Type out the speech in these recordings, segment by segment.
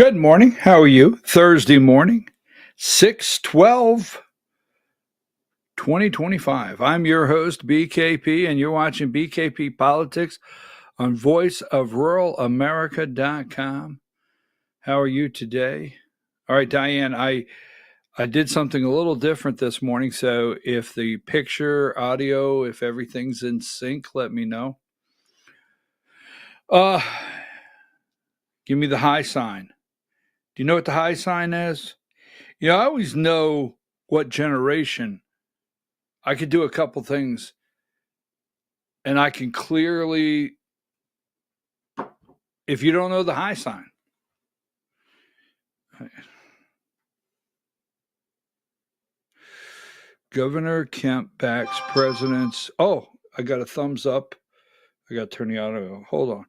Good morning. How are you? Thursday morning, 6/12/2025. I'm your host, BKP, and you're watching BKP Politics on voiceofruralamerica.com. How are you today? All right, Diane, I did something a little different this morning, so if the picture, audio, if everything's in sync, let me know. Give me the high sign. Do you know what the high sign is? I always know what generation. I could do a couple things, and I can clearly, if you don't know the high sign. Governor Kemp backs president's. Oh, I got a thumbs up. I got to turn the audio. Hold on.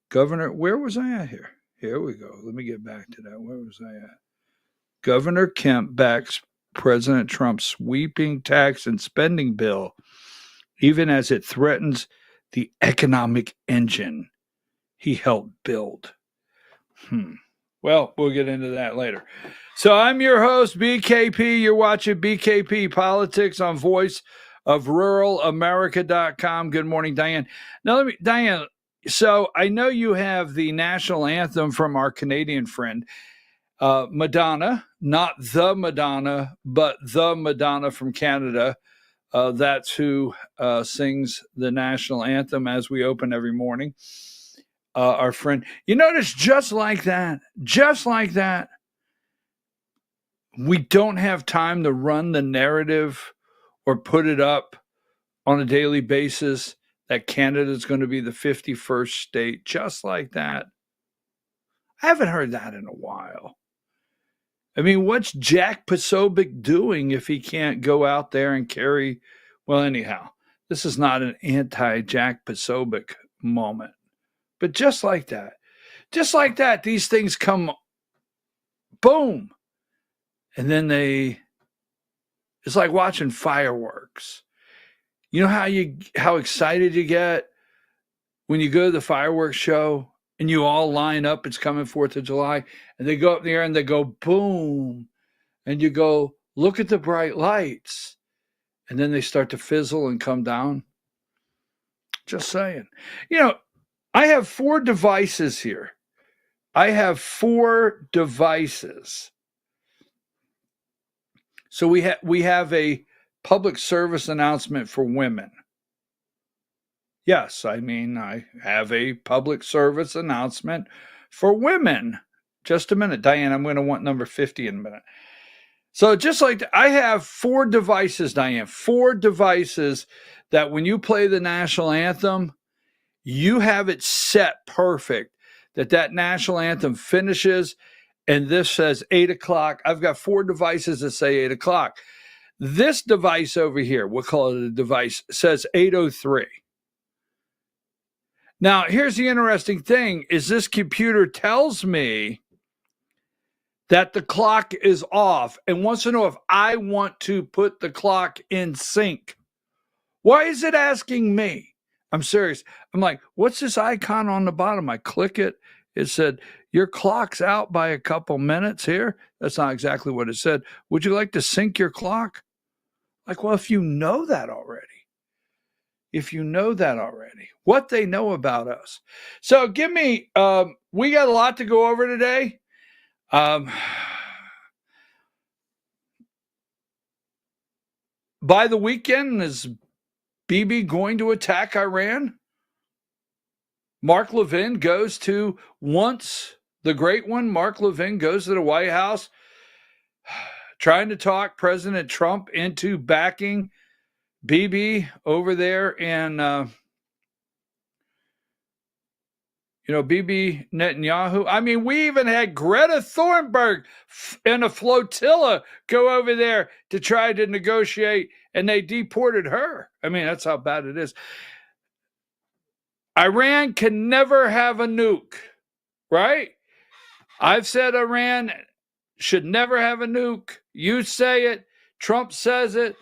Governor, where was I at here? Here we go. Let me get back to that. Where was I at? Governor Kemp backs President Trump's sweeping tax and spending bill, even as it threatens the economic engine he helped build. Well, we'll get into that later. So I'm your host, BKP. You're watching BKP Politics on voiceofruralamerica.com. Good morning, Diane. Now, Diane, so I know you have the national anthem from our Canadian friend, Madonna, not the Madonna, but the Madonna from Canada. That's who sings the national anthem as we open every morning. Our friend, you notice just like that, we don't have time to run the narrative or put it up on a daily basis that Canada is going to be the 51st state, just like that. I haven't heard that in a while. I mean, what's Jack Posobiec doing if he can't go out there and carry? Well, anyhow, this is not an anti-Jack Posobiec moment. But just like that, these things come, boom. And then it's like watching fireworks. You know how excited you get when you go to the fireworks show and you all line up, it's coming 4th of July, and they go up in the air and they go boom. And you go, look at the bright lights. And then they start to fizzle and come down. Just saying. I have 4 devices here. So we have a public service announcement for women. Yes, I have a public service announcement for women. Just a minute, Diane. I'm going to want number 50 in a minute. So just like I have 4 devices, Diane, 4 devices that when you play the national anthem, you have it set perfect that national anthem finishes and this says 8 o'clock. I've got 4 devices that say 8 o'clock. This device over here, we'll call it a device, says 8:03. Now, here's the interesting thing is this computer tells me that the clock is off and wants to know if I want to put the clock in sync. Why is it asking me? I'm serious. I'm like, what's this icon on the bottom? I click it. It said, your clock's out by a couple minutes here. That's not exactly what it said. Would you like to sync your clock? Like, well, if you know that already, what they know about us. So give me, we got a lot to go over today. By the weekend, is Bibi going to attack Iran? Mark Levin goes to, once the great one, Mark Levin goes to the White House trying to talk President Trump into backing Bibi over there in, Bibi Netanyahu. I mean, we even had Greta Thunberg and a flotilla go over there to try to negotiate, and they deported her. I mean, that's how bad it is. Iran can never have a nuke, right? I've said Iran should never have a nuke. You say it. Trump says it.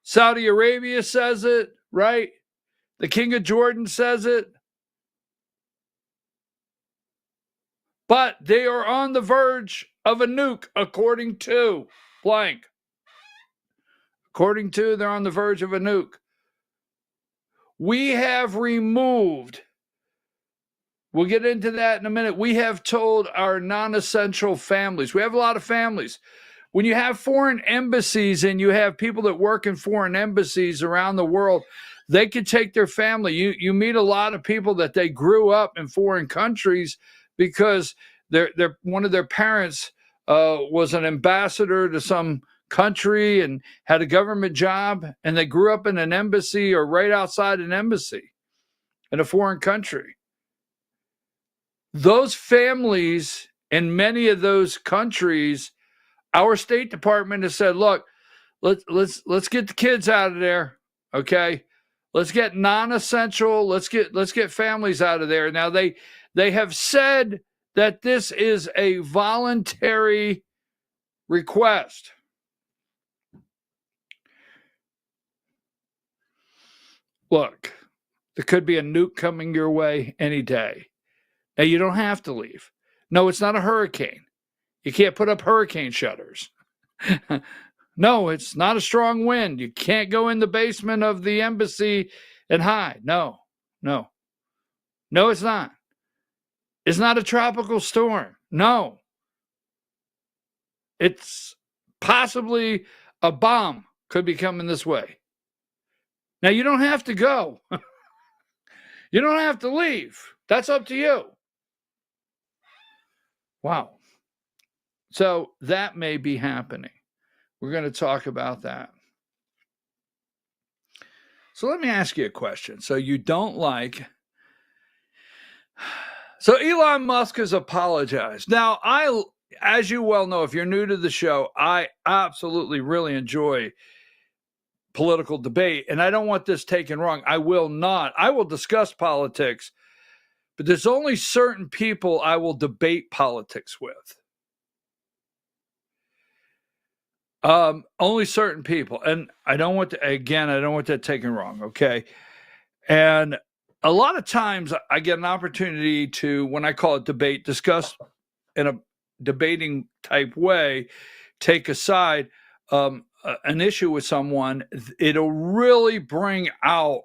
Saudi Arabia says it, right? The King of Jordan says it. but they are on the verge of a nuke, according to blank. According to, they're on the verge of a nuke. We have removed, we'll get into that in a minute. We have told our non-essential families, we have a lot of families. When you have foreign embassies and you have people that work in foreign embassies around the world, they can take their family. You meet a lot of people that they grew up in foreign countries because one of their parents was an ambassador to some country and had a government job, and they grew up in an embassy or right outside an embassy in a foreign country. Those families in many of those countries, our State Department has said, look, let's get the kids out of there, okay? Let's get non-essential, let's get families out of there. Now they have said that this is a voluntary request. Look, there could be a nuke coming your way any day. Now, you don't have to leave. No, it's not a hurricane. You can't put up hurricane shutters. No, it's not a strong wind. You can't go in the basement of the embassy and hide. No, it's not. It's not a tropical storm. No. It's possibly a bomb could be coming this way. Now, you don't have to go. You don't have to leave. That's up to you. Wow. So that may be happening. We're going to talk about that. So let me ask you a question. So Elon Musk has apologized. Now, as you well know, if you're new to the show, I absolutely really enjoy political debate, and I don't want this taken wrong. I will discuss politics, but there's only certain people I will debate politics with. Only certain people, and I don't want that taken wrong, okay? And a lot of times I get an opportunity to, when I call it debate, discuss in a debating type way, take a side, an issue with someone. It'll really bring out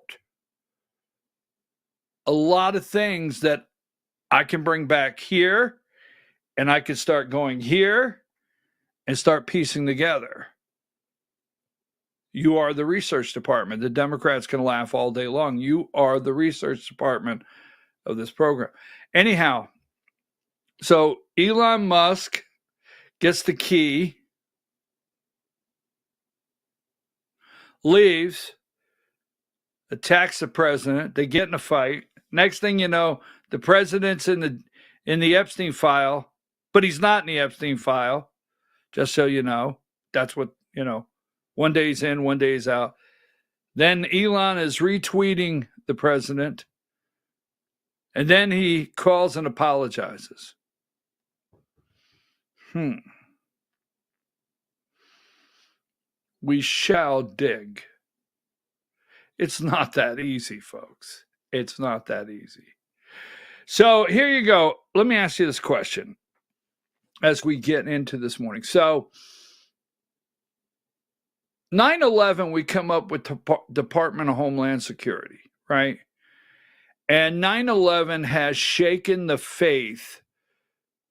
a lot of things that I can bring back here, and I can start going here and start piecing together. You are the research department. The Democrats can laugh all day long. You are the research department of this program. Anyhow, so Elon Musk gets the key, leaves, attacks the president. They get in a fight. Next thing you know, the president's in the Epstein file, but he's not in the Epstein file. Just so you know, that's what, one day he's in, one day he's out. Then Elon is retweeting the president, and then he calls and apologizes. We shall dig. It's not that easy, folks. It's not that easy. So here you go. Let me ask you this question as we get into this morning. So 9/11, we come up with the Department of Homeland Security, right? And 9/11 has shaken the faith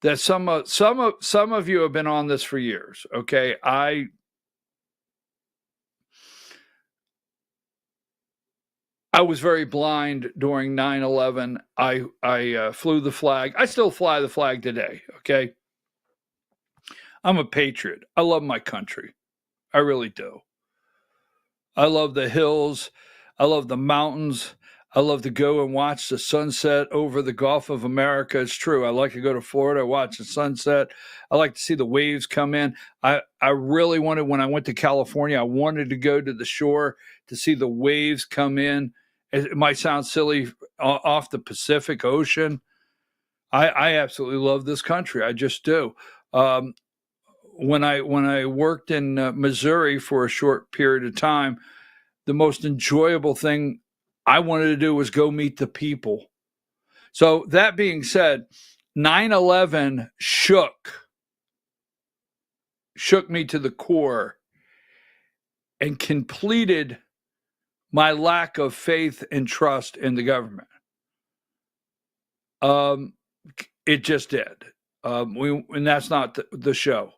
that some of you have been on this for years, okay? I was very blind during 9/11. I flew the flag. I still fly the flag today, okay? I'm a patriot. I love my country. I really do. I love the hills. I love the mountains. I love to go and watch the sunset over the Gulf of America. It's true. I like to go to Florida, watch the sunset. I like to see the waves come in. I really wanted, when I went to California, I wanted to go to the shore to see the waves come in. It might sound silly, off the Pacific Ocean. I absolutely love this country. I just do. When I worked in Missouri for a short period of time, the most enjoyable thing I wanted to do was go meet the people. So that being said, 9/11 shook me to the core and completed my lack of faith and trust in the government. It just did. And that's not the show.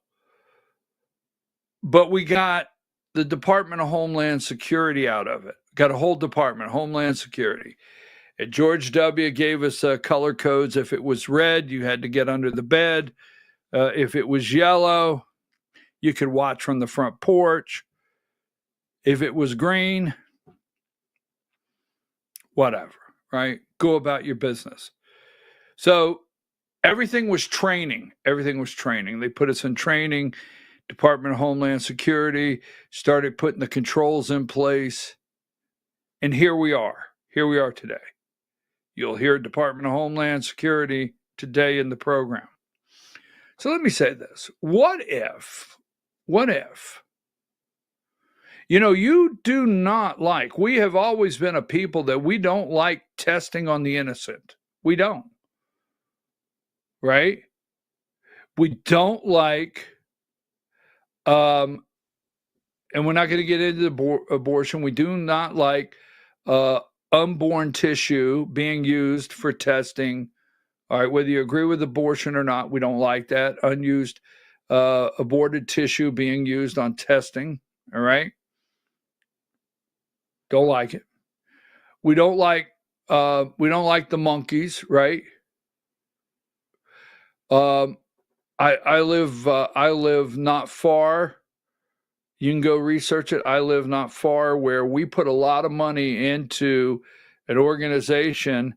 But we got the Department of Homeland Security out of it. Got a whole department, Homeland Security. And George W. gave us color codes. If it was red, you had to get under the bed. If it was yellow, you could watch from the front porch. If it was green, whatever, right? Go about your business. So everything was training. Everything was training. They put us in training. Department of Homeland Security started putting the controls in place. And here we are. Here we are today. You'll hear Department of Homeland Security today in the program. So let me say this. What if, you do not like, we have always been a people that we don't like testing on the innocent. We don't. Right? We don't like, and we're not going to get into the abortion. We do not like unborn tissue being used for testing. All right, whether you agree with abortion or not, we don't like that. Unused aborted tissue being used on testing. All right. Don't like it. We don't like the monkeys, right? I live not far. You can go research it. I live not far where we put a lot of money into an organization.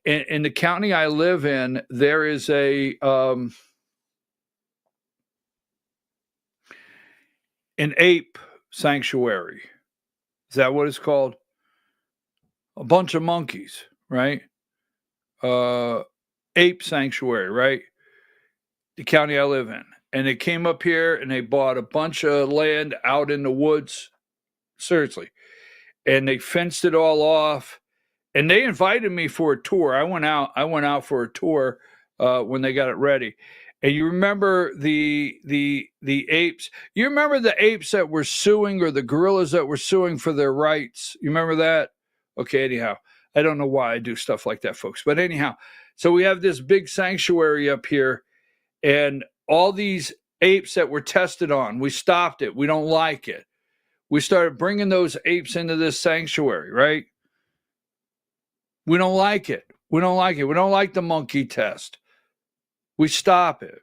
In the county I live in, there is an ape sanctuary. Is that what it's called? A bunch of monkeys, right? Ape sanctuary, right? The county I live in. And they came up here and they bought a bunch of land out in the woods. Seriously. And they fenced it all off. And they invited me for a tour. I went out for a tour when they got it ready. And you remember the apes? You remember the apes that were suing, or the gorillas that were suing for their rights? You remember that? Okay, anyhow. I don't know why I do stuff like that, folks. But anyhow, so we have this big sanctuary up here, and all these apes that were tested on, we stopped it. We don't like it. We started bringing those apes into this sanctuary, right? We don't like it. We don't like it. We don't like the monkey test. We stop it.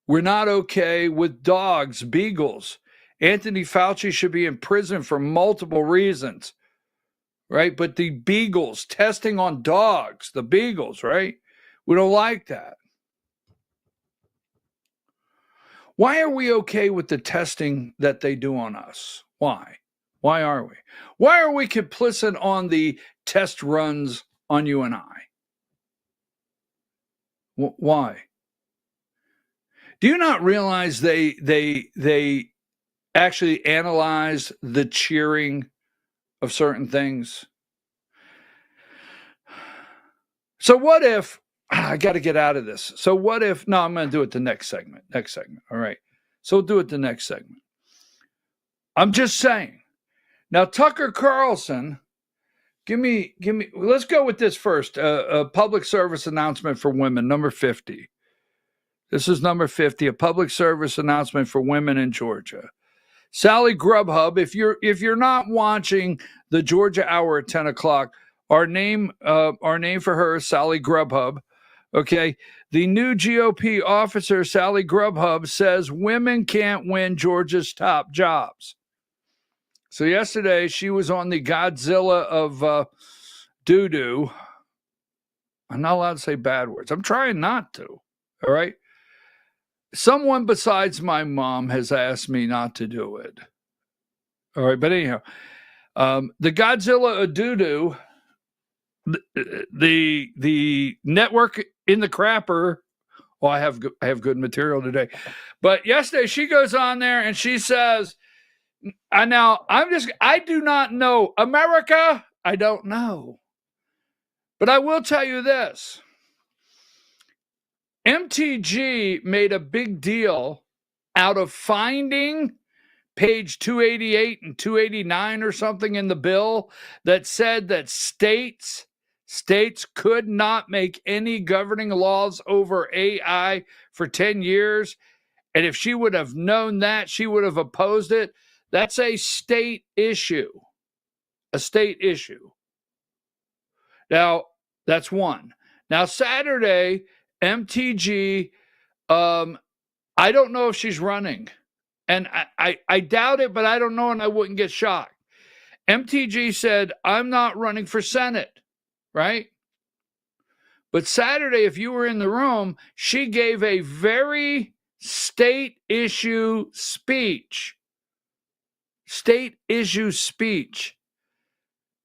We're not okay with dogs, beagles. Anthony Fauci should be in prison for multiple reasons, right? But the beagles, testing on dogs, the beagles, right? We don't like that. Why are we okay with the testing that they do on us? Why? Why are we? Why are we complicit on the test runs on you and I? Why? Do you not realize they actually analyze the cheering of certain things? So what if, I got to get out of this. So what if, no, I'm going to do it the next segment. All right. So we'll do it the next segment. I'm just saying. Now, Tucker Carlson, give me, let's go with this first. A public service announcement for women, number 50. This is number 50, a public service announcement for women in Georgia. Sally Grubhub, if you're not watching the Georgia Hour at 10 o'clock, our name for her is Sally Grubhub. Okay. The new GOP officer, Sally Grubhub, says women can't win Georgia's top jobs. So yesterday she was on the Godzilla of doo-doo. I'm not allowed to say bad words. I'm trying not to. All right. Someone besides my mom has asked me not to do it. All right. But anyhow, the Godzilla of doo-doo, the network in the crapper. Oh, I have good material today. But yesterday she goes on there and she says, I do not know America. I don't know. But I will tell you this. MTG made a big deal out of finding page 288 and 289 or something in the bill that said that states could not make any governing laws over AI for 10 years. And if she would have known that, she would have opposed it. That's a state issue. A state issue. Now, that's one. Now, Saturday, MTG, I don't know if she's running. And I doubt it, but I don't know, and I wouldn't get shocked. MTG said, I'm not running for Senate, right? But Saturday, if you were in the room, she gave a very state issue speech. State issue speech.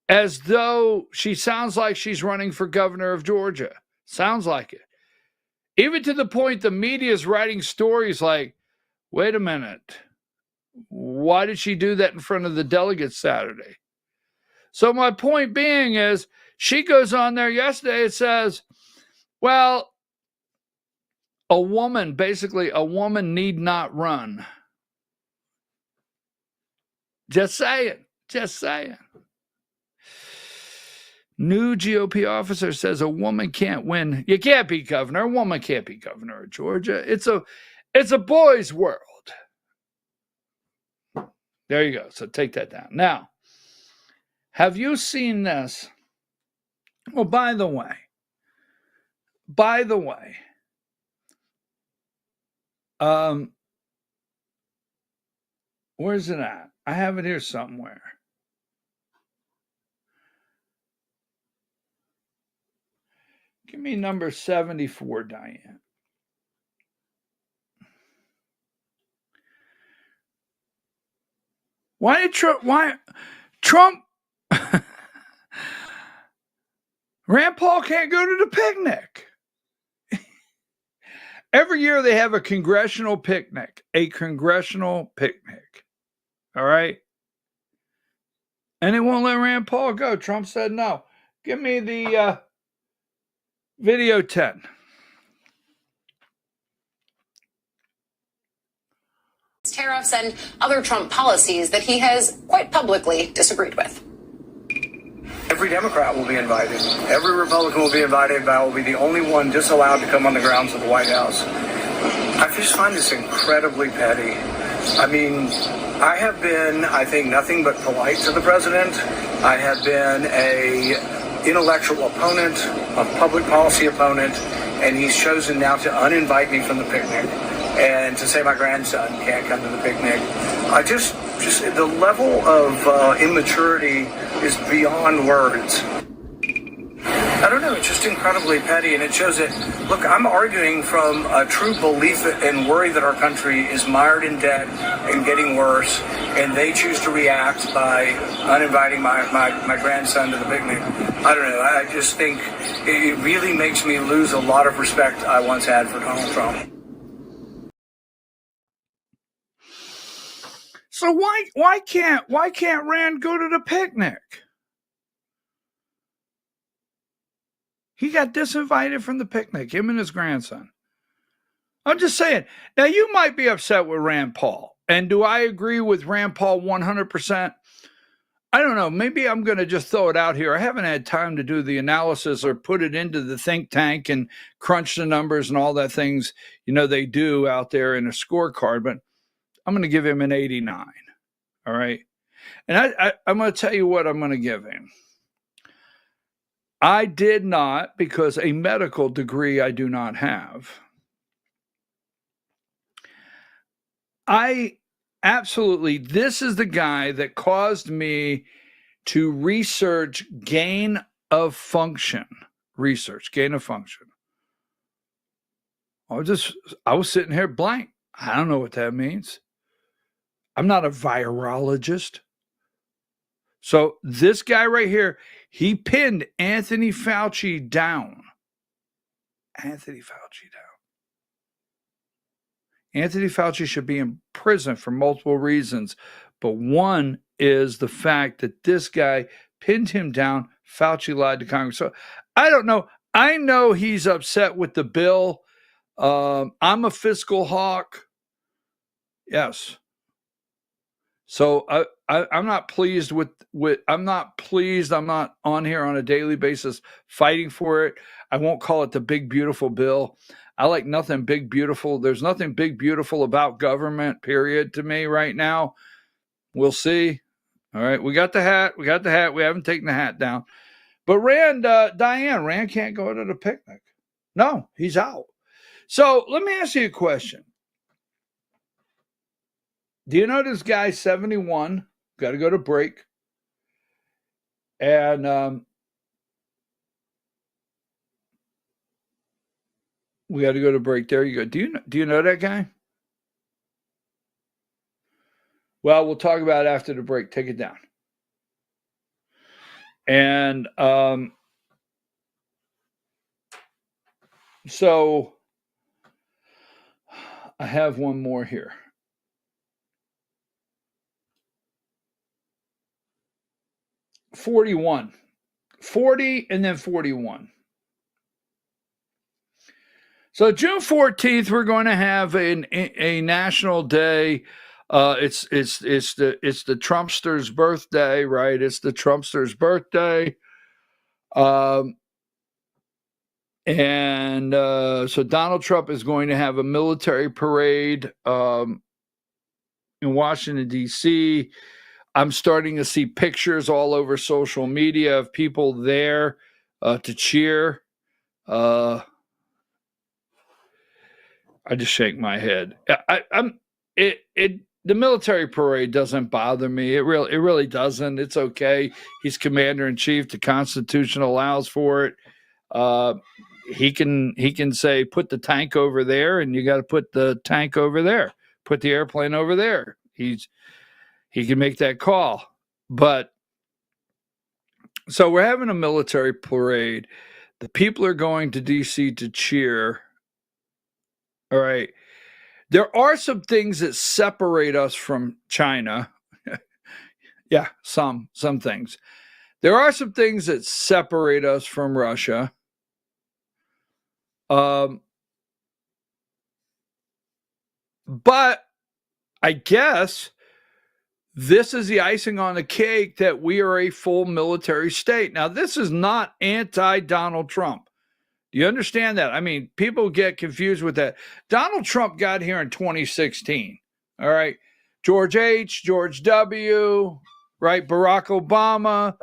As though she sounds like she's running for governor of Georgia. Sounds like it. Even to the point the media is writing stories like, wait a minute. Why did she do that in front of the delegates Saturday? So my point being is, she goes on there yesterday, it says, well, a woman need not run. Just saying. New GOP officer says a woman can't win. You can't be governor. A woman can't be governor of Georgia. It's a boys' world. There you go. So take that down. Now, have you seen this? Well, by the way, where's it at? I have it here somewhere. Give me number 74, Diane. Why Trump Rand Paul can't go to the picnic? Every year they have a congressional picnic. All right? And they won't let Rand Paul go. Trump said no. Give me the video 10. Tariffs and other Trump policies that he has quite publicly disagreed with. Every Democrat will be invited. Every Republican will be invited, but I will be the only one disallowed to come on the grounds of the White House. I just find this incredibly petty. I mean, I have been, I think, nothing but polite to the president. I have been a intellectual opponent, a public policy opponent, and he's chosen now to uninvite me from the picnic and to say my grandson can't come to the picnic. I just the level of immaturity is beyond words. I don't know, it's just incredibly petty, and it shows that, look, I'm arguing from a true belief and worry that our country is mired in debt and getting worse, and they choose to react by uninviting my grandson to the picnic. I don't know, I just think it really makes me lose a lot of respect I once had for Donald Trump. So why can't Rand go to the picnic? He got disinvited from the picnic, him and his grandson. I'm just saying. Now, you might be upset with Rand Paul. And do I agree with Rand Paul 100%? I don't know. Maybe I'm going to just throw it out here. I haven't had time to do the analysis or put it into the think tank and crunch the numbers and all that things, they do out there in a scorecard. But I'm going to give him an 89. All right. And I'm going to tell you what I'm going to give him. I did not, because a medical degree I do not have. This is the guy that caused me to research gain of function. I was sitting here blank. I don't know what that means. I'm not a virologist. So this guy right here, he pinned Anthony Fauci down. Anthony Fauci should be in prison for multiple reasons, but one is the fact that this guy pinned him down. Fauci lied to Congress. So I don't know. I know he's upset with the bill. I'm a fiscal hawk. Yes. So I'm not pleased with I'm not pleased. I'm not on here on a daily basis fighting for it. I won't call it the big, beautiful bill. I like nothing big, beautiful. There's nothing big, beautiful about government, period, to me right now. We'll see. All right. We got the hat. We haven't taken the hat down. But Rand can't go to the picnic. No, he's out. So let me ask you a question. Do you know this guy's 71? Got to go to break. And we got to go to break. There you go. Do you know that guy? Well, we'll talk about it after the break. Take it down. And so I have one more here. 41. 40 and then 41. So June 14th, we're going to have a national day. It's the Trumpster's birthday, right? It's the Trumpster's birthday. So Donald Trump is going to have a military parade in Washington, D.C. I'm starting to see pictures all over social media of people there to cheer. I just shake my head. The military parade doesn't bother me. It really doesn't. It's okay. He's commander in chief. The Constitution allows for it. He can say, put the tank over there, and you got to put the tank over there. Put the airplane over there. He can make that call. But so we're having a military parade. The people are going to D.C. to cheer. All right. There are some things that separate us from China. Yeah, some things. There are some things that separate us from Russia. But I guess this is the icing on the cake that we are a full military state. Now, this is not anti-Donald Trump. Do you understand that? I mean, people get confused with that. Donald Trump got here in 2016. All right. George H., George W., right? Barack Obama,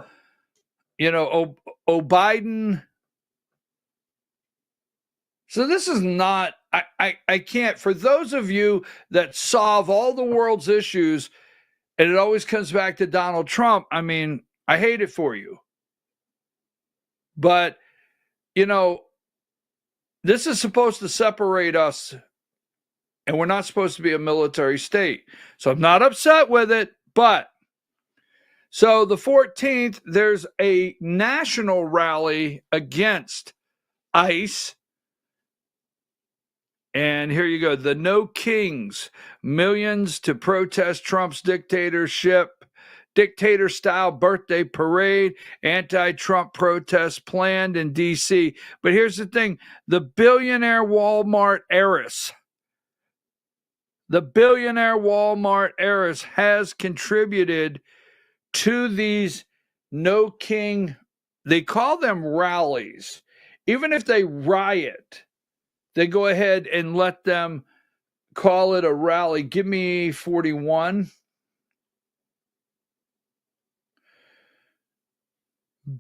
Biden. So this is not, I can't, for those of you that solve all the world's issues, and it always comes back to Donald Trump, I mean, I hate it for you. But, this is supposed to separate us, and we're not supposed to be a military state. So I'm not upset with it, but so the 14th, there's a national rally against ICE. And here you go. The No Kings, millions to protest Trump's dictator-style birthday parade, anti-Trump protests planned in D.C. But here's the thing. The billionaire Walmart heiress has contributed to these No King, they call them rallies. Even if they riot, they go ahead and let them call it a rally. Give me 41.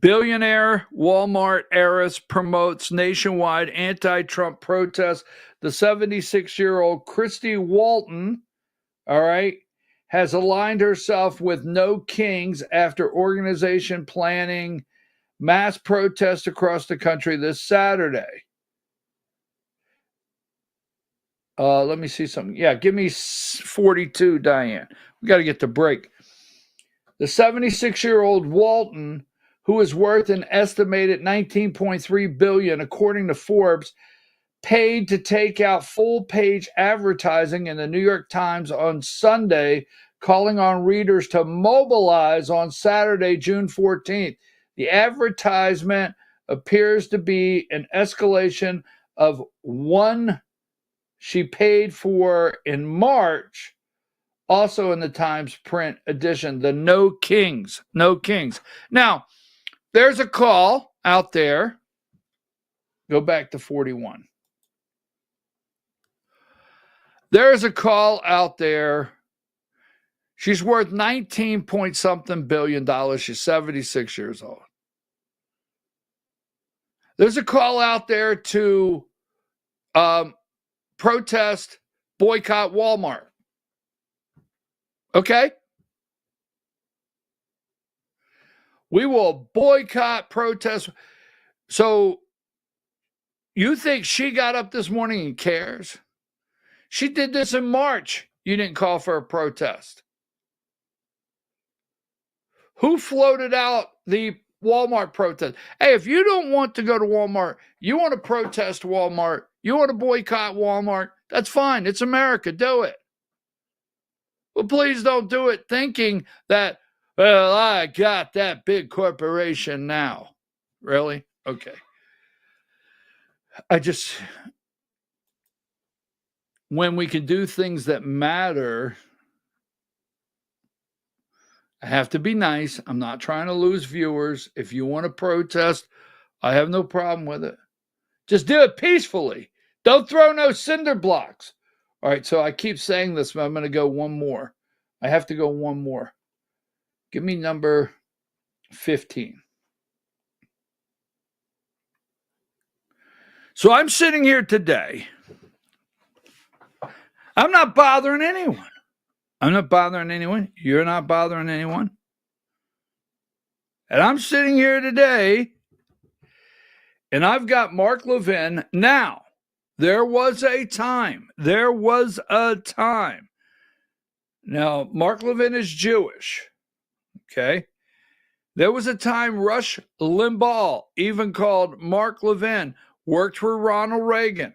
Billionaire Walmart heiress promotes nationwide anti-Trump protests. The 76-year-old Christy Walton, all right, has aligned herself with No Kings after organization planning mass protests across the country this Saturday. Let me see something. Yeah, give me 42, Diane. We got to get to break. The 76-year-old Walton, who is worth an estimated $19.3 billion, according to Forbes, paid to take out full-page advertising in the New York Times on Sunday, calling on readers to mobilize on Saturday, June 14th. The advertisement appears to be an escalation of one she paid for in March, also in the Times print edition, the No Kings. No Kings. Now, there's a call out there. Go back to 41. There's a call out there. She's worth 19 point something billion dollars. She's 76 years old. There's a call out there to protest, boycott Walmart. Okay? We will boycott, protest. So you think she got up this morning and cares? She did this in March. You didn't call for a protest. Who floated out the Walmart protest? Hey, if you don't want to go to Walmart, you want to protest Walmart, you want to boycott Walmart, that's fine. It's America. Do it. Well, please don't do it thinking that, well, I got that big corporation now. Really? Okay. When we can do things that matter, I have to be nice. I'm not trying to lose viewers. If you want to protest, I have no problem with it. Just do it peacefully. Don't throw no cinder blocks. All right, so I keep saying this, but I'm going to go one more. I have to go one more. Give me number 15. So I'm sitting here today. I'm not bothering anyone. I'm not bothering anyone. You're not bothering anyone. And I'm sitting here today, and I've got Mark Levin. Now, there was a time. Now, Mark Levin is Jewish. Okay? There was a time Rush Limbaugh, even called Mark Levin, worked for Ronald Reagan.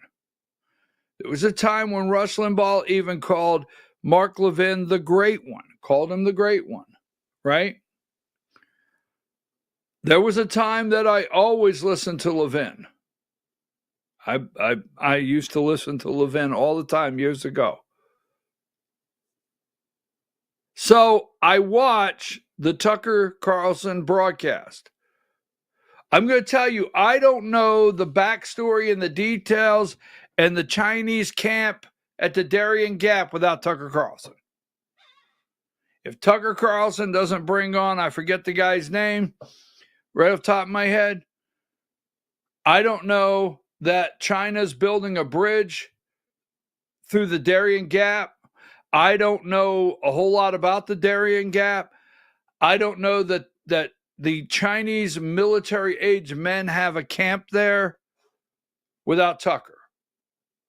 There was a time when Rush Limbaugh even called Mark Levin the Great One, called him the Great One, right? There was a time that I always listened to Levin. I used to listen to Levin all the time years ago. So I watch the Tucker Carlson broadcast. I'm going to tell you, I don't know the backstory and the details and the Chinese camp at the Darien Gap without Tucker Carlson. If Tucker Carlson doesn't bring on, I forget the guy's name, right off the top of my head, I don't know that China's building a bridge through the Darien Gap. I don't know a whole lot about the Darien Gap. I don't know that the Chinese military-age men have a camp there without Tucker.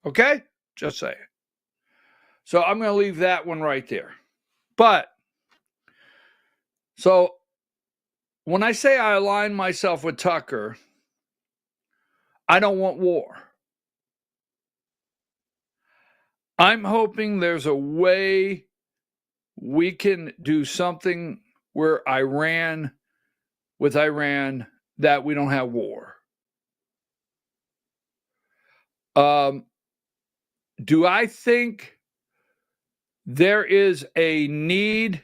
Okay? Just saying. So I'm going to leave that one right there. But, so when I say I align myself with Tucker, I don't want war. I'm hoping there's a way we can do something where with Iran, that we don't have war. Do I think there is a need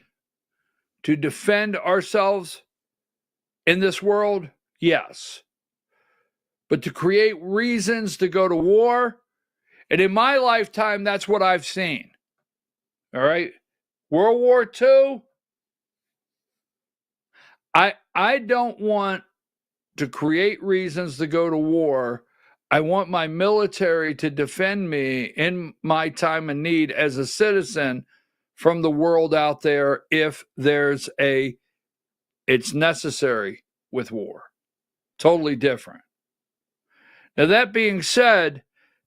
to defend ourselves in this world? Yes. But to create reasons to go to war, and in my lifetime, that's what I've seen. All right? World War II, I don't want to create reasons to go to war. I want my military to defend me in my time of need as a citizen from the world out there if it's necessary with war. Totally different. Now, that being said,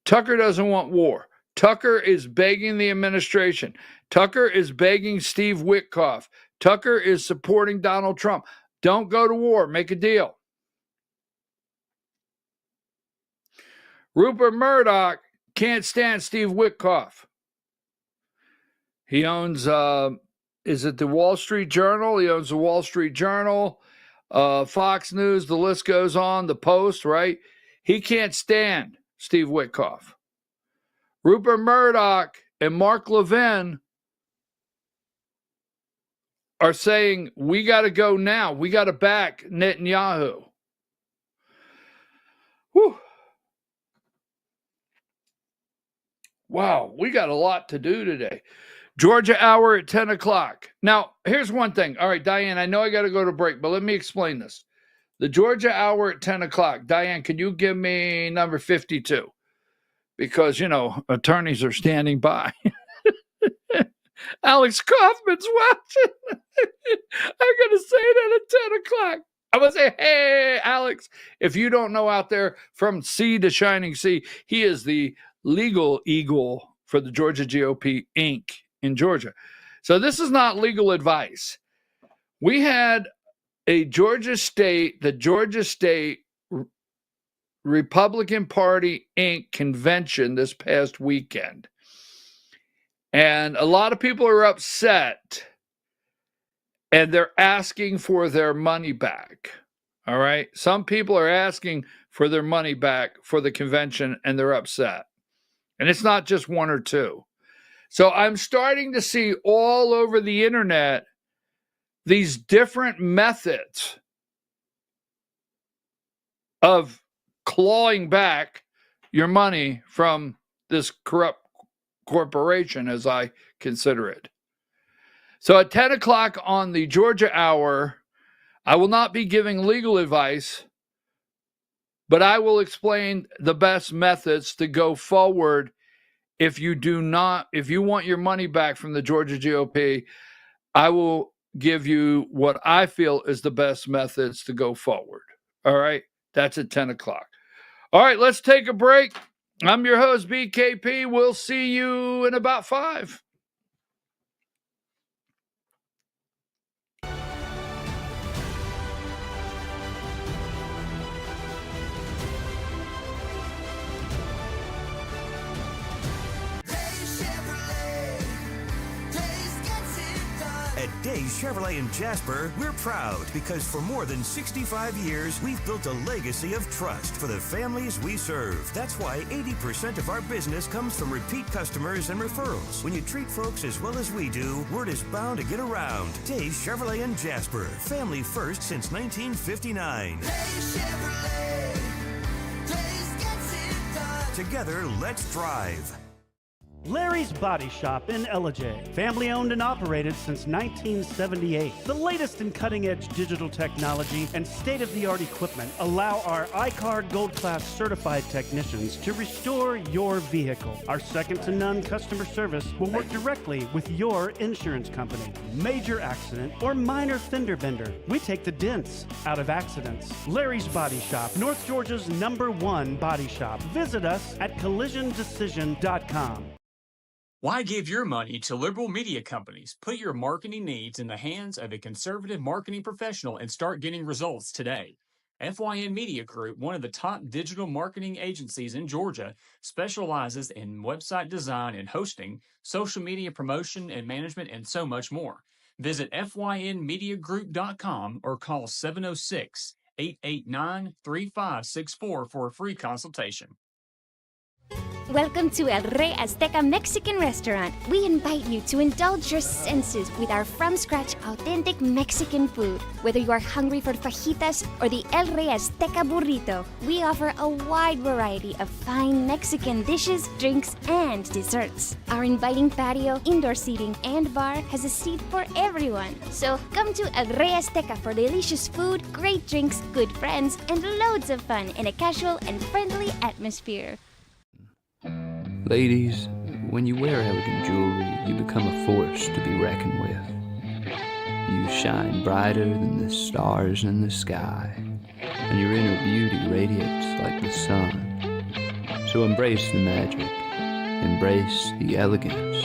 Tucker doesn't want war. Tucker is begging the administration. Tucker is begging Steve Witkoff. Tucker is supporting Donald Trump. Don't go to war. Make a deal. Rupert Murdoch can't stand Steve Witkoff. He owns is it the Wall Street Journal? He owns the Wall Street Journal, Fox News, the list goes on, the Post, right? He can't stand Steve Witkoff. Rupert Murdoch and Mark Levin are saying, we got to go now. We got to back Netanyahu. Whew. Wow, we got a lot to do today. Georgia Hour at 10 o'clock. Now, here's one thing. All right, Diane, I know I got to go to break, but let me explain this. The Georgia Hour at 10 o'clock. Diane, can you give me number 52? Because, attorneys are standing by. Alex Kaufman's watching. I'm going to say that at 10 o'clock. I'm going to say, hey, Alex, if you don't know out there, from sea to shining sea, he is the legal eagle for the Georgia GOP, Inc. in Georgia. So this is not legal advice. We had the Georgia State Republican Party, Inc. convention this past weekend. And a lot of people are upset, and they're asking for their money back. All right? Some people are asking for their money back for the convention, and they're upset. And it's not just one or two. So I'm starting to see all over the internet these different methods of clawing back your money from this corrupt corporation, as I consider it. So at 10 o'clock on the Georgia Hour, I will not be giving legal advice, but I will explain the best methods to go forward if you want your money back from the Georgia GOP. I will give you what I feel is the best methods to go forward. All right? That's at 10 o'clock. All right, let's take a break. I'm your host, BKP. We'll see you in about 5. At Days Chevrolet in Jasper, we're proud because for more than 65 years, we've built a legacy of trust for the families we serve. That's why 80% of our business comes from repeat customers and referrals. When you treat folks as well as we do, word is bound to get around. Days Chevrolet in Jasper, family first since 1959. Days Chevrolet, Days gets it done. Together, let's drive. Larry's Body Shop in Ellijay. Family owned and operated since 1978. The latest in cutting-edge digital technology and state-of-the-art equipment allow our iCard Gold Class certified technicians to restore your vehicle. Our second-to-none customer service will work directly with your insurance company. Major accident or minor fender bender, we take the dents out of accidents. Larry's Body Shop, North Georgia's #1 body shop. Visit us at collisiondecision.com. Why give your money to liberal media companies? Put your marketing needs in the hands of a conservative marketing professional and start getting results today. FYN Media Group, one of the top digital marketing agencies in Georgia, specializes in website design and hosting, social media promotion and management, and so much more. Visit FYNmediagroup.com or call 706-889-3564 for a free consultation. Welcome to El Rey Azteca Mexican Restaurant. We invite you to indulge your senses with our from-scratch authentic Mexican food. Whether you are hungry for fajitas or the El Rey Azteca burrito, we offer a wide variety of fine Mexican dishes, drinks, and desserts. Our inviting patio, indoor seating, and bar has a seat for everyone. So come to El Rey Azteca for delicious food, great drinks, good friends, and loads of fun in a casual and friendly atmosphere. Ladies, when you wear elegant jewelry, you become a force to be reckoned with. You shine brighter than the stars in the sky, and your inner beauty radiates like the sun. So embrace the magic, embrace the elegance,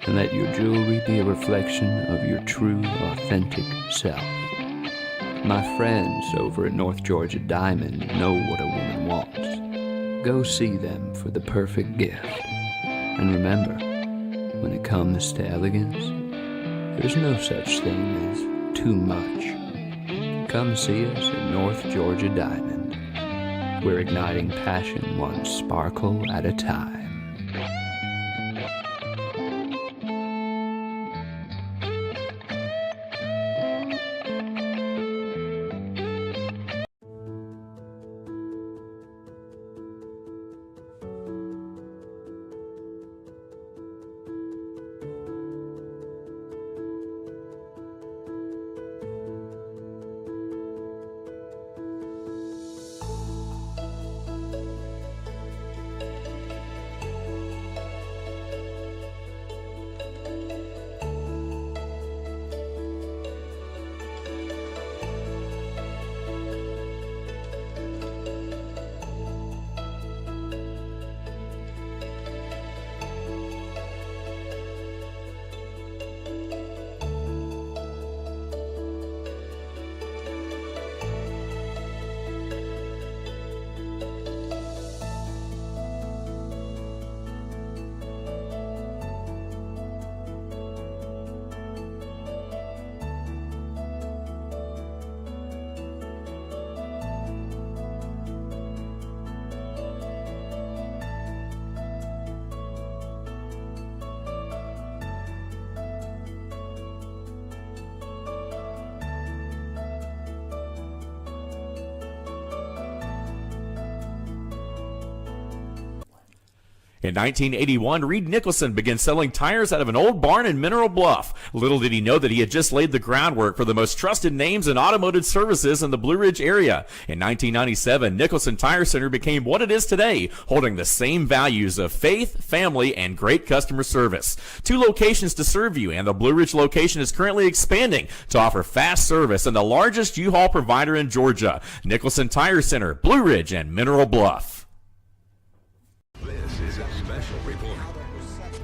and let your jewelry be a reflection of your true, authentic self. My friends over at North Georgia Diamond know what a woman wants. Go see them for the perfect gift. And remember, when it comes to elegance, There's no such thing as too much. Come see us at North Georgia Diamond. We're igniting passion one sparkle at a time. In 1981, Reed Nicholson began selling tires out of an old barn in Mineral Bluff. Little did he know that he had just laid the groundwork for the most trusted names in automotive services in the Blue Ridge area. In 1997, Nicholson Tire Center became what it is today, holding the same values of faith, family, and great customer service. 2 locations to serve you, and the Blue Ridge location is currently expanding to offer fast service and the largest U-Haul provider in Georgia. Nicholson Tire Center, Blue Ridge, and Mineral Bluff. This is a special report.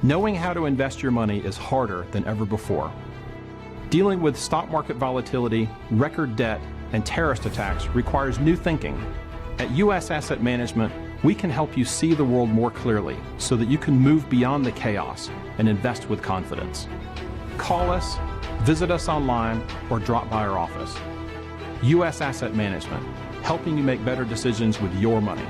Knowing how to invest your money is harder than ever before. Dealing with stock market volatility, record debt, and terrorist attacks requires new thinking. At U.S. Asset Management, we can help you see the world more clearly so that you can move beyond the chaos and invest with confidence. Call us, visit us online, or drop by our office. U.S. Asset Management, helping you make better decisions with your money.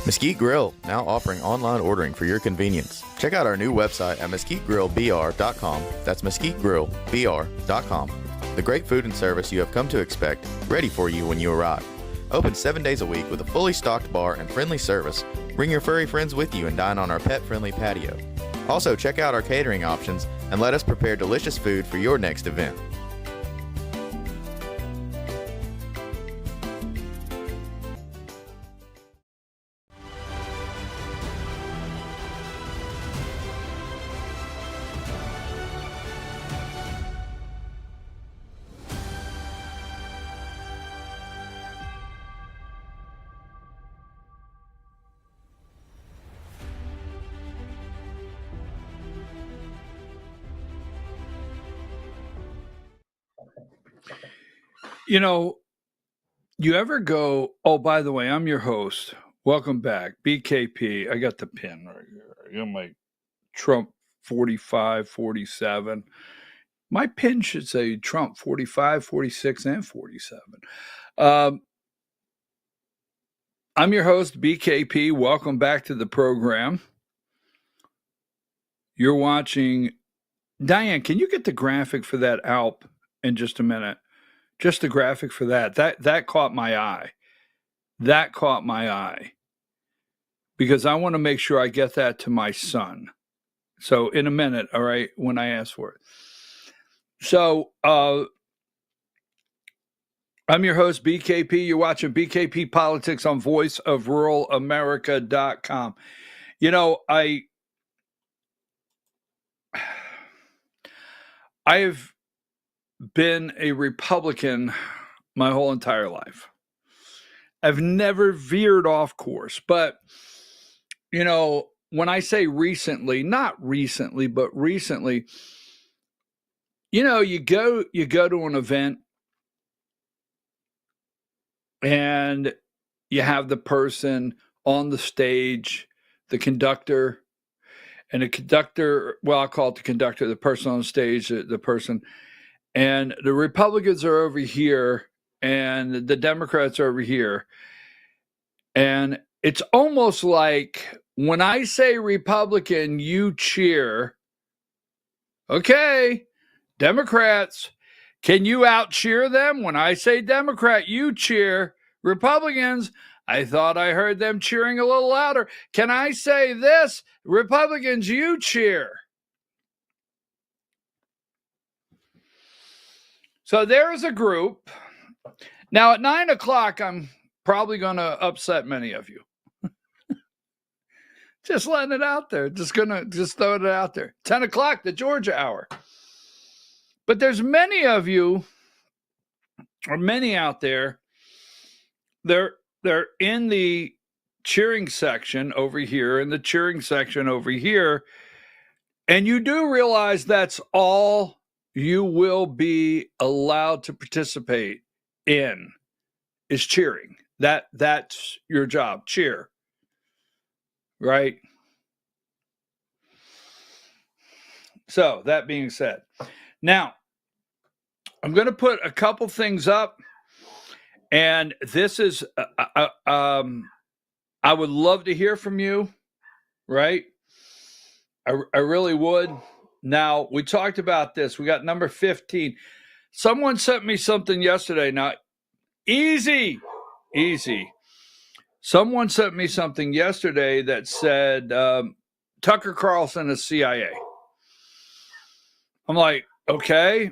Mesquite Grill, now offering online ordering for your convenience. Check out our new website at mesquitegrillbr.com. That's mesquitegrillbr.com. The great food and service you have come to expect, ready for you when you arrive. Open 7 days a week with a fully stocked bar and friendly service. Bring your furry friends with you and dine on our pet-friendly patio. Also, check out our catering options and let us prepare delicious food for your next event. You know, you ever go, oh, by the way, I'm your host. Welcome back. BKP. I got the pin right here. I got my Trump 45, 47. My pin should say Trump 45, 46, and 47. I'm your host, BKP. Welcome back to the program. You're watching. Diane, can you get the graphic for that Alp in just a minute? Just the graphic for that. That caught my eye. That caught my eye. Because I want to make sure I get that to my son. So in a minute, all right, when I ask for it. So I'm your host, BKP. You're watching BKP Politics on voiceofruralamerica.com. You know, I've been a Republican my whole entire life. I've never veered off course, but you know, when I say recently, not recently, but recently, you know, you go to an event and you have the person on the stage, the conductor, and the conductor, well, I'll call it the conductor, the person on stage, the person, and the Republicans are over here and the Democrats are over here. And it's almost like when I say Republican, you cheer. Okay, Democrats, can you out cheer them? When I say Democrat, you cheer. Republicans, I thought I heard them cheering a little louder. Can I say this? Republicans, you cheer. So there's a group. Now at 9 o'clock, I'm probably going to upset many of you. Just letting it out there. Just throwing it out there. 10 o'clock, the Georgia hour. But there's many of you, or many out there, they're in the cheering section over here, in the cheering section over here, and you do realize that's all you will be allowed to participate in is cheering. That's your job, cheer. Right? So, that being said, now, I'm going to put a couple things up, and this is, I would love to hear from you, right? I really would. Now, we talked about this. We got number 15. Someone sent me something yesterday. Now, easy. Someone sent me something yesterday that said Tucker Carlson is CIA. I'm like, okay.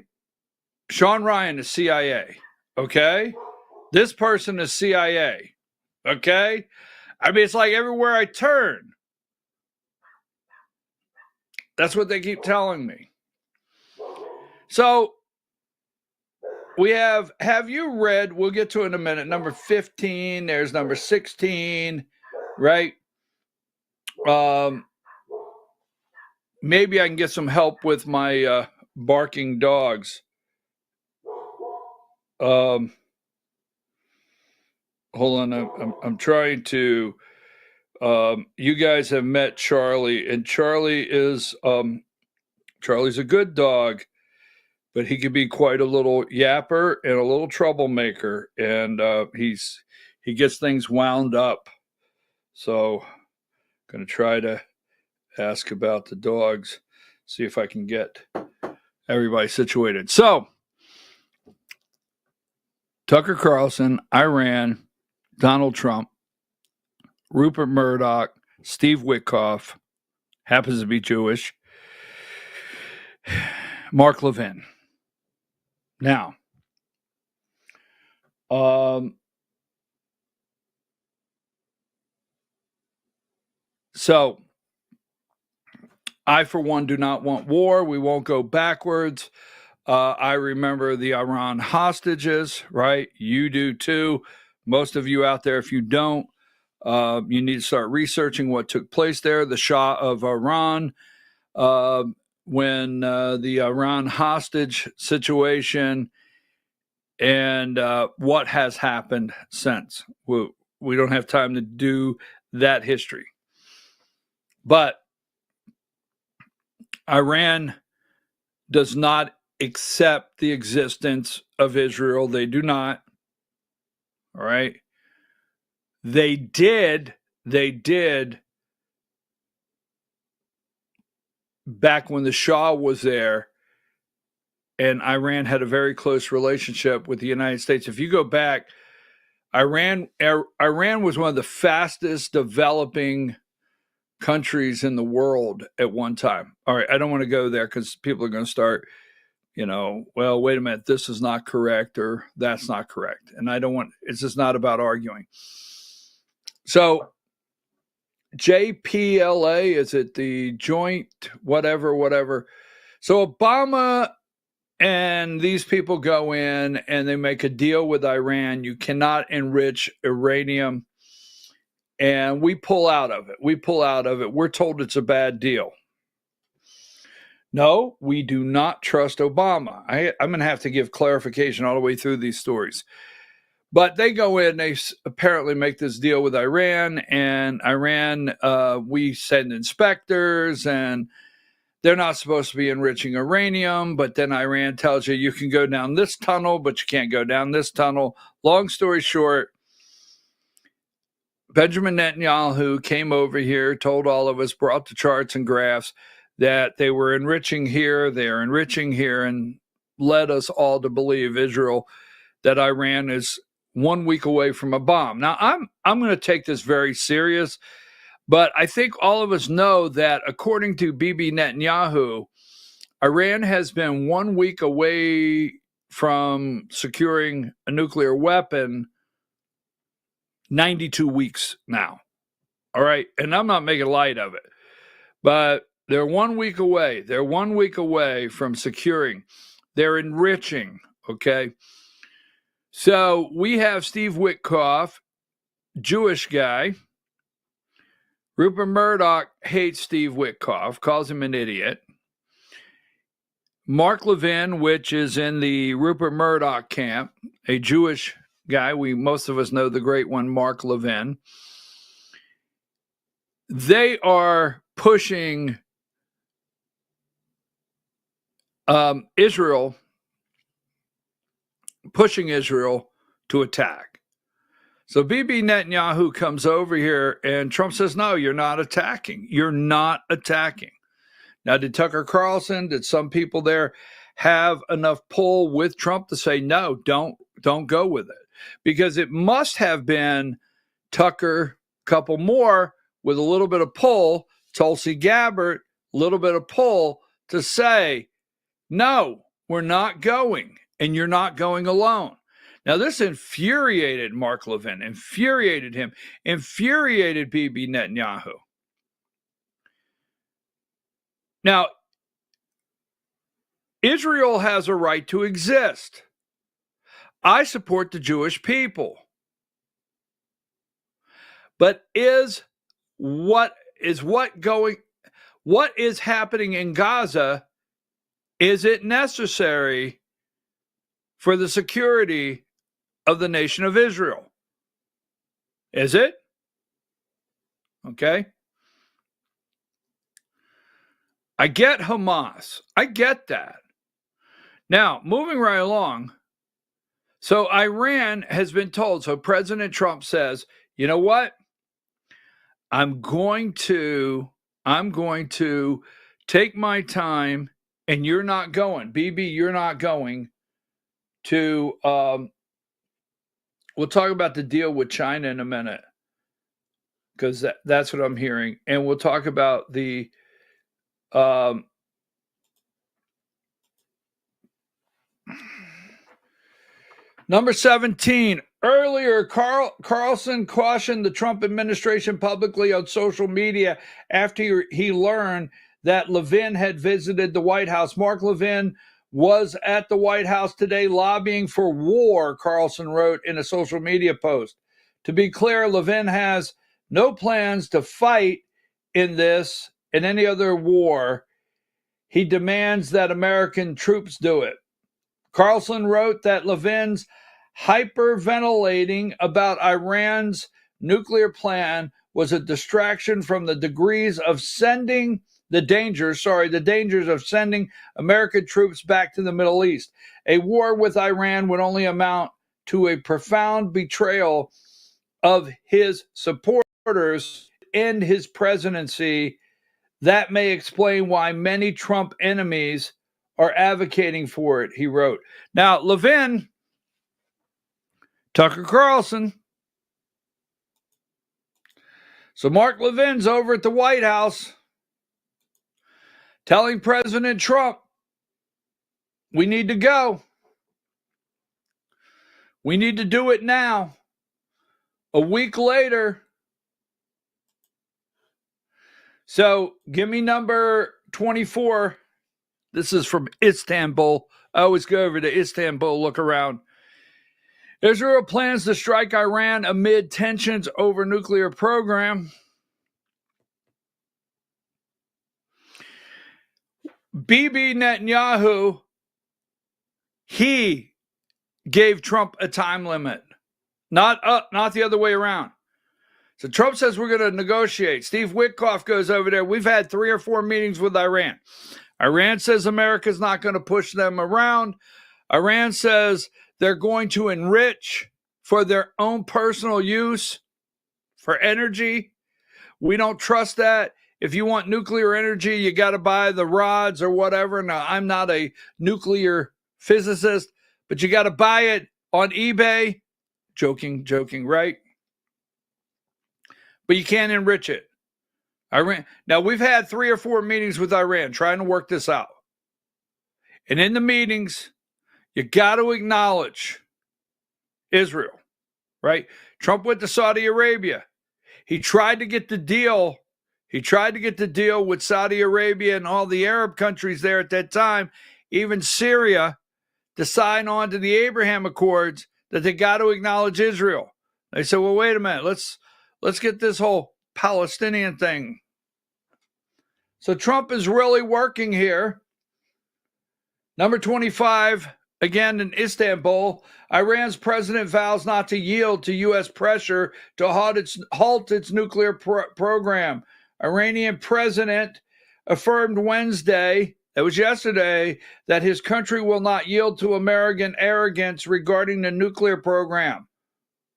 Sean Ryan is CIA. Okay. This person is CIA. Okay. I mean, it's like everywhere I turn. That's what they keep telling me. So we have you read, we'll get to it in a minute, number 15, there's number 16, right? Maybe I can get some help with my barking dogs. Hold on, I'm trying to, you guys have met Charlie, and Charlie is, Charlie's a good dog, but he can be quite a little yapper and a little troublemaker, and he gets things wound up. So I'm going to try to ask about the dogs, see if I can get everybody situated. So Tucker Carlson, Iran, Donald Trump, Rupert Murdoch, Steve Witkoff, happens to be Jewish, Mark Levin. Now, so I, for one, do not want war. We won't go backwards. I remember the Iran hostages, right? You do too. Most of you out there, if you don't, you need to start researching what took place there. The Shah of Iran, when the Iran hostage situation, and what has happened since. We don't have time to do that history. But Iran does not accept the existence of Israel. They do not. All right. They did back when the Shah was there, and Iran had a very close relationship with the United States. If you go back, Iran was one of the fastest developing countries in the world at one time. All right, I don't want to go there because people are going to start, well, wait a minute, this is not correct or that's not correct. And it's just not about arguing. So JPLA, is it the joint whatever? So Obama and these people go in and they make a deal with Iran. You cannot enrich uranium. And we pull out of it. We're told it's a bad deal. No, we do not trust Obama. I'm going to have to give clarification all the way through these stories. But they go in, they apparently make this deal with Iran, and Iran, we send inspectors, and they're not supposed to be enriching uranium, but then Iran tells you can go down this tunnel, but you can't go down this tunnel. Long story short, Benjamin Netanyahu came over here, told all of us, brought the charts and graphs that they were enriching here, they're enriching here, and led us all to believe Israel, that Iran is 1 week away from a bomb. Now, I'm going to take this very serious, but I think all of us know that according to Bibi Netanyahu, Iran has been 1 week away from securing a nuclear weapon 92 weeks now. All right. And I'm not making light of it, but they're 1 week away. They're 1 week away from securing. They're enriching. Okay. So we have Steve Witkoff, Jewish guy. Rupert Murdoch hates Steve Witkoff, calls him an idiot. Mark Levin, which is in the Rupert Murdoch camp, a Jewish guy. Most of us know the great one, Mark Levin. They are pushing Israel to attack. So Bibi Netanyahu comes over here and Trump says, no, you're not attacking. You're not attacking. Now, did Tucker Carlson, did some people there have enough pull with Trump to say, no, don't go with it? Because it must have been Tucker, a couple more with a little bit of pull, Tulsi Gabbard, a little bit of pull to say, no, we're not going, and you're not going alone. Now, this infuriated Mark Levin, infuriated him, infuriated Bibi Netanyahu. Now, Israel has a right to exist. I support the Jewish people. But what is happening in Gaza, is it necessary for the security of the nation of Israel? Is it? Okay. I get Hamas. I get that. Now, moving right along. So Iran has been told, so President Trump says, you know what? I'm going to take my time, and you're not going. Bibi, you're not going to, we'll talk about the deal with China in a minute, because that's what I'm hearing. And we'll talk about the number 17. Earlier, Carlson cautioned the Trump administration publicly on social media after he learned that Levin had visited the White House. Mark Levin was at the White House today lobbying for war, Carlson wrote in a social media post. To be clear, Levin has no plans to fight in this and any other war. He demands that American troops do it. Carlson wrote that Levin's hyperventilating about Iran's nuclear plan was a distraction from the dangers of sending American troops back to the Middle East. A war with Iran would only amount to a profound betrayal of his supporters and his presidency. That may explain why many Trump enemies are advocating for it, he wrote. Now, Levin, Tucker Carlson. So Mark Levin's over at the White House telling President Trump, we need to go. We need to do it now. A week later. So give me number 24. This is from Istanbul. I always go over to Istanbul, look around. Israel plans to strike Iran amid tensions over nuclear program. Bibi Netanyahu, he gave Trump a time limit. not the other way around. So Trump says we're going to negotiate. Steve Witkoff goes over there. We've had 3 or 4 meetings with Iran. Iran says America's not going to push them around. Iran says they're going to enrich for their own personal use for energy. We don't trust that. If you want nuclear energy, you got to buy the rods or whatever. Now, I'm not a nuclear physicist, but you got to buy it on eBay. Joking, right? But you can't enrich it. Iran. Now, we've had 3 or 4 meetings with Iran trying to work this out. And in the meetings, you got to acknowledge Israel, right? Trump went to Saudi Arabia. He tried to get the deal. He tried to get the deal with Saudi Arabia and all the Arab countries there at that time, even Syria, to sign on to the Abraham Accords, that they got to acknowledge Israel. They said, well, wait a minute. Let's get this whole Palestinian thing. So Trump is really working here. Number 25, again in Istanbul, Iran's president vows not to yield to U.S. pressure to halt its nuclear program. Iranian president affirmed Wednesday, that was yesterday, that his country will not yield to American arrogance regarding the nuclear program.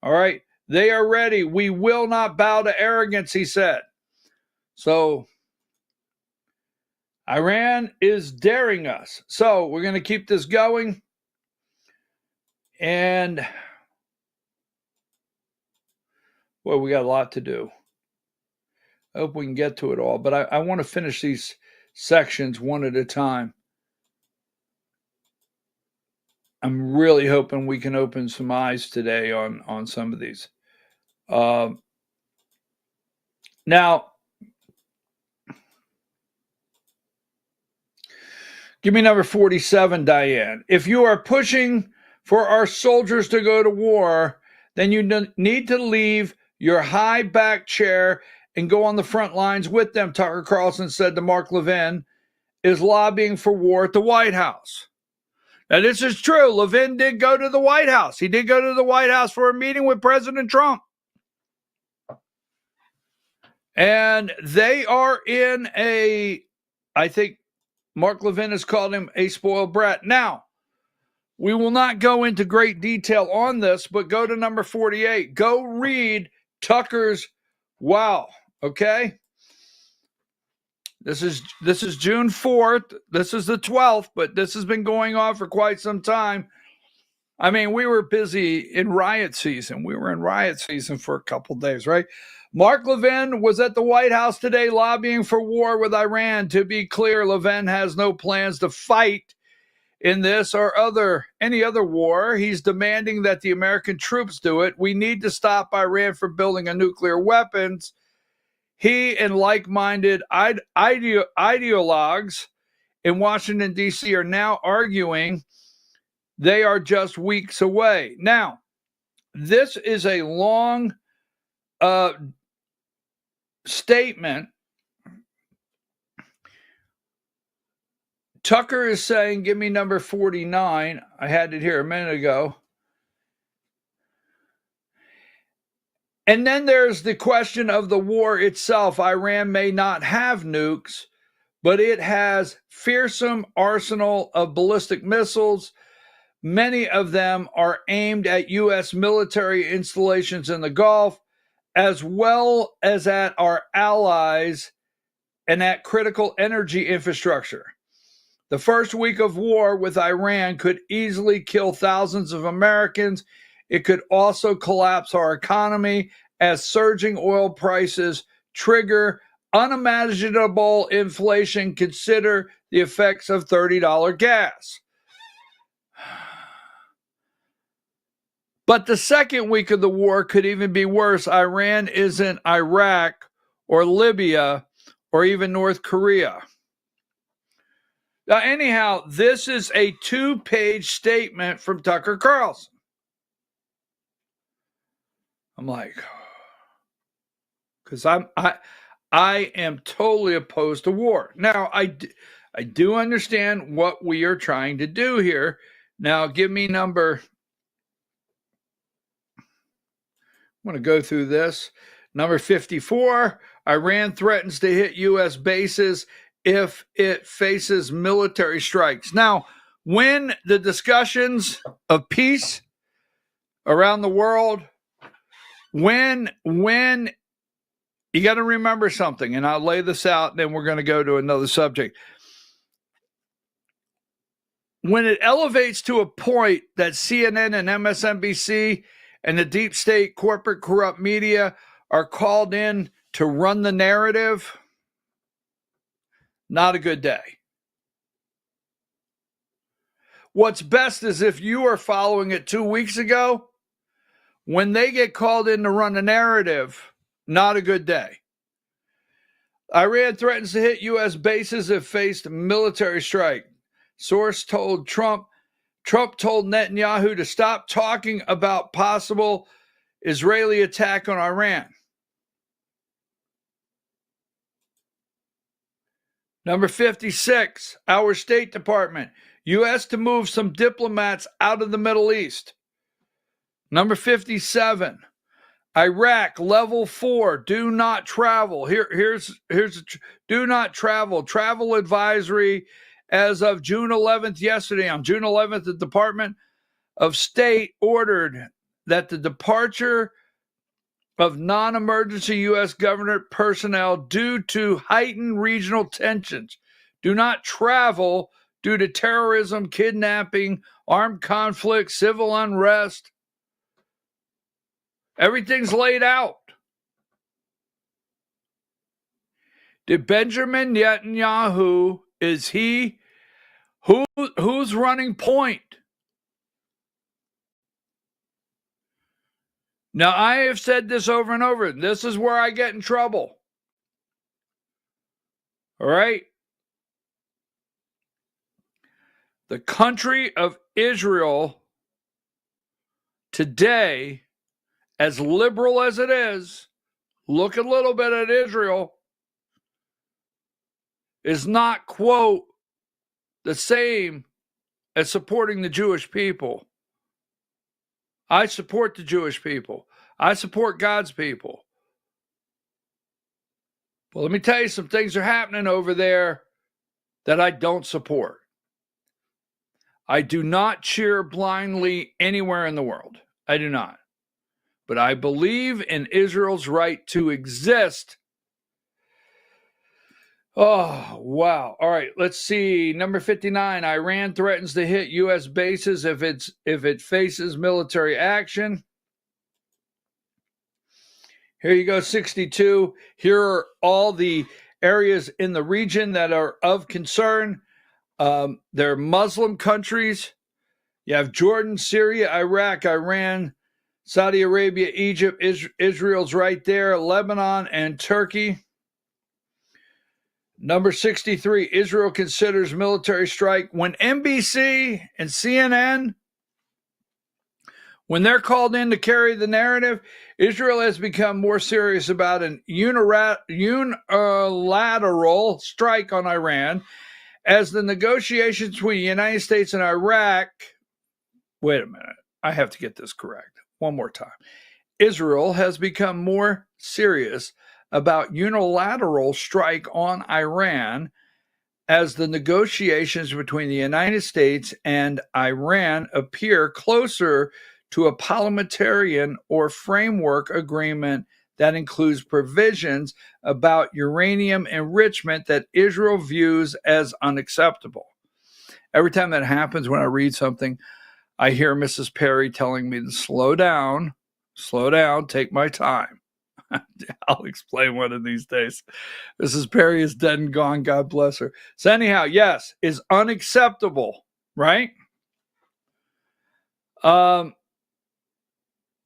All right, they are ready. We will not bow to arrogance, he said. So Iran is daring us. So we're going to keep this going. And, well, we got a lot to do. I hope we can get to it all. But I want to finish these sections one at a time. I'm really hoping we can open some eyes today on some of these. Now, give me number 47, Diane. If you are pushing for our soldiers to go to war, then you need to leave your high back chair and go on the front lines with them, Tucker Carlson said to Mark Levin, is lobbying for war at the White House. Now, this is true. Levin did go to the White House. He did go to the White House for a meeting with President Trump. And they are in I think Mark Levin has called him a spoiled brat. Now, we will not go into great detail on this, but go to number 48. Go read Tucker's wow, okay? This is June 4th. This is the 12th, but this has been going on for quite some time. I mean, we were busy in riot season. We were in riot season for a couple days, right? Mark Levin was at the White House today lobbying for war with Iran. To be clear, Levin has no plans to fight in this or any other war. He's demanding that the American troops do it. We need to stop Iran from building a nuclear weapons. He and like-minded ideologues in Washington, D.C. are now arguing they are just weeks away. Now, this is a long statement. Tucker is saying, give me number 49. I had it here a minute ago. And then there's the question of the war itself. Iran may not have nukes, but it has fearsome arsenal of ballistic missiles. Many of them are aimed at U.S. military installations in the Gulf, as well as at our allies and at critical energy infrastructure. The first week of war with Iran could easily kill thousands of Americans. It could also collapse our economy as surging oil prices trigger unimaginable inflation. Consider the effects of $30 gas. But the second week of the war could even be worse. Iran isn't Iraq or Libya or even North Korea. Now, anyhow, this is a 2-page statement from Tucker Carlson. I'm like, because I am totally opposed to war. Now, I do understand what we are trying to do here. Now, give me number I'm going to go through this. Number 54, Iran threatens to hit U.S. bases if it faces military strikes. Now, when the discussions of peace around the world, when you got to remember something, and I'll lay this out, and then we're going to go to another subject. When it elevates to a point that CNN and MSNBC and the deep state corporate corrupt media are called in to run the narrative, not a good day. What's best is if you are following it 2 weeks ago, when they get called in to run the narrative, not a good day. Iran threatens to hit U.S. bases if faced military strike. Source told Trump told Netanyahu to stop talking about possible Israeli attack on Iran. Number 56, our State Department. U.S. to move some diplomats out of the Middle East. Number 57, Iraq, level 4, do not travel. Here's do not travel. Travel advisory as of June 11th, yesterday. On June 11th, the Department of State ordered that the departure of non-emergency U.S. government personnel due to heightened regional tensions. Do not travel due to terrorism, kidnapping, armed conflict, civil unrest. Everything's laid out. Did Benjamin Netanyahu, is he, who's running point? Now, I have said this over and over. This is where I get in trouble. All right? The country of Israel today, as liberal as it is, look a little bit at Israel, is not, quote, the same as supporting the Jewish people. I support the Jewish people. I support God's people. Well, let me tell you, some things are happening over there that I don't support. I do not cheer blindly anywhere in the world. I do not. But I believe in Israel's right to exist. Oh, wow. All right, let's see. Number 59, Iran threatens to hit U.S. bases if it faces military action. Here you go, 62. Here are all the areas in the region that are of concern. They're Muslim countries. You have Jordan, Syria, Iraq, Iran, Saudi Arabia, Egypt, Israel's right there, Lebanon, and Turkey. Number 63, Israel considers military strike. When NBC and CNN, when they're called in to carry the narrative, Israel has become more serious about an unilateral strike on Iran as the negotiations between the United States and Iraq. Wait a minute. I have to get this correct. One more time. Israel has become more serious about unilateral strike on Iran as the negotiations between the United States and Iran appear closer to a parliamentarian or framework agreement that includes provisions about uranium enrichment that Israel views as unacceptable. Every time that happens, when I read something, I hear Mrs. Perry telling me to slow down, take my time. I'll explain one of these days. Mrs. Perry is dead and gone. God bless her. So anyhow, yes, is unacceptable, right?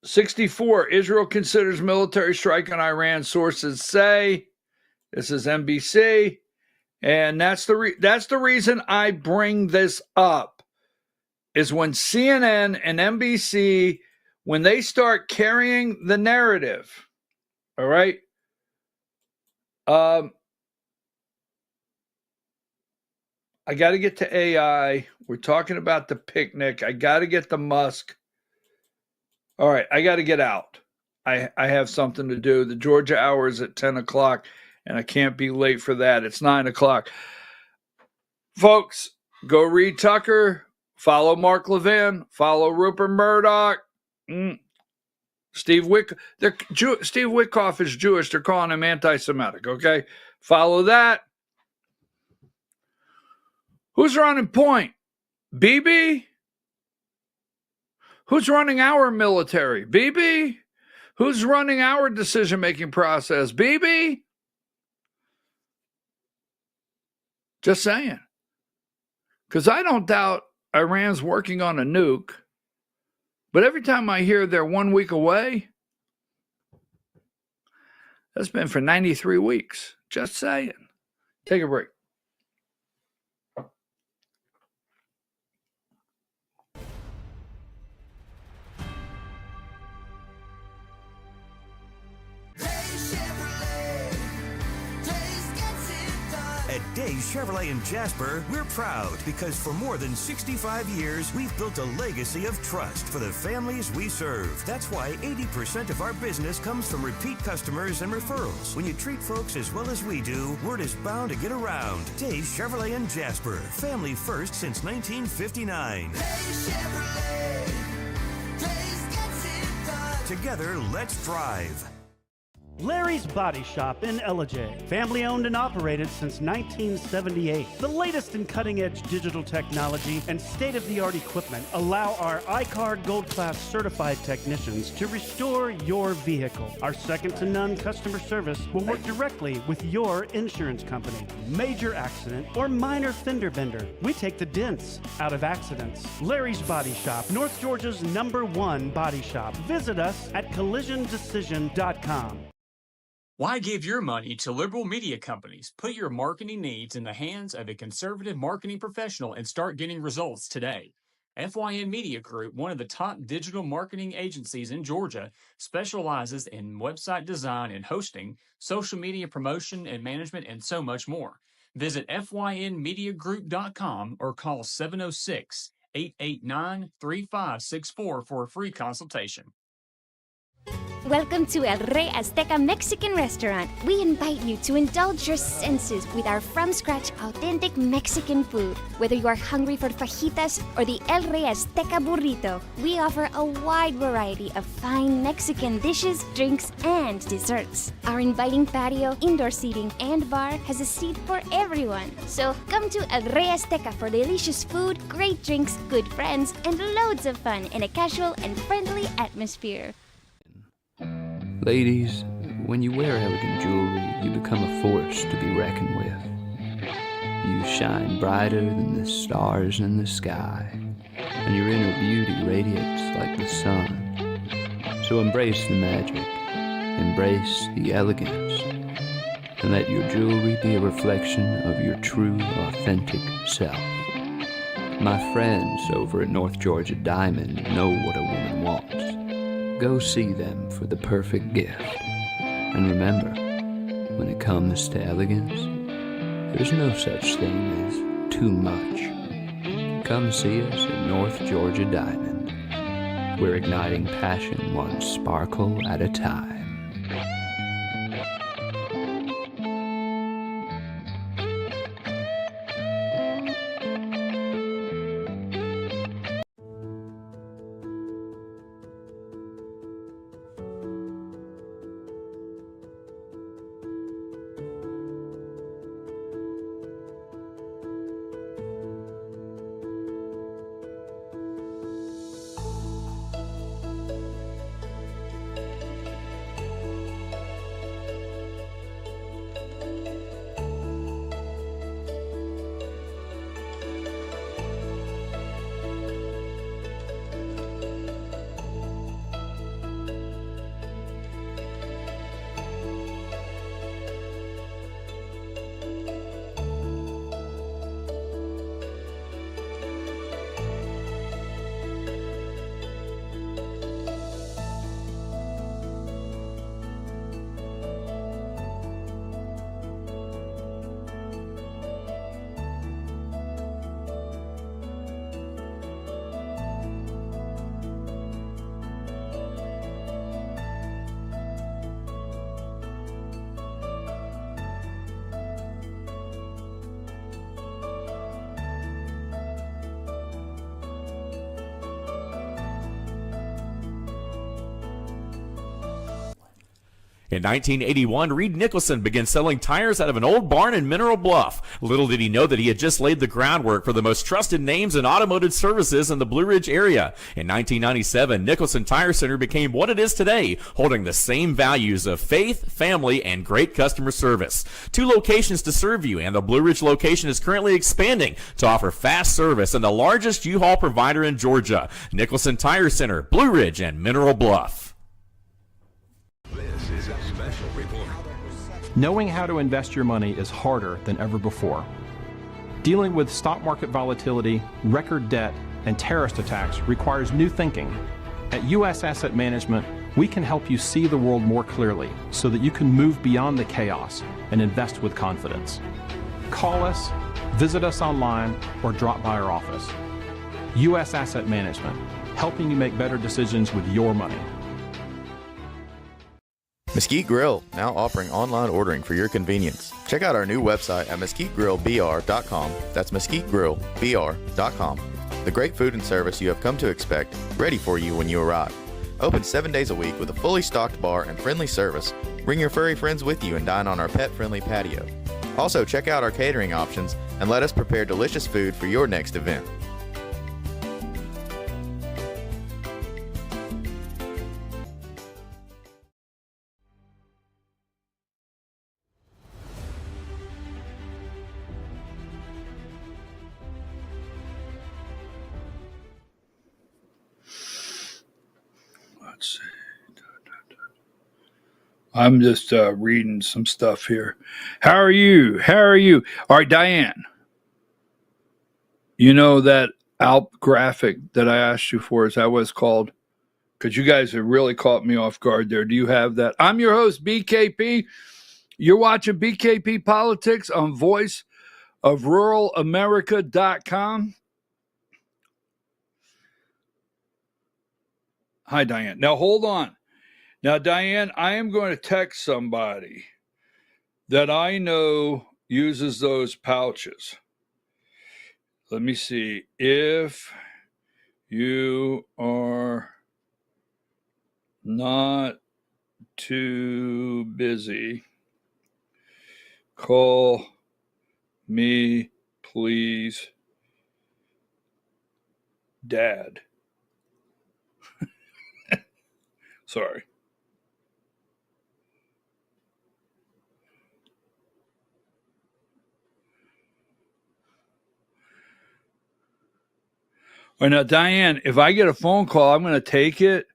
64, Israel considers military strike on Iran, sources say. This is NBC. And that's the reason I bring this up, is when CNN and NBC, when they start carrying the narrative, all right, I got to get to AI. We're talking about the picnic. I got to get the Musk. All right, I got to get out. I have something to do. The Georgia hour is at 10 o'clock, and I can't be late for that. It's 9 o'clock. Folks, go read Tucker. Follow Mark Levin. Follow Rupert Murdoch. Steve Witkoff is Jewish. They're calling him anti-Semitic, okay? Follow that. Who's running point? Bibi? Who's running our military? Bibi? Who's running our decision-making process? Bibi? Just saying. Because I don't doubt Iran's working on a nuke, but every time I hear they're 1 week away, that's been for 93 weeks. Just saying. Take a break. At Days Chevrolet in Jasper, we're proud because for more than 65 years, we've built a legacy of trust for the families we serve. That's why 80% of our business comes from repeat customers and referrals. When you treat folks as well as we do, word is bound to get around. Days Chevrolet in Jasper, family first since 1959. Days Chevrolet. Days gets it done. Together, let's drive. Larry's Body Shop in Ellijay. Family owned and operated since 1978. The latest in cutting-edge digital technology and state-of-the-art equipment allow our iCard Gold Class certified technicians to restore your vehicle. Our second-to-none customer service will work directly with your insurance company. Major accident or minor fender bender. We take the dents out of accidents. Larry's Body Shop, North Georgia's #1 body shop. Visit us at collisiondecision.com. Why give your money to liberal media companies? Put your marketing needs in the hands of a conservative marketing professional and start getting results today. FYN Media Group, one of the top digital marketing agencies in Georgia, specializes in website design and hosting, social media promotion and management, and so much more. Visit FYNmediagroup.com or call 706-889-3564 for a free consultation. Welcome to El Rey Azteca Mexican Restaurant. We invite you to indulge your senses with our from-scratch authentic Mexican food. Whether you are hungry for fajitas or the El Rey Azteca burrito, we offer a wide variety of fine Mexican dishes, drinks, and desserts. Our inviting patio, indoor seating, and bar has a seat for everyone. So come to El Rey Azteca for delicious food, great drinks, good friends, and loads of fun in a casual and friendly atmosphere. Ladies, when you wear elegant jewelry, you become a force to be reckoned with. You shine brighter than the stars in the sky, and your inner beauty radiates like the sun. So embrace the magic, embrace the elegance, and let your jewelry be a reflection of your true, authentic self. My friends over at North Georgia Diamond know what a woman wants. Go see them for the perfect gift. And remember, when it comes to elegance, there's no such thing as too much. Come see us at North Georgia Diamond. We're igniting passion one sparkle at a time. In 1981, Reed Nicholson began selling tires out of an old barn in Mineral Bluff. Little did he know that he had just laid the groundwork for the most trusted names in automotive services in the Blue Ridge area. In 1997, Nicholson Tire Center became what it is today, holding the same values of faith, family, and great customer service. 2 locations to serve you, and the Blue Ridge location is currently expanding to offer fast service and the largest U-Haul provider in Georgia. Nicholson Tire Center, Blue Ridge, and Mineral Bluff. This is a special report. Knowing how to invest your money is harder than ever before. Dealing with stock market volatility, record debt, and terrorist attacks requires new thinking. At U.S. Asset Management, we can help you see the world more clearly so that you can move beyond the chaos and invest with confidence. Call us, visit us online, or drop by our office. U.S. Asset Management, helping you make better decisions with your money. Mesquite Grill, now offering online ordering for your convenience. Check out our new website at mesquitegrillbr.com. That's mesquitegrillbr.com. The great food and service you have come to expect, ready for you when you arrive. Open 7 days a week with a fully stocked bar and friendly service. Bring your furry friends with you and dine on our pet-friendly patio. Also, check out our catering options and let us prepare delicious food for your next event. Let's see. I'm just reading some stuff here. How are you? All right, Diane. You know that Alp graphic that I asked you for, is that what it's called? Because you guys have really caught me off guard there. Do you have that? I'm your host, BKP. You're watching BKP Politics on voiceofruralamerica.com. Hi, Diane. Now, hold on. Now, Diane, I am going to text somebody that I know uses those pouches. Let me see. If you are not too busy, call me, please, Dad. Sorry. All right, now, Diane, if I get a phone call, I'm going to take it,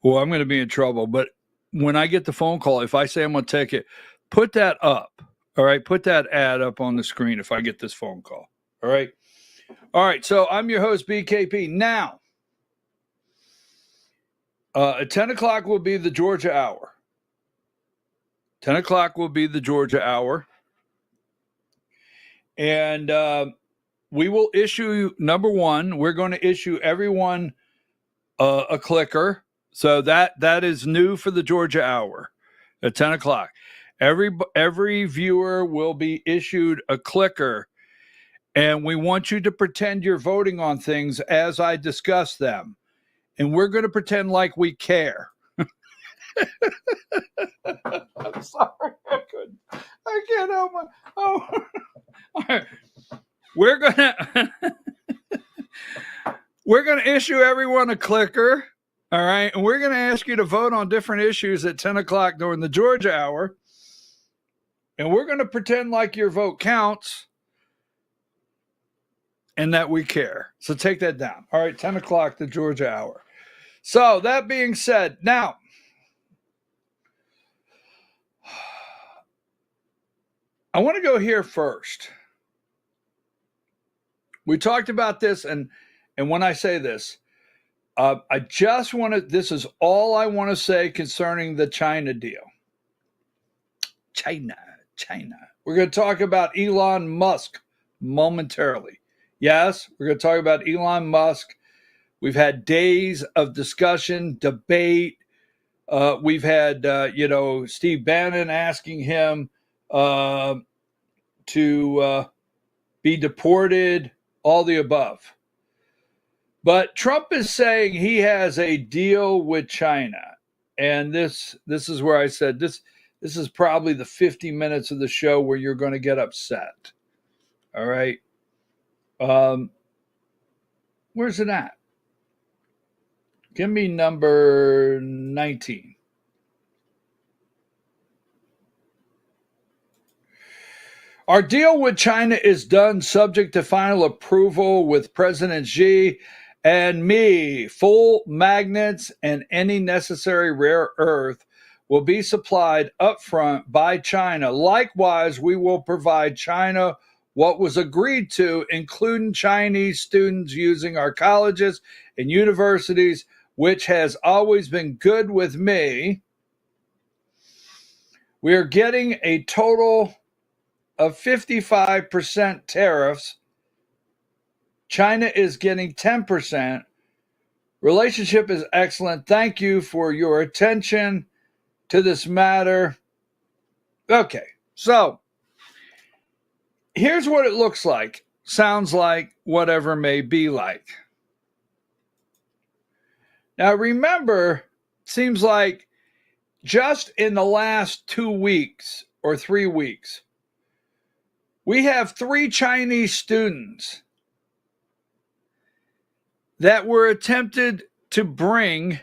or I'm going to be in trouble. But when I get the phone call, if I say I'm going to take it, put that up. All right, put that ad up on the screen if I get this phone call. All right. All right, so I'm your host, BKP. Now, at 10 o'clock will be the Georgia Hour. 10 o'clock will be the Georgia Hour. And we will issue, number one, we're going to issue everyone a clicker. So that is new for the Georgia Hour at 10 o'clock. Every viewer will be issued a clicker, and we want you to pretend you're voting on things as I discuss them. And we're going to pretend like we care. I'm sorry. I can't help my... Oh. All right. We're going to issue everyone a clicker. All right. And we're going to ask you to vote on different issues at 10 o'clock during the Georgia Hour. And we're going to pretend like your vote counts and that we care. So take that down. All right. 10 o'clock, the Georgia Hour. So that being said, now, I want to go here first. We talked about this, and when I say this, I just want to, this is all I want to say concerning the China deal. China. We're going to talk about Elon Musk momentarily. Yes, we're going to talk about Elon Musk. We've had days of discussion, debate. We've had, Steve Bannon asking him to be deported, all the above. But Trump is saying he has a deal with China. And this is where I said this is probably the 50 minutes of the show where you're going to get upset. All right. Where's it at? Give me number 19. Our deal with China is done subject to final approval with President Xi and me. Full magnets and any necessary rare earth will be supplied upfront by China. Likewise, we will provide China what was agreed to, including Chinese students using our colleges and universities, which has always been good with me. We are getting a total of 55% tariffs. China is getting 10%. Relationship is excellent. Thank you for your attention to this matter. Okay, so here's what it looks like, sounds like, whatever may be like. Now remember, seems like just in the last 2 weeks or 3 weeks, we have 3 Chinese students that were attempted to bring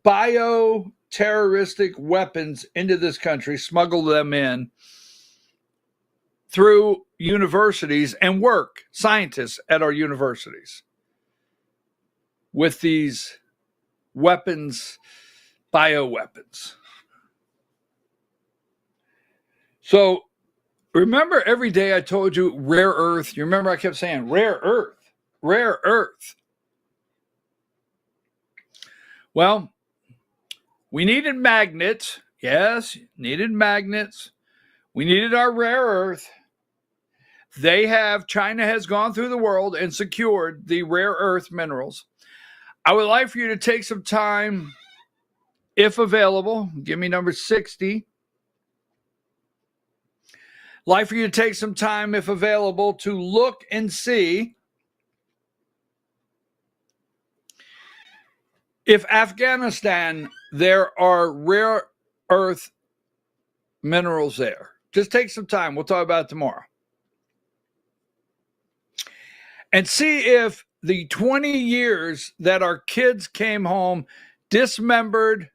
bioterroristic weapons into this country, smuggle them in through universities and work, scientists at our universities with these weapons, bioweapons. So remember every day I told you rare earth. You remember I kept saying rare earth, rare earth. Well, we needed magnets. Yes, needed magnets. We needed our rare earth. China has gone through the world and secured the rare earth minerals. I would like for you to take some time, if available, give me number 60. Like for you to take some time, if available, to look and see if Afghanistan, there are rare earth minerals there. Just take some time. We'll talk about it tomorrow. And see if the 20 years that our kids came home dismembered,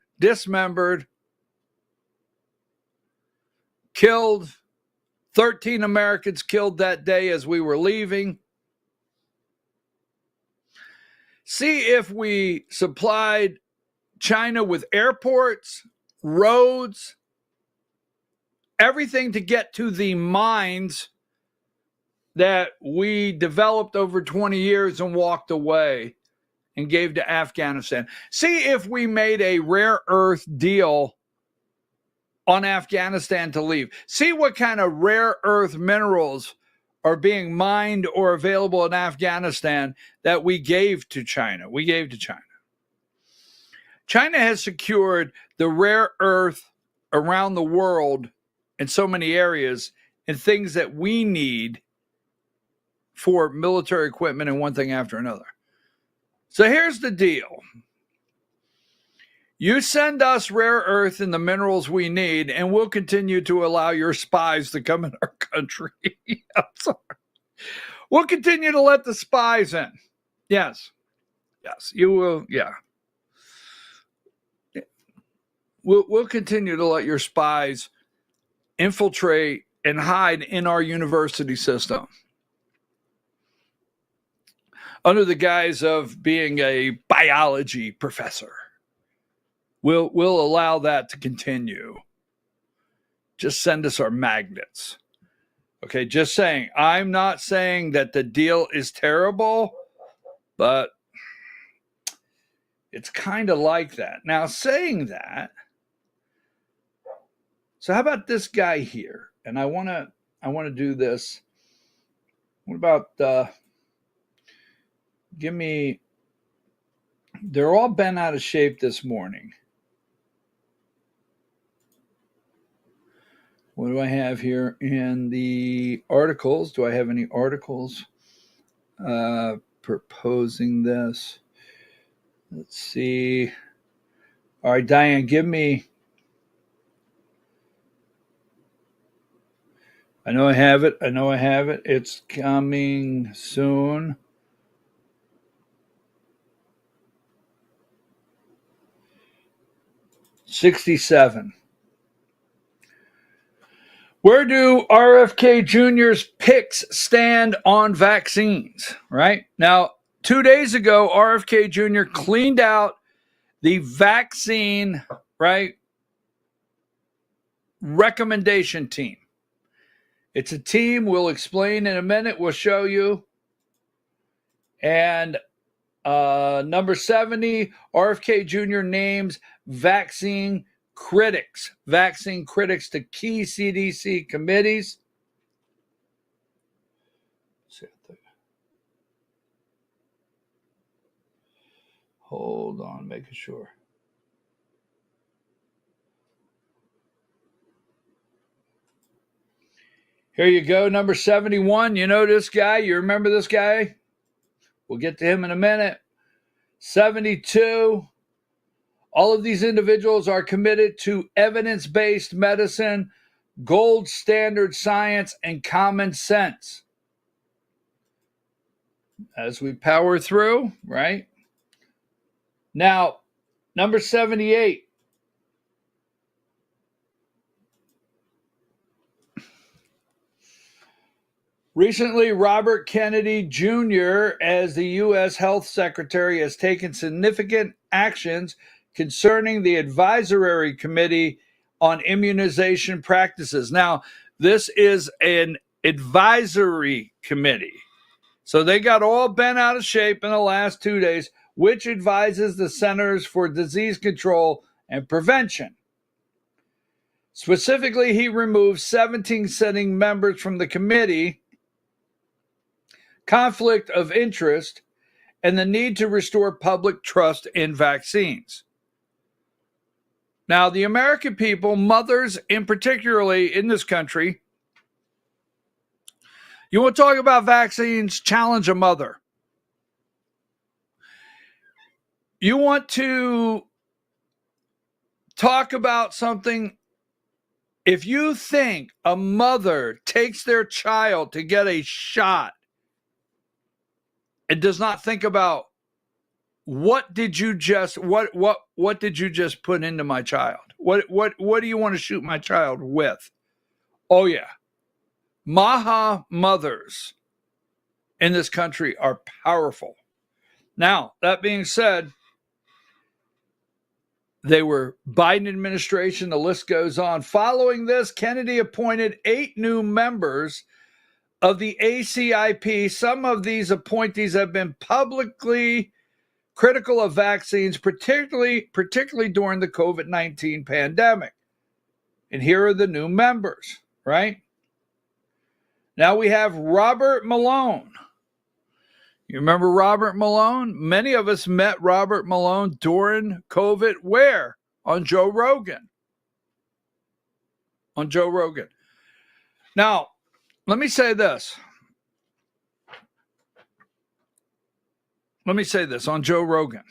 killed, 13 Americans killed that day as we were leaving. See if we supplied China with airports, roads, everything to get to the mines that we developed over 20 years and walked away and gave to Afghanistan. See if we made a rare earth deal on Afghanistan to leave. See what kind of rare earth minerals are being mined or available in Afghanistan that we gave to China. China has secured the rare earth around the world in so many areas and things that we need for military equipment and one thing after another. So here's the deal. You send us rare earth and the minerals we need, and we'll continue to allow your spies to come in our country. I'm sorry. We'll continue to let the spies in. Yes, you will. Yeah. We'll continue to let your spies infiltrate and hide in our university system under the guise of being a biology professor. We'll allow that to continue. Just send us our magnets. Okay, just saying. I'm not saying that the deal is terrible, but it's kind of like that. Now, saying that, so how about this guy here? And I want to do this. What about they're all bent out of shape this morning. What do I have here in the articles? Do I have any articles proposing this? Let's see. All right, Diane, give me. I know I have it. It's coming soon. $67. Where do RFK Jr.'s picks stand on vaccines? Right now, 2 days ago, RFK Jr. cleaned out the vaccine, right, recommendation team. It's a team we'll explain in a minute. We'll show you. And number 70, RFK Jr. names vaccine critics to key CDC committees. Hold on, making sure. Here you go, number 71. You know this guy? You remember this guy? We'll get to him in a minute. 72. All of these individuals are committed to evidence-based medicine, gold standard science, and common sense. As we power through, right? Now, number 78. Recently, Robert Kennedy Jr., as the U.S. Health Secretary, has taken significant actions concerning the Advisory Committee on Immunization Practices. Now, this is an advisory committee. So they got all bent out of shape in the last 2 days, which advises the Centers for Disease Control and Prevention. Specifically, he removed 17 sitting members from the committee, conflict of interest, and the need to restore public trust in vaccines. Now, the American people, mothers in particularly in this country, you want to talk about vaccines, challenge a mother. You want to talk about something. If you think a mother takes their child to get a shot and does not think about what did you just put into my child? What do you want to shoot my child with? Oh yeah. Maha mothers in this country are powerful. Now, that being said, they were Biden administration, the list goes on. Following this, Kennedy appointed 8 new members of the ACIP. Some of these appointees have been publicly critical of vaccines, particularly during the COVID-19 pandemic. And here are the new members, right? Now we have Robert Malone. You remember Robert Malone? Many of us met Robert Malone during COVID. Where? On Joe Rogan. Now, let me say this. On Joe Rogan.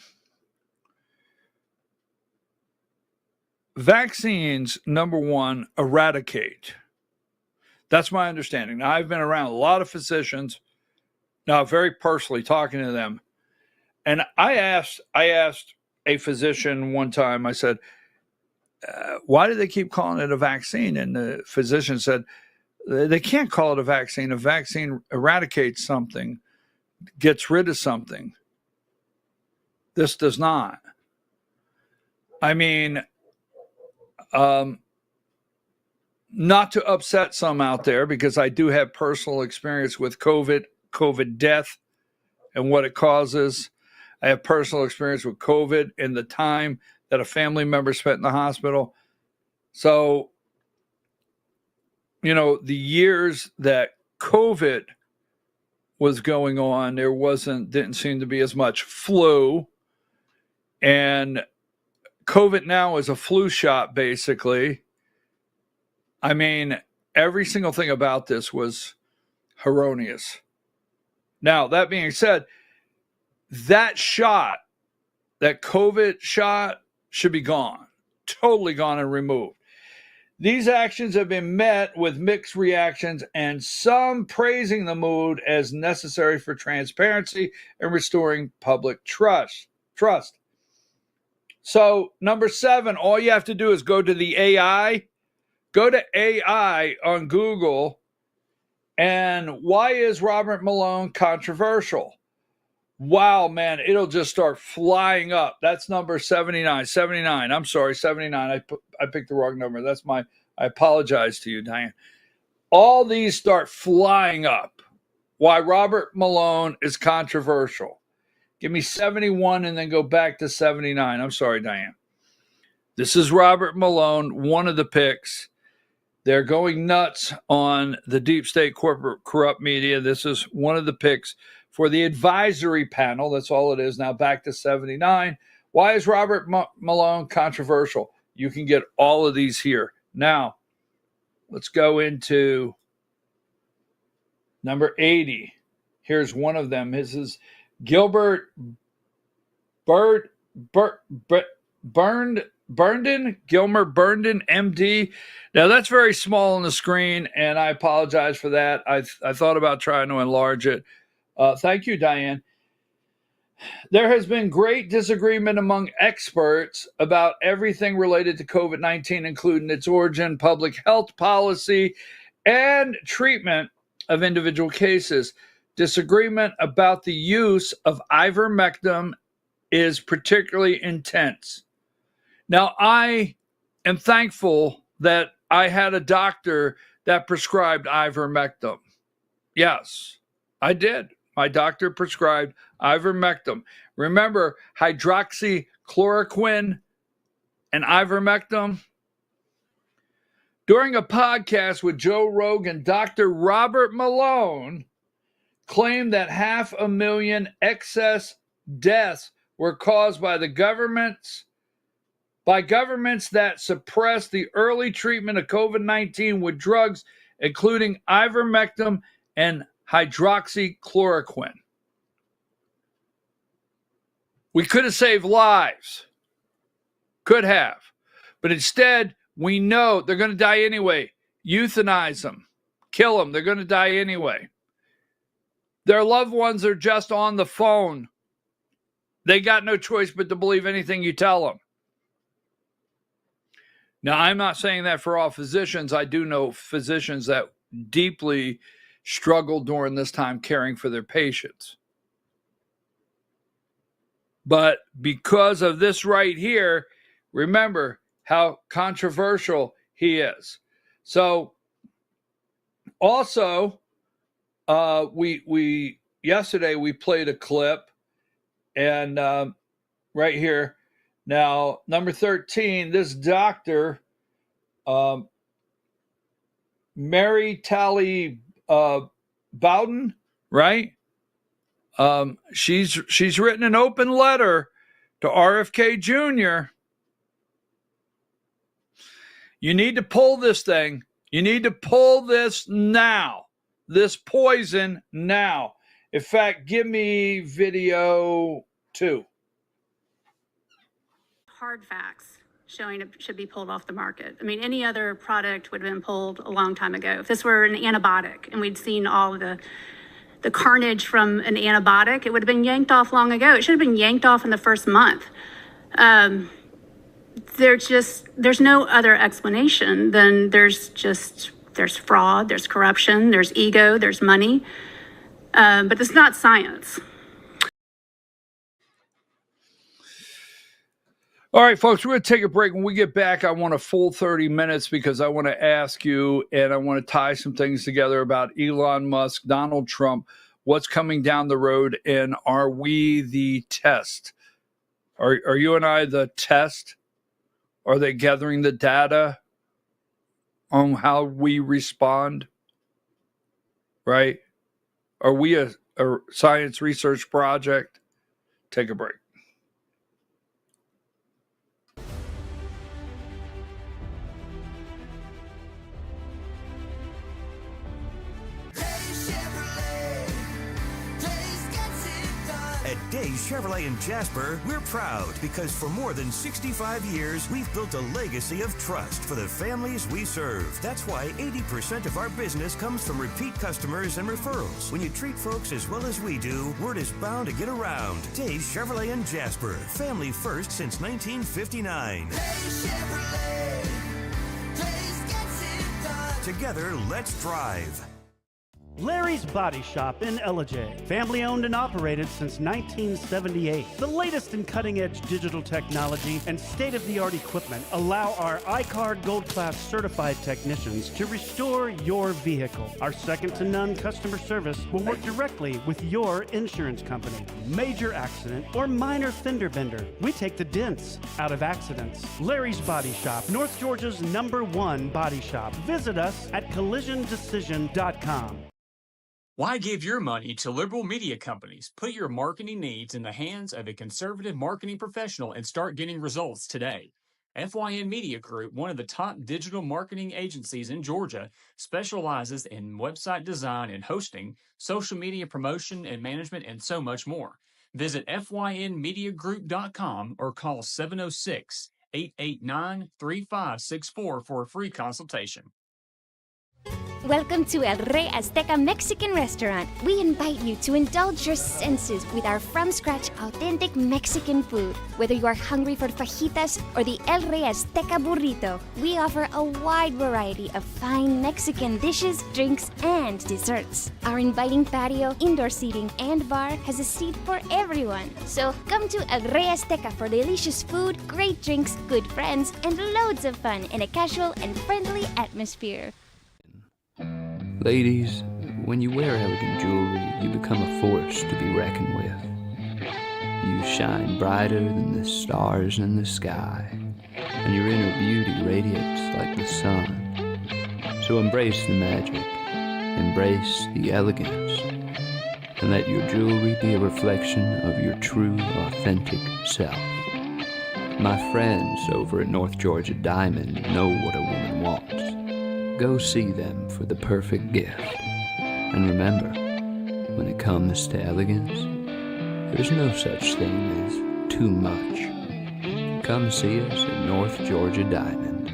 Vaccines, number one, eradicate. That's my understanding. Now, I've been around a lot of physicians, now very personally talking to them. And I asked a physician one time, I said, why do they keep calling it a vaccine? And the physician said, they can't call it a vaccine. A vaccine eradicates something, gets rid of something. This does not. I mean, not to upset some out there, because I do have personal experience with COVID death and what it causes. I have personal experience with COVID and the time that a family member spent in the hospital. So, you know, the years that COVID was going on, didn't seem to be as much flu. And COVID now is a flu shot, basically. I mean, every single thing about this was erroneous. Now, that being said, that COVID shot should be gone, totally gone and removed. These actions have been met with mixed reactions and some praising the move as necessary for transparency and restoring public trust. So, number 7, all you have to do is go to the AI. Go to AI on Google. And why is Robert Malone controversial? Wow, man, it'll just start flying up. That's number 79. 79. I'm sorry, 79. I picked the wrong number. I apologize to you, Diane. All these start flying up. Why Robert Malone is controversial. Give me 71 and then go back to 79. I'm sorry, Diane. This is Robert Malone, one of the picks. They're going nuts on the deep state corporate corrupt media. This is one of the picks for the advisory panel. That's all it is. Now back to 79. Why is Robert Malone controversial? You can get all of these here. Now, let's go into number 80. Here's one of them. This is Gilbert Gilmer Burnden, MD. Now, that's very small on the screen, and I apologize for that. I thought about trying to enlarge it. Thank you, Diane. There has been great disagreement among experts about everything related to COVID-19, including its origin, public health policy, and treatment of individual cases. Disagreement about the use of ivermectin is particularly intense. Now, I am thankful that I had a doctor that prescribed ivermectin. Yes, I did. My doctor prescribed ivermectin. Remember, hydroxychloroquine and ivermectin? During a podcast with Joe Rogan, Dr. Robert Malone claimed that 500,000 excess deaths were caused by governments that suppressed the early treatment of COVID-19 with drugs, including ivermectin and hydroxychloroquine. We could have saved lives. Could have. But instead, we know they're going to die anyway. Euthanize them. Kill them. They're going to die anyway. Their loved ones are just on the phone. They got no choice but to believe anything you tell them. Now, I'm not saying that for all physicians. I do know physicians that deeply struggle during this time caring for their patients. But because of this right here, remember how controversial he is. So, also, we yesterday we played a clip, and right here. Now, number 13, this doctor, Mary Talley Bowden, right? She's written an open letter to RFK Jr. You need to pull this thing. You need to pull this now. This poison now. In fact, give me video 2. Hard facts showing it should be pulled off the market. I mean, any other product would have been pulled a long time ago. If this were an antibiotic and we'd seen all the carnage from an antibiotic, it would have been yanked off long ago. It should have been yanked off in the first month. There's no other explanation than there's fraud, there's corruption, there's ego, there's money, but it's not science. All right, folks, we're going to take a break. When we get back, I want a full 30 minutes because I want to ask you and I want to tie some things together about Elon Musk, Donald Trump, what's coming down the road, and are we the test? Are you and I the test? Are they gathering the data on how we respond? Right? Are we a science research project? Take a break. At Days Chevrolet in Jasper, we're proud because for more than 65 years, we've built a legacy of trust for the families we serve. That's why 80% of our business comes from repeat customers and referrals. When you treat folks as well as we do, word is bound to get around. Days Chevrolet in Jasper, family first since 1959. Days Chevrolet, Days gets it done. Together, let's drive. Larry's Body Shop in Ellijay. Family owned and operated since 1978. The latest in cutting-edge digital technology and state-of-the-art equipment allow our iCard Gold Class certified technicians to restore your vehicle. Our second-to-none customer service will work directly with your insurance company. Major accident or minor fender bender. We take the dents out of accidents. Larry's Body Shop, North Georgia's #1 body shop. Visit us at collisiondecision.com. Why give your money to liberal media companies? Put your marketing needs in the hands of a conservative marketing professional and start getting results today. FYN Media Group, one of the top digital marketing agencies in Georgia, specializes in website design and hosting, social media promotion and management, and so much more. Visit FYNmediagroup.com or call 706-889-3564 for a free consultation. Welcome to El Rey Azteca Mexican Restaurant. We invite you to indulge your senses with our from-scratch authentic Mexican food. Whether you are hungry for fajitas or the El Rey Azteca burrito, we offer a wide variety of fine Mexican dishes, drinks, and desserts. Our inviting patio, indoor seating, and bar has a seat for everyone. So come to El Rey Azteca for delicious food, great drinks, good friends, and loads of fun in a casual and friendly atmosphere. Ladies, when you wear elegant jewelry, you become a force to be reckoned with. You shine brighter than the stars in the sky, and your inner beauty radiates like the sun. So embrace the magic, embrace the elegance, and let your jewelry be a reflection of your true, authentic self. My friends over at North Georgia Diamond know what a woman wants. Go see them for the perfect gift. And remember, when it comes to elegance, there's no such thing as too much. Come see us at North Georgia Diamond.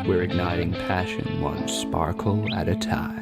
We're igniting passion one sparkle at a time.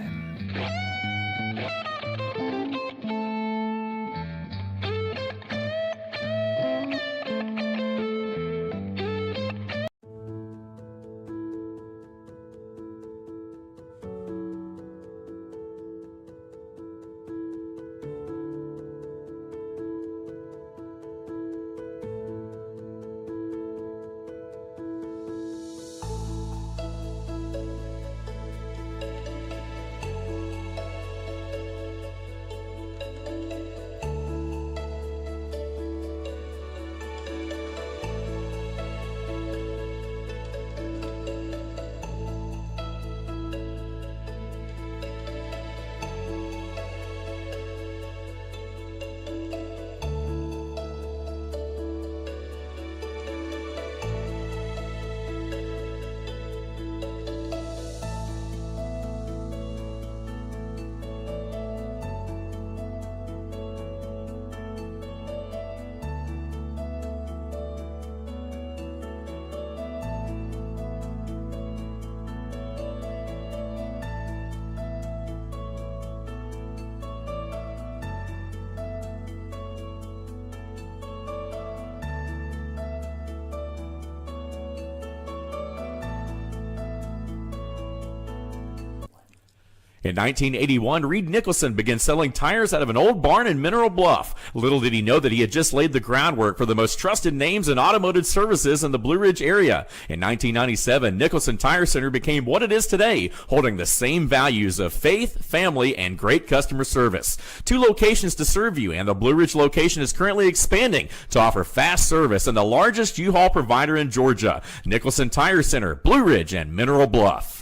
In 1981, Reed Nicholson began selling tires out of an old barn in Mineral Bluff. Little did he know that he had just laid the groundwork for the most trusted names in automotive services in the Blue Ridge area. In 1997, Nicholson Tire Center became what it is today, holding the same values of faith, family, and great customer service. 2 locations to serve you, and the Blue Ridge location is currently expanding to offer fast service and the largest U-Haul provider in Georgia. Nicholson Tire Center, Blue Ridge, and Mineral Bluff.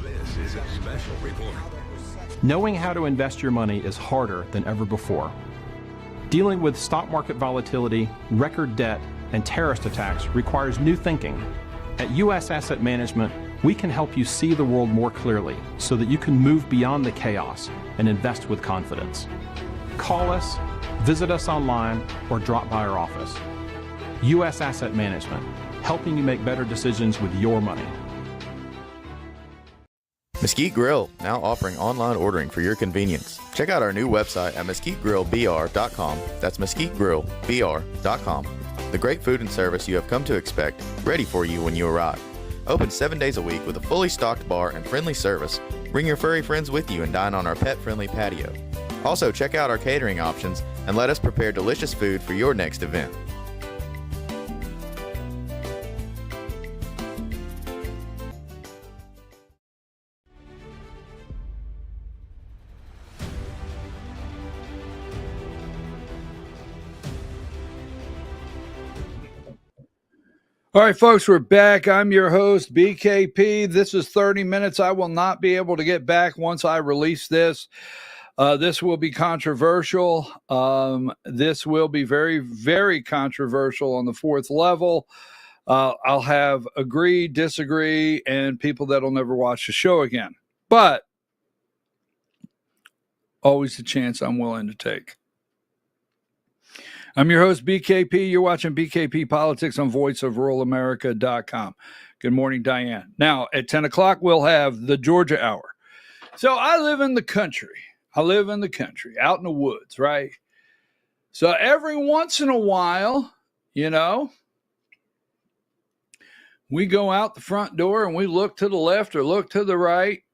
This is a special report. Knowing how to invest your money is harder than ever before. Dealing with stock market volatility, record debt, and terrorist attacks requires new thinking. At U.S. Asset Management, we can help you see the world more clearly so that you can move beyond the chaos and invest with confidence. Call us, Visit us online or drop by our office. U.S. Asset Management, helping you make better decisions with your money. Mesquite Grill, now offering online ordering for your convenience. Check out our new website at mesquitegrillbr.com. That's mesquitegrillbr.com. The great food and service you have come to expect, ready for you when you arrive. Open 7 days a week with a fully stocked bar and friendly service. Bring your furry friends with you and dine on our pet-friendly patio. Also, check out our catering options and let us prepare delicious food for your next event. All right, folks, we're back. I'm your host, BKP. This is 30 minutes. I will not be able to get back once I release this. This will be controversial. This will be very, very controversial on the fourth level. I'll have agree, disagree, and people that'll never watch the show again. But always a chance I'm willing to take. I'm your host, BKP. You're watching BKP Politics on voiceofruralamerica.com. Good morning, Diane. Now, at 10 o'clock, we'll have the Georgia Hour. So I live in the country. out in the woods, right? So every once in a while, we go out the front door and we look to the left or look to the right,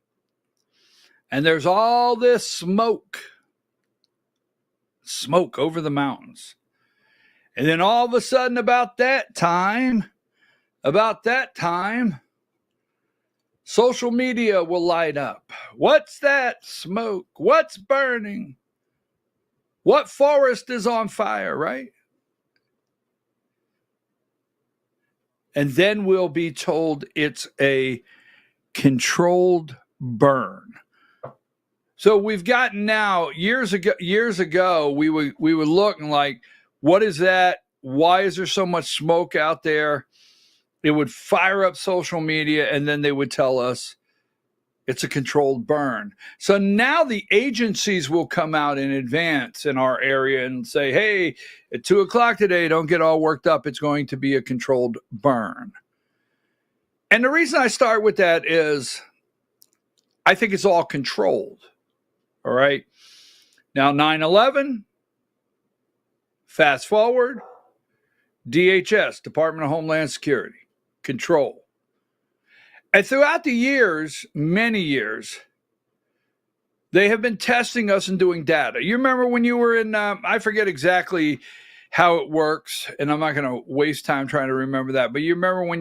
and there's all this smoke over the mountains. And then all of a sudden about that time, social media will light up. What's that smoke? What's burning? What forest is on fire, right? And then we'll be told it's a controlled burn. So we've gotten now, years ago, we would look and like, what is that? Why is there so much smoke out there? It would fire up social media, and then they would tell us it's a controlled burn. So now the agencies will come out in advance in our area and say, hey, at 2 o'clock today, don't get all worked up. It's going to be a controlled burn. And the reason I start with that is I think it's all controlled. All right. Now, 9/11, fast forward, DHS, Department of Homeland Security, control. And throughout the years, many years, they have been testing us and doing data. You remember when you were in, I forget exactly how it works, and I'm not going to waste time trying to remember that, but you remember when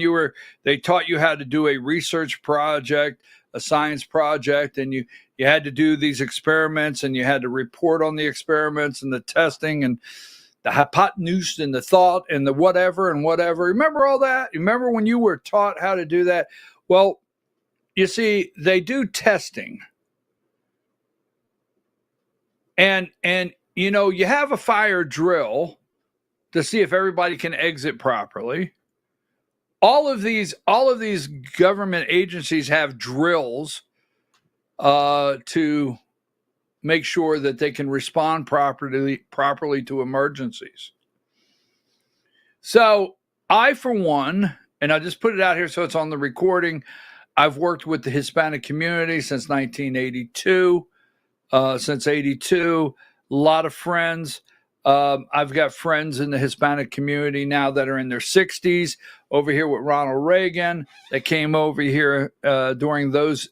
they taught you how to do a research project, a science project, and you had to do these experiments, and you had to report on the experiments and the testing and the hypotenuse and the thought and the whatever and whatever. Remember all that? Remember when you were taught how to do that? Well, you see, they do testing. And you have a fire drill to see if everybody can exit properly. All of these government agencies have drills to make sure that they can respond properly to emergencies. So I, for one, and I just put it out here so it's on the recording, I've worked with the Hispanic community since 1982. Since 82, a lot of friends. I've got friends in the Hispanic community now that are in their 60s over here with Ronald Reagan that came over here during those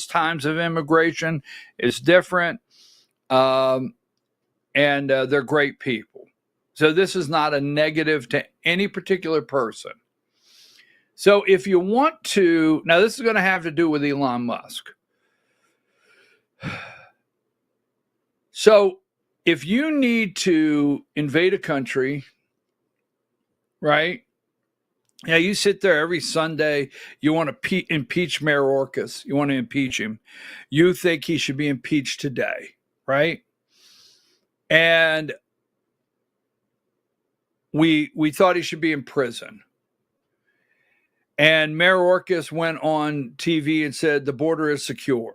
times of immigration. Is different. And they're great people. So this is not a negative to any particular person. So if you want to, now this is going to have to do with Elon Musk. So if you need to invade a country, right? Yeah, you sit there every Sunday. You want to impeach Mayor Orcas. You want to impeach him. You think he should be impeached today, right? And we thought he should be in prison. And Mayor Orcas went on TV and said the border is secure.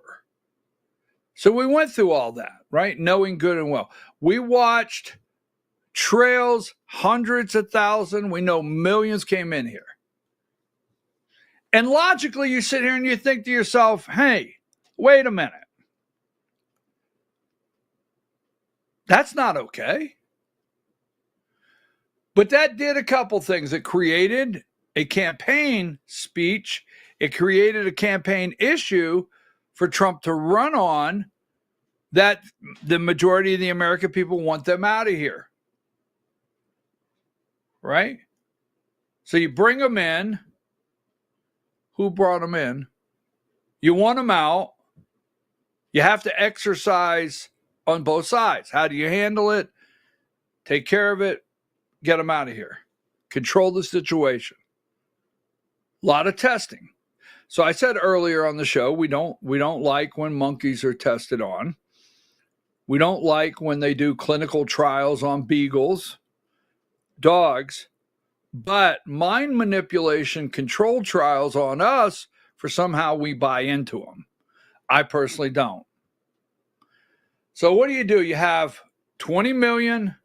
So we went through all that, right? Knowing good and well. We watched trails, hundreds of thousands. We know millions came in here. And logically, you sit here and you think to yourself, hey, wait a minute. That's not okay. But that did a couple things. It created a campaign speech. It created a campaign issue for Trump to run on that the majority of the American people want them out of here. Right? So you bring them in. Who brought them in? You want them out. You have to exercise on both sides. How do you handle it? Take care of it. Get them out of here. Control the situation. A lot of testing. So I said earlier on the show, we don't like when monkeys are tested on. We don't like when they do clinical trials on beagles, dogs, but mind manipulation control trials on us, for somehow we buy into them. I personally don't. So what do? You have 20 million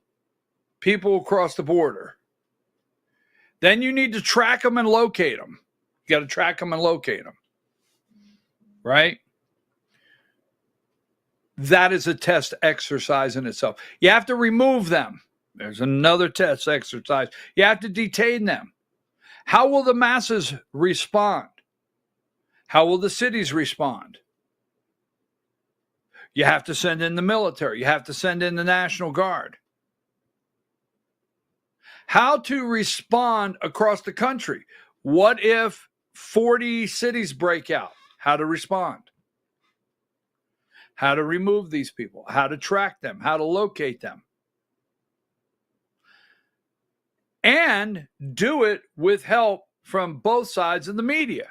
people across the border. Then you need to track them and locate them. You got to track them and locate them. Right? That is a test exercise in itself. You have to remove them. There's another test exercise. You have to detain them. How will the masses respond? How will the cities respond? You have to send in the military. You have to send in the National Guard. How to respond across the country. What if 40 cities break out? How to respond. How to remove these people. How to track them. How to locate them. And do it with help from both sides of the media.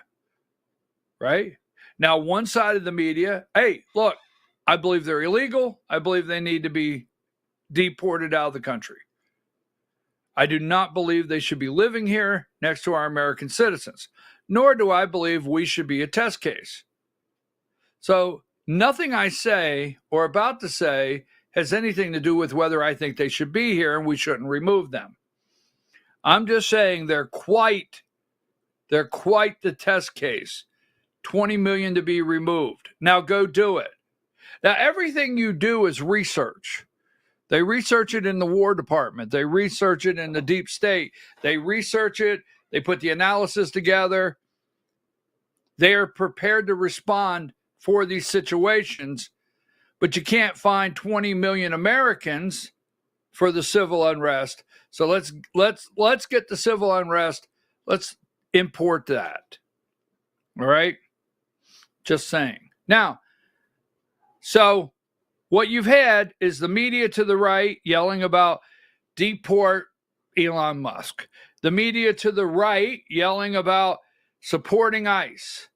Right? Now, one side of the media, hey, look, I believe they're illegal. I believe they need to be deported out of the country. I do not believe they should be living here next to our American citizens, nor do I believe we should be a test case. So nothing I say or about to say has anything to do with whether I think they should be here and we shouldn't remove them. I'm just saying they're quite the test case. 20 million to be removed. Now go do it. Now everything you do is research. They research it in the War Department. They research it in the deep state. They research it. They put the analysis together. They are prepared to respond for these situations, but you can't find 20 million Americans for the civil unrest. So let's get the civil unrest. Let's import that. All right? Just saying. Now, so what you've had is the media to the right yelling about deport Elon Musk. The media to the right yelling about supporting ICE.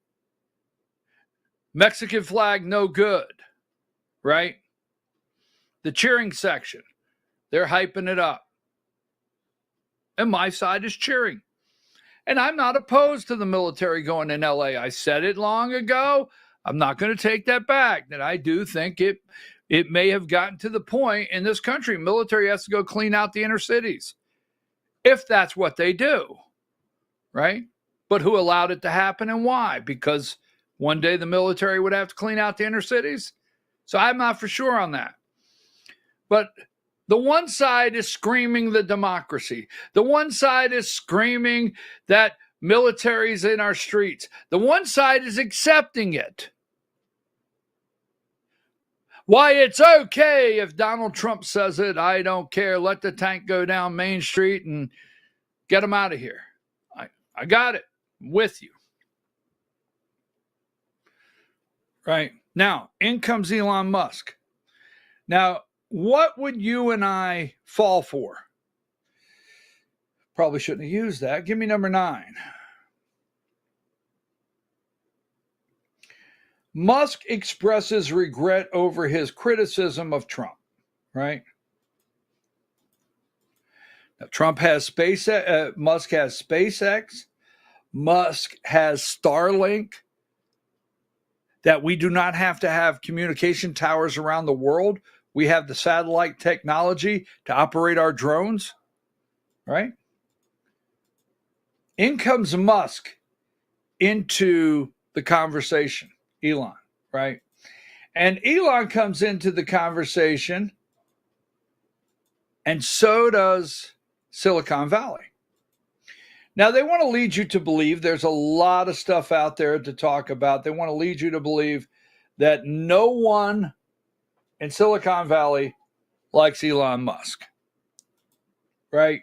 Mexican flag, no good. Right? The cheering section, they're hyping it up. And my side is cheering. And I'm not opposed to the military going in LA. I said it long ago. I'm not going to take that back. That I do think it may have gotten to the point in this country, military has to go clean out the inner cities. If that's what they do. Right? But who allowed it to happen and why? Because one day the military would have to clean out the inner cities. So I'm not for sure on that. But the one side is screaming the democracy. The one side is screaming that military's in our streets. The one side is accepting it. Why, it's okay if Donald Trump says it. I don't care. Let the tank go down Main Street and get them out of here. I got it. I'm with you. Right. Now, in comes Elon Musk. Now, what would you and I fall for? Probably shouldn't have used that. Give me number 9. Musk expresses regret over his criticism of Trump, right? Now, Trump has Musk has SpaceX. Musk has Starlink. that we do not have to have communication towers around the world. We have the satellite technology to operate our drones, right? In comes Musk into the conversation, Elon, right? And Elon comes into the conversation, and so does Silicon Valley. Now, they want to lead you to believe there's a lot of stuff out there to talk about. They want to lead you to believe that no one in Silicon Valley likes Elon Musk, right?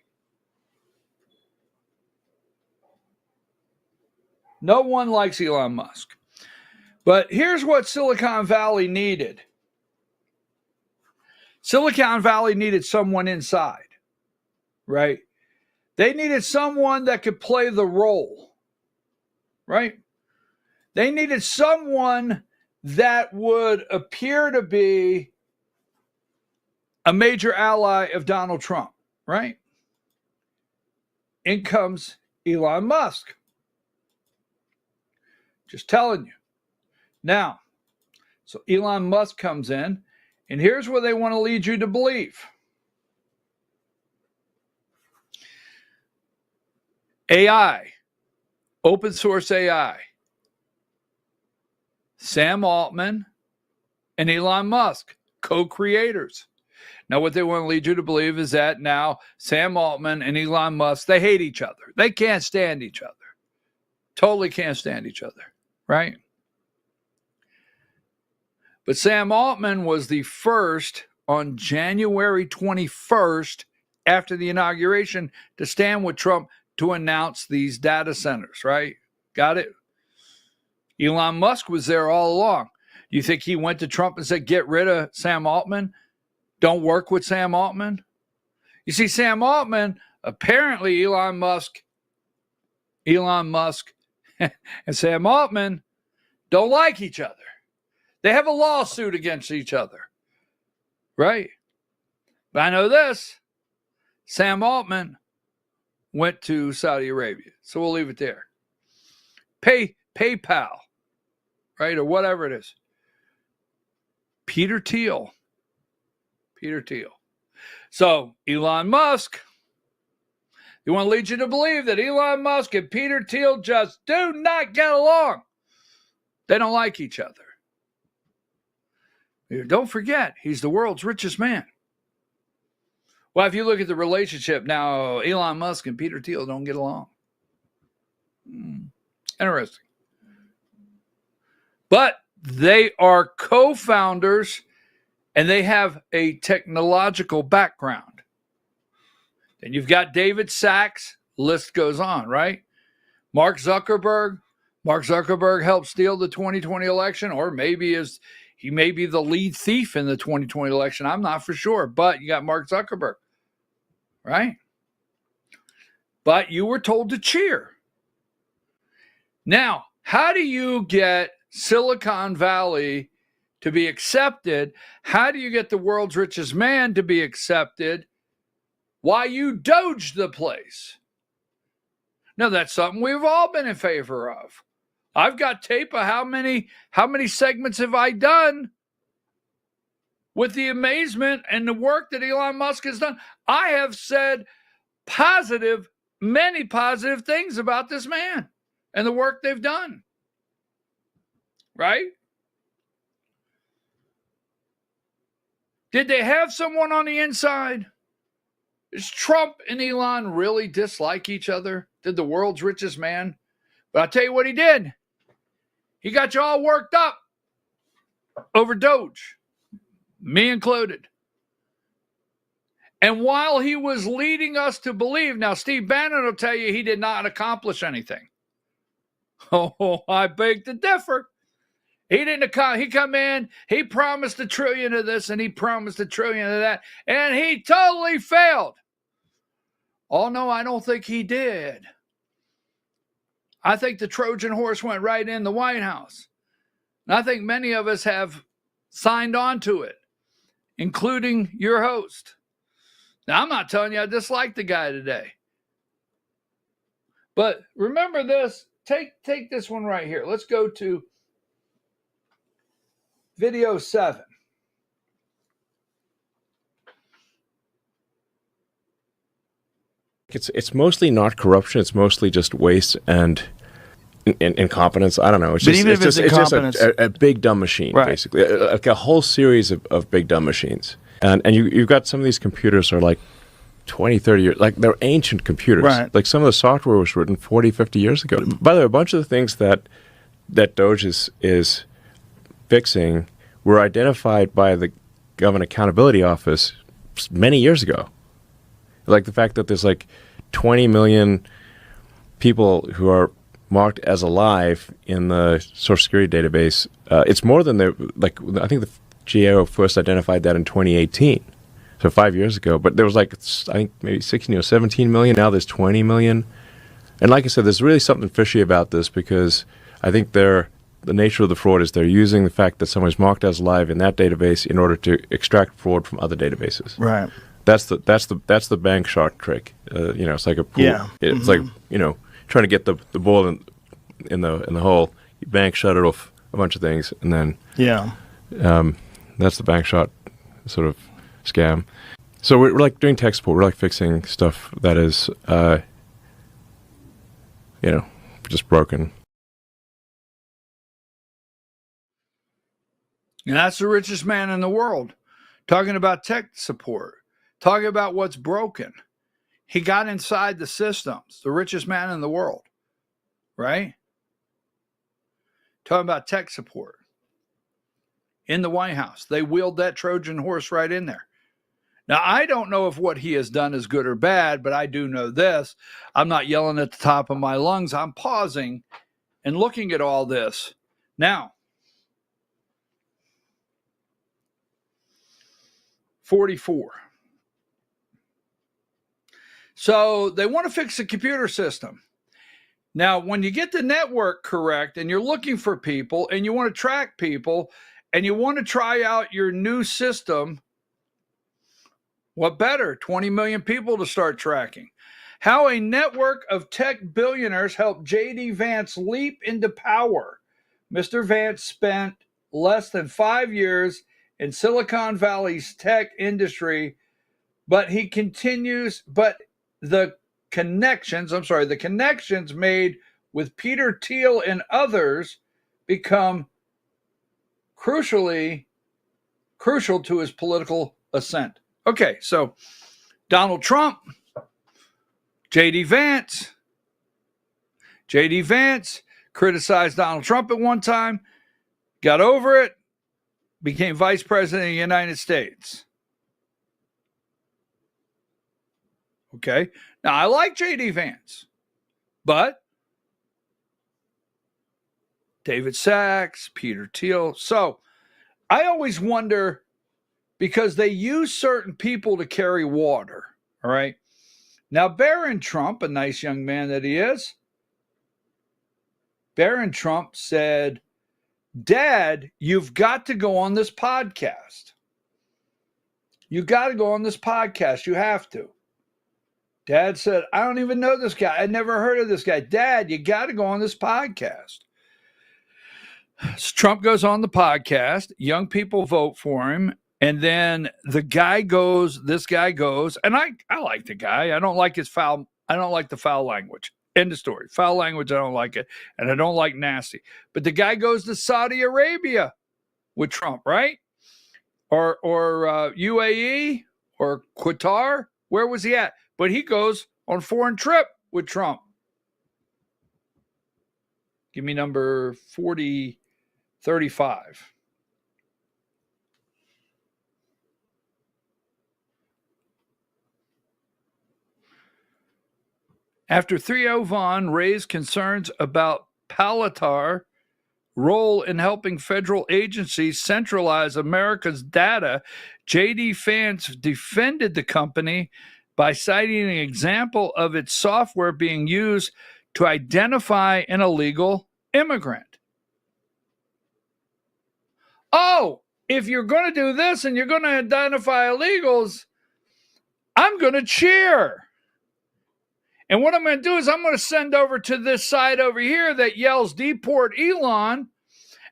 No one likes Elon Musk. But here's what Silicon Valley needed. Silicon Valley needed someone inside, right? They needed someone that could play the role, right? They needed someone that would appear to be a major ally of Donald Trump, right? In comes Elon Musk. Just telling you. Now, so Elon Musk comes in, and here's what they want to lead you to believe. AI, open source AI. Sam Altman and Elon Musk, co-creators. Now, what they want to lead you to believe is that now Sam Altman and Elon Musk, they hate each other. They can't stand each other. Totally can't stand each other, right? But Sam Altman was the first on January 21st, after the inauguration, to stand with Trump to announce these data centers, right? Got it? Elon Musk was there all along. You think he went to Trump and said, get rid of Sam Altman? Don't work with Sam Altman? You see, Sam Altman, apparently Elon Musk and Sam Altman don't like each other. They have a lawsuit against each other, right? But I know this. Sam Altman went to Saudi Arabia. So we'll leave it there. PayPal, right? Or whatever it is. Peter Thiel. So Elon Musk, they want to lead you to believe that Elon Musk and Peter Thiel just do not get along. They don't like each other. Don't forget, he's the world's richest man. Well, if you look at the relationship now, Elon Musk and Peter Thiel don't get along. Interesting. But they are co-founders and they have a technological background. Then you've got David Sachs, list goes on, right? Mark Zuckerberg helped steal the 2020 election, or maybe he may be the lead thief in the 2020 election. I'm not for sure, but you got Mark Zuckerberg, right? But you were told to cheer. Now, how do you get Silicon Valley to be accepted? How do you get the world's richest man to be accepted? Why you doged the place? Now, that's something we've all been in favor of. I've got tape of how many segments have I done with the amazement and the work that Elon Musk has done. I have said many positive things about this man and the work they've done. Right? Did they have someone on the inside? Does Trump and Elon really dislike each other? Did the world's richest man? But I'll tell you what he did. He got you all worked up over Doge, me included. And while he was leading us to believe, now Steve Bannon will tell you he did not accomplish anything. Oh, I beg to differ. He come in, he promised $1 trillion of this and he promised $1 trillion of that, and he totally failed. Oh, no, I don't think he did. I think the Trojan horse went right in the White House. And I think many of us have signed on to it, including your host. Now, I'm not telling you I dislike the guy today. But remember this. Take this one right here. Let's go to video 7. It's mostly not corruption. It's mostly just waste and incompetence. I don't know. It's But just, even if it's just a big dumb machine, Right. basically, like a whole series of big dumb machines. And you've got some of these computers are like 20, 30 years, like they're ancient computers. Right. Like some of the software was written 40, 50 years ago. By the way, a bunch of the things that Doge is fixing were identified by the Government Accountability Office many years ago. Like the fact that there's like 20 million people who are marked as alive in the Social Security database. It's more than I think the GAO first identified that in 2018, so 5 years ago. But there was I think maybe 16 or 17 million. Now there's 20 million. And like I said, there's really something fishy about this because I think the nature of the fraud is they're using the fact that someone's marked as alive in that database in order to extract fraud from other databases. Right. That's the bank shot trick. It's like a pool. Yeah. It's like trying to get the ball in the hole. You bank shot it off a bunch of things, and then that's the bank shot sort of scam. So we're like doing tech support. We're like fixing stuff that is just broken. And that's the richest man in the world, talking about tech support, talking about what's broken. He got inside the systems, the richest man in the world, right? Talking about tech support in the White House. They wheeled that Trojan horse right in there. Now, I don't know if what he has done is good or bad, but I do know this. I'm not yelling at the top of my lungs. I'm pausing and looking at all this. Now, 44. So they want to fix the computer system. Now, when you get the network correct and you're looking for people and you want to track people and you want to try out your new system, what better? 20 million people to start tracking. How a network of tech billionaires helped J.D. Vance leap into power. Mr. Vance spent less than 5 years in Silicon Valley's tech industry, but the connections made with Peter Thiel and others become crucial to his political ascent. Okay, so Donald Trump, J.D. Vance criticized Donald Trump at one time, got over it, became vice president of the United States. Okay. Now, I like J.D. Vance, but David Sachs, Peter Thiel. So I always wonder, because they use certain people to carry water. All right. Now, Barron Trump, a nice young man that he is, Barron Trump said, Dad, you've got to go on this podcast. You got to go on this podcast. You have to. Dad said, I don't even know this guy. I'd never heard of this guy. Dad, you got to go on this podcast. So Trump goes on the podcast. Young people vote for him. And then this guy goes, and I like the guy. I don't like the foul language. End of story. Foul language, I don't like it. And I don't like nasty. But the guy goes to Saudi Arabia with Trump, right? Or UAE or Qatar. Where was he at? But he goes on a foreign trip with Trump. Give me number 4035. After 3-0 Vaughn raised concerns about Palantir role in helping federal agencies centralize America's data, J.D. Vance defended the company by citing an example of its software being used to identify an illegal immigrant. Oh, if you're going to do this and you're going to identify illegals, I'm going to cheer. And what I'm going to do is I'm going to send over to this side over here that yells deport Elon,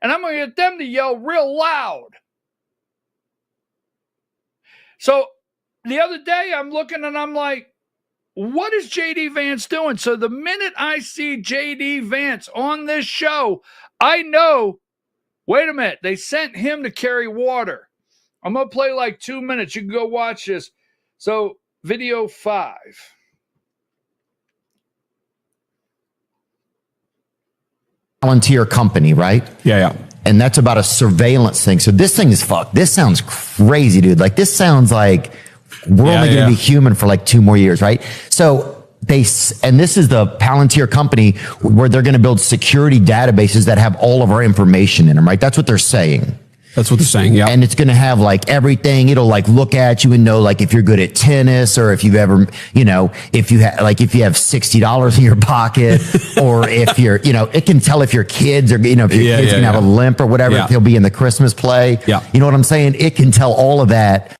And I'm going to get them to yell real loud. So the other day I'm looking and I'm like, what is JD Vance doing? So the minute I see JD Vance on this show, I know, wait a minute, they sent him to carry water. I'm going to play like 2 minutes. You can go watch this. So video 5. Volunteer company, right? Yeah. And that's about a surveillance thing. So this thing is fucked. This sounds crazy, dude. Like this sounds like we're only going to be human for like 2 more years, right? So and this is the Palantir company where they're going to build security databases that have all of our information in them, right? That's what they're saying. That's what they're saying, yeah. And it's going to have like everything. It'll like look at you and know like if you're good at tennis or if you've ever, if you have $60 in your pocket or if you're, it can tell if your kids are, if your kids can have a limp or whatever, if he'll be in the Christmas play. Yeah. You know what I'm saying? It can tell all of that.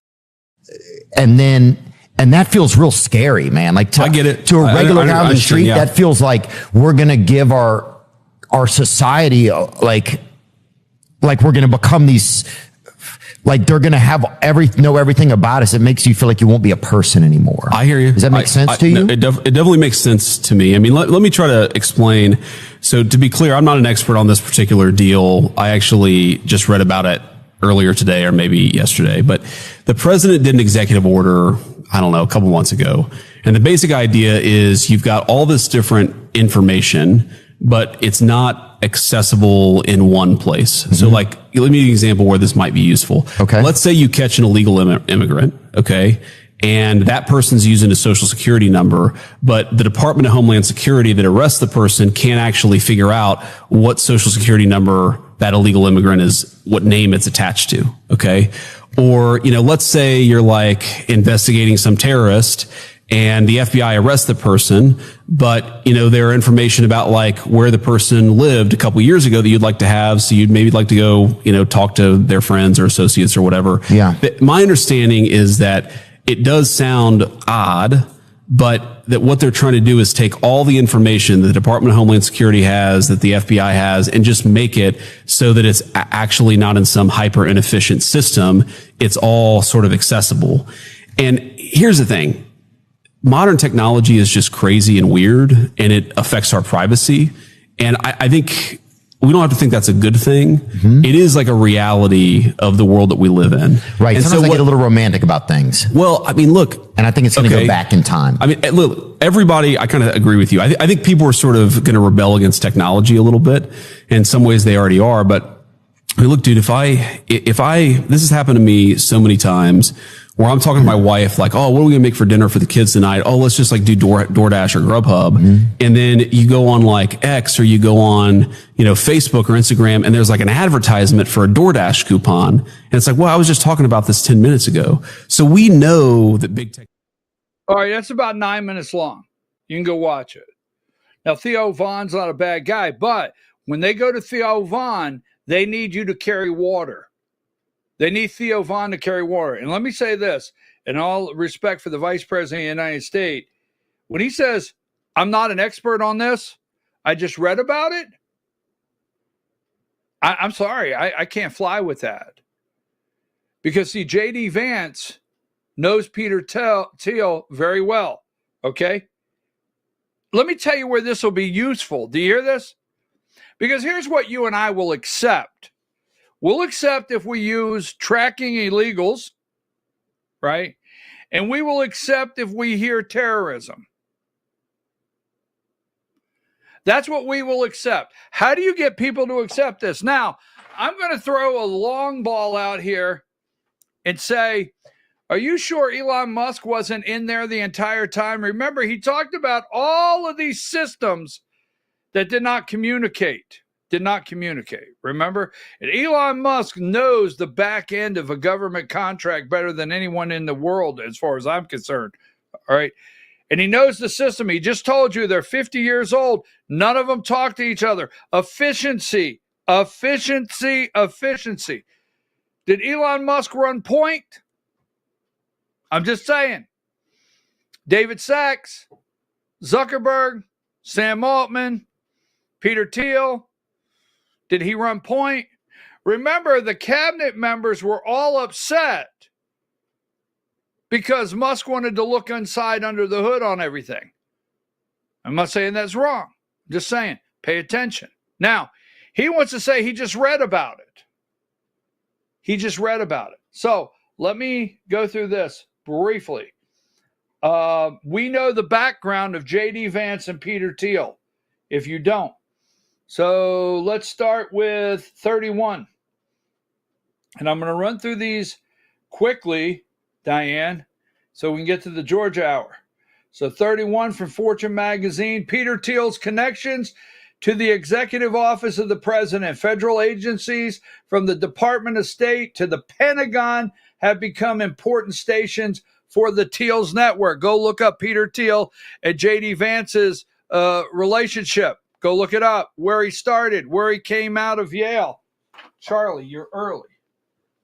And that feels real scary, man. Like I get it. To a regular guy on the street, yeah. that feels like we're going to give our society like we're going to become these, like they're going to have know everything about us. It makes you feel like you won't be a person anymore. I hear you. Does that make sense to you? No, it definitely makes sense to me. I mean, let me try to explain. So to be clear, I'm not an expert on this particular deal. I actually just read about it earlier today or maybe yesterday, but the president did an executive order, I don't know, a couple months ago. And the basic idea is you've got all this different information, but it's not accessible in one place. Mm-hmm. So like, let me give you an example where this might be useful. Okay. Let's say you catch an illegal immigrant. Okay. And that person's using a social security number, but the Department of Homeland Security that arrests the person can't actually figure out what social security number that illegal immigrant is, what name it's attached to. Okay. Or, let's say you're like investigating some terrorist and the FBI arrests the person, but, there are information about like where the person lived a couple years ago that you'd like to have. So you'd maybe like to go, talk to their friends or associates or whatever. Yeah. My understanding is that it does sound odd, but that what they're trying to do is take all the information that the Department of Homeland Security has, that the FBI has, and just make it so that it's actually not in some hyper inefficient system. It's all sort of accessible. And here's the thing. Modern technology is just crazy and weird, and it affects our privacy. And I think we don't have to think that's a good thing. Mm-hmm. It is like a reality of the world that we live in. Right. And sometimes I get a little romantic about things. Well, I mean, look. And I think it's going to go back in time. I mean, look, everybody, I kind of agree with you. I think people are sort of going to rebel against technology a little bit. In some ways they already are. But I mean, look, dude, if I, this has happened to me so many times where I'm talking to my wife, like, oh, what are we gonna make for dinner for the kids tonight? Oh, let's just like do DoorDash or Grubhub. Mm-hmm. And then you go on like X or you go on, Facebook or Instagram, and there's like an advertisement for a DoorDash coupon. And it's like, well, I was just talking about this 10 minutes ago. So we know that big tech. All right, that's about 9 minutes long. You can go watch it. Now, Theo Vaughn's not a bad guy, but when they go to Theo Vaughn, they need you to carry water. They need Theo Vaughn to carry water. And let me say this, in all respect for the Vice President of the United States, when he says, I'm not an expert on this, I just read about it, I'm sorry, I can't fly with that. Because, see, J.D. Vance knows Peter Thiel very well, okay? Let me tell you where this will be useful. Do you hear this? Because here's what you and I will accept. We'll accept if we use tracking illegals, right? And we will accept if we hear terrorism. That's what we will accept. How do you get people to accept this? Now, I'm going to throw a long ball out here and say, are you sure Elon Musk wasn't in there the entire time? Remember, he talked about all of these systems that did not communicate. Remember? And Elon Musk knows the back end of a government contract better than anyone in the world, as far as I'm concerned. All right. And he knows the system. He just told you they're 50 years old. None of them talk to each other. Efficiency. Did Elon Musk run point? I'm just saying. David Sachs, Zuckerberg, Sam Altman, Peter Thiel, Did he run point? Remember, the cabinet members were all upset because Musk wanted to look inside under the hood on everything. I'm not saying that's wrong. I'm just saying, pay attention. Now, he wants to say he just read about it. He just read about it. So let me go through this briefly. We know the background of J.D. Vance and Peter Thiel, if you don't. So let's start with 31. And I'm going to run through these quickly, Diane, so we can get to the Georgia Hour. So 31 from Fortune magazine, Peter Thiel's connections to the executive office of the president, federal agencies from the Department of State to the Pentagon have become important stations for the Thiel's network. Go look up Peter Thiel and J.D. Vance's relationship. Go look it up, where he started, where he came out of Yale. Charlie, you're early.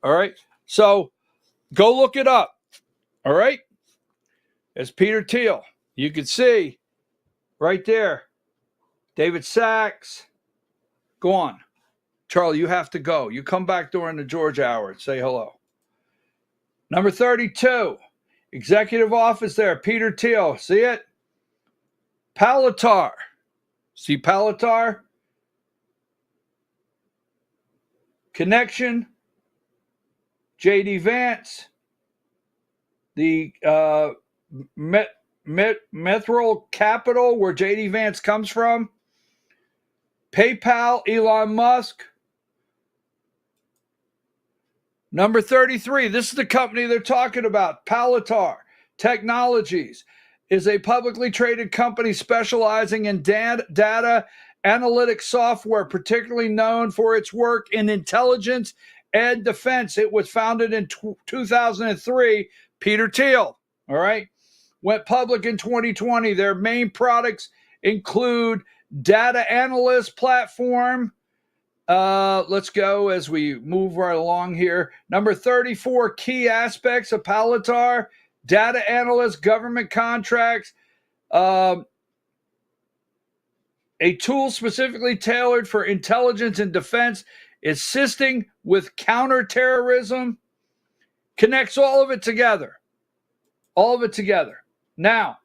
All right. So go look it up. All right. It's Peter Thiel. You can see right there, David Sachs. Go on. Charlie, you have to go. You come back during the Georgia Hour and say hello. Number 32, executive office there, Peter Thiel. See it? Palatar. See Palatar? Connection. J.D. Vance. The Methrol Capital, where J.D. Vance comes from. PayPal, Elon Musk. Number 33, this is the company they're talking about. Palatar Technologies is a publicly traded company specializing in data analytics software, particularly known for its work in intelligence and defense. It was founded in 2003. Peter Thiel, all right, went public in 2020. Their main products include data analyst platform. Let's go as we move right along here. Number 34, key aspects of Palatar: data analyst, government contracts, a tool specifically tailored for intelligence and defense, assisting with counterterrorism, connects all of it together. All of it together. Now,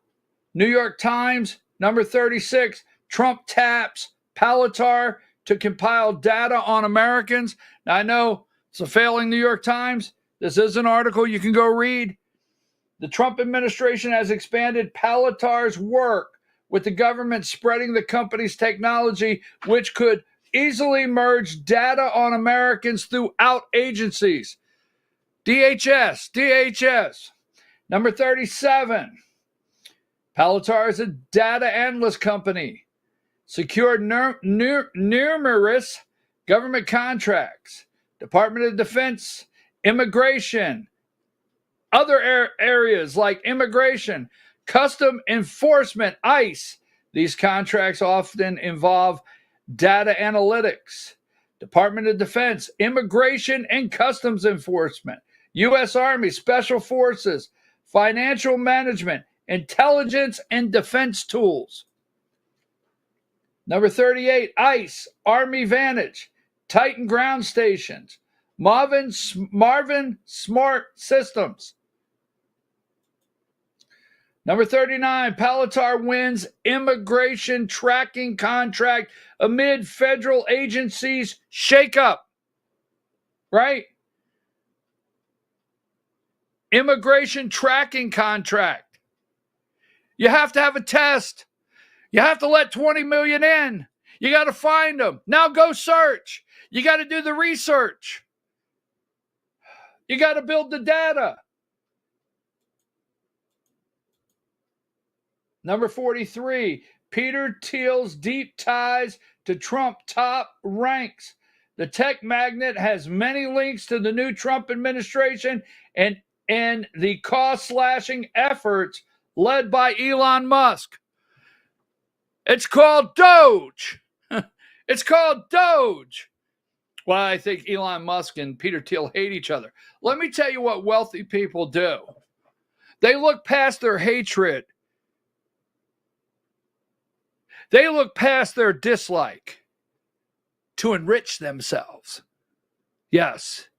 New York Times, number 36, Trump taps Palatar to compile data on Americans. Now, I know it's a failing New York Times. This is an article you can go read. The Trump administration has expanded Palatar's work with the government spreading the company's technology, which could easily merge data on Americans throughout agencies. DHS. Number 37, Palatar is a data analyst company. Secured numerous government contracts, Department of Defense, immigration, other areas like immigration, custom enforcement, ICE. These contracts often involve data analytics, Department of Defense, immigration and customs enforcement, U.S. Army, Special Forces, financial management, intelligence and defense tools. Number 38, ICE, Army Vantage, Titan Ground Stations, Marvin Smart Systems. Number 39, Palatar wins immigration tracking contract amid federal agencies shakeup. Right? Immigration tracking contract. You have to have a test. You have to let 20 million in. You got to find them. Now go search. You got to do the research. You got to build the data. Number 43, Peter Thiel's deep ties to Trump top ranks. The tech magnate has many links to the new Trump administration and the cost-slashing efforts led by Elon Musk. It's called Doge. It's called Doge. Well, I think Elon Musk and Peter Thiel hate each other. Let me tell you what wealthy people do. They look past their hatred. They look past their dislike to enrich themselves. Yes,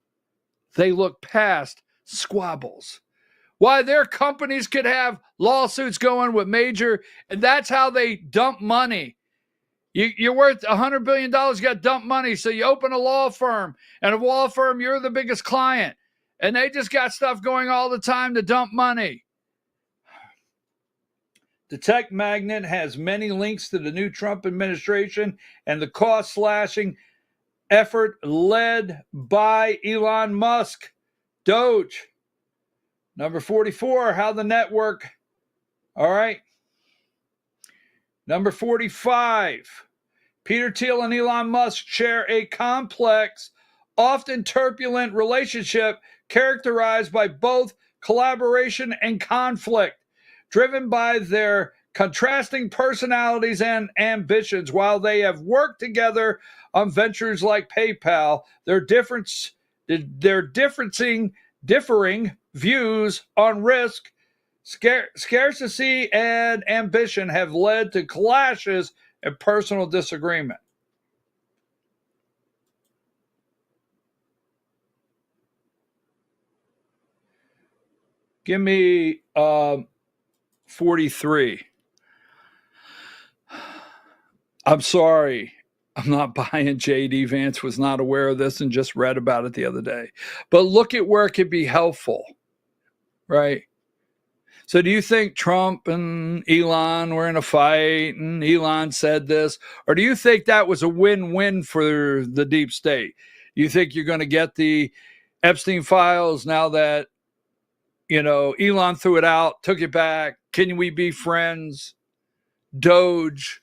they look past squabbles. Why, their companies could have lawsuits going with major, and that's how they dump money. You're worth $100 billion, you got to dump money. So you open a law firm, and a law firm, you're the biggest client. And they just got stuff going all the time to dump money. The tech magnate has many links to the new Trump administration and the cost-slashing effort led by Elon Musk. Doge. Number 44, how the network. All right. Number 45, Peter Thiel and Elon Musk share a complex, often turbulent relationship characterized by both collaboration and conflict, driven by their contrasting personalities and ambitions. While they have worked together on ventures like PayPal, their differing views on risk, scarcity, and ambition have led to clashes and personal disagreement. Give me 43. I'm sorry. I'm not buying J.D. Vance, was not aware of this and just read about it the other day. But look at where it could be helpful, right? So do you think Trump and Elon were in a fight and Elon said this? Or do you think that was a win-win for the deep state? You think you're going to get the Epstein files now that, Elon threw it out, took it back? Can we be friends? Doge.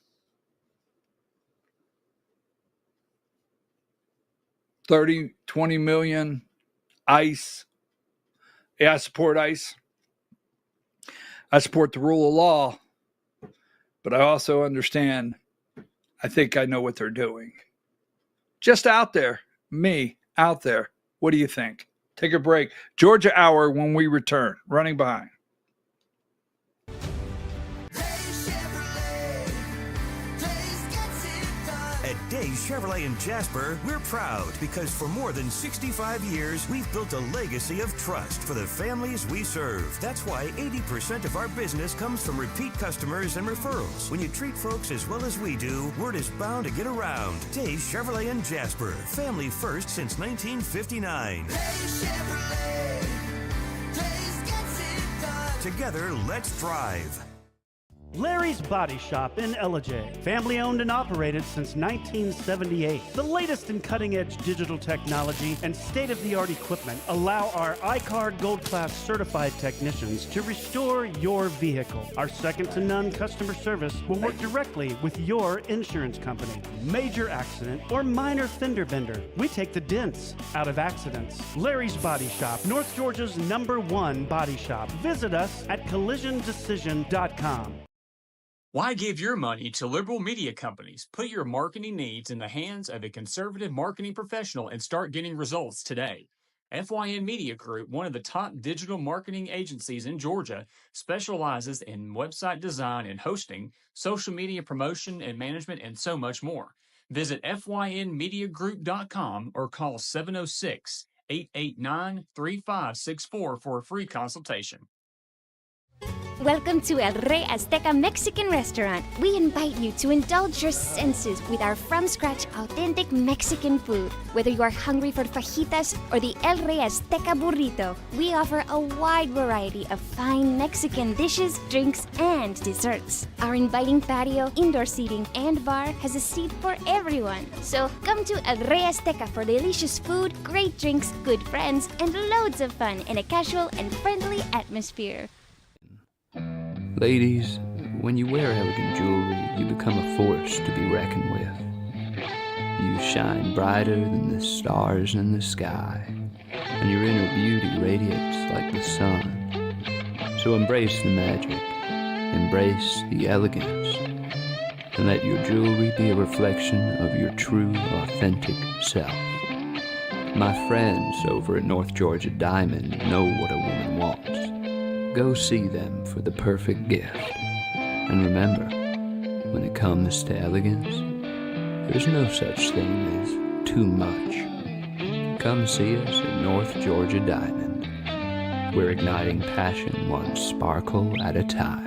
30, 20 million. ICE. Yeah, I support ICE. I support the rule of law. But I also understand, I think I know what they're doing. Just out there. Me, out there. What do you think? Take a break. Georgia Hour when we return. Running behind. At Days Chevrolet in Jasper, we're proud because for more than 65 years, we've built a legacy of trust for the families we serve. That's why 80% of our business comes from repeat customers and referrals. When you treat folks as well as we do, word is bound to get around. Days Chevrolet in Jasper, family first since 1959. Days Chevrolet, Days gets it done. Together, let's drive. Larry's Body Shop in Ellijay. Family owned and operated since 1978. The latest in cutting-edge digital technology and state-of-the-art equipment allow our iCard Gold Class certified technicians to restore your vehicle. Our second-to-none customer service will work directly with your insurance company. Major accident or minor fender bender. We take the dents out of accidents. Larry's Body Shop, North Georgia's #1 body shop. Visit us at collisiondecision.com. Why give your money to liberal media companies? Put your marketing needs in the hands of a conservative marketing professional and start getting results today. FYN Media Group, one of the top digital marketing agencies in Georgia, specializes in website design and hosting, social media promotion and management, and so much more. Visit FYNmediagroup.com or call 706-889-3564 for a free consultation. Welcome to El Rey Azteca Mexican Restaurant. We invite you to indulge your senses with our from-scratch authentic Mexican food. Whether you are hungry for fajitas or the El Rey Azteca burrito, we offer a wide variety of fine Mexican dishes, drinks, and desserts. Our inviting patio, indoor seating, and bar has a seat for everyone. So come to El Rey Azteca for delicious food, great drinks, good friends, and loads of fun in a casual and friendly atmosphere. Ladies, when you wear elegant jewelry, you become a force to be reckoned with. You shine brighter than the stars in the sky, and your inner beauty radiates like the sun. So embrace the magic, embrace the elegance, and let your jewelry be a reflection of your true, authentic self. My friends over at North Georgia Diamond know what a woman wants. Go see them for the perfect gift. And remember, when it comes to elegance, There's no such thing as too much. Come see us at North Georgia Diamond. We're igniting passion one sparkle at a time.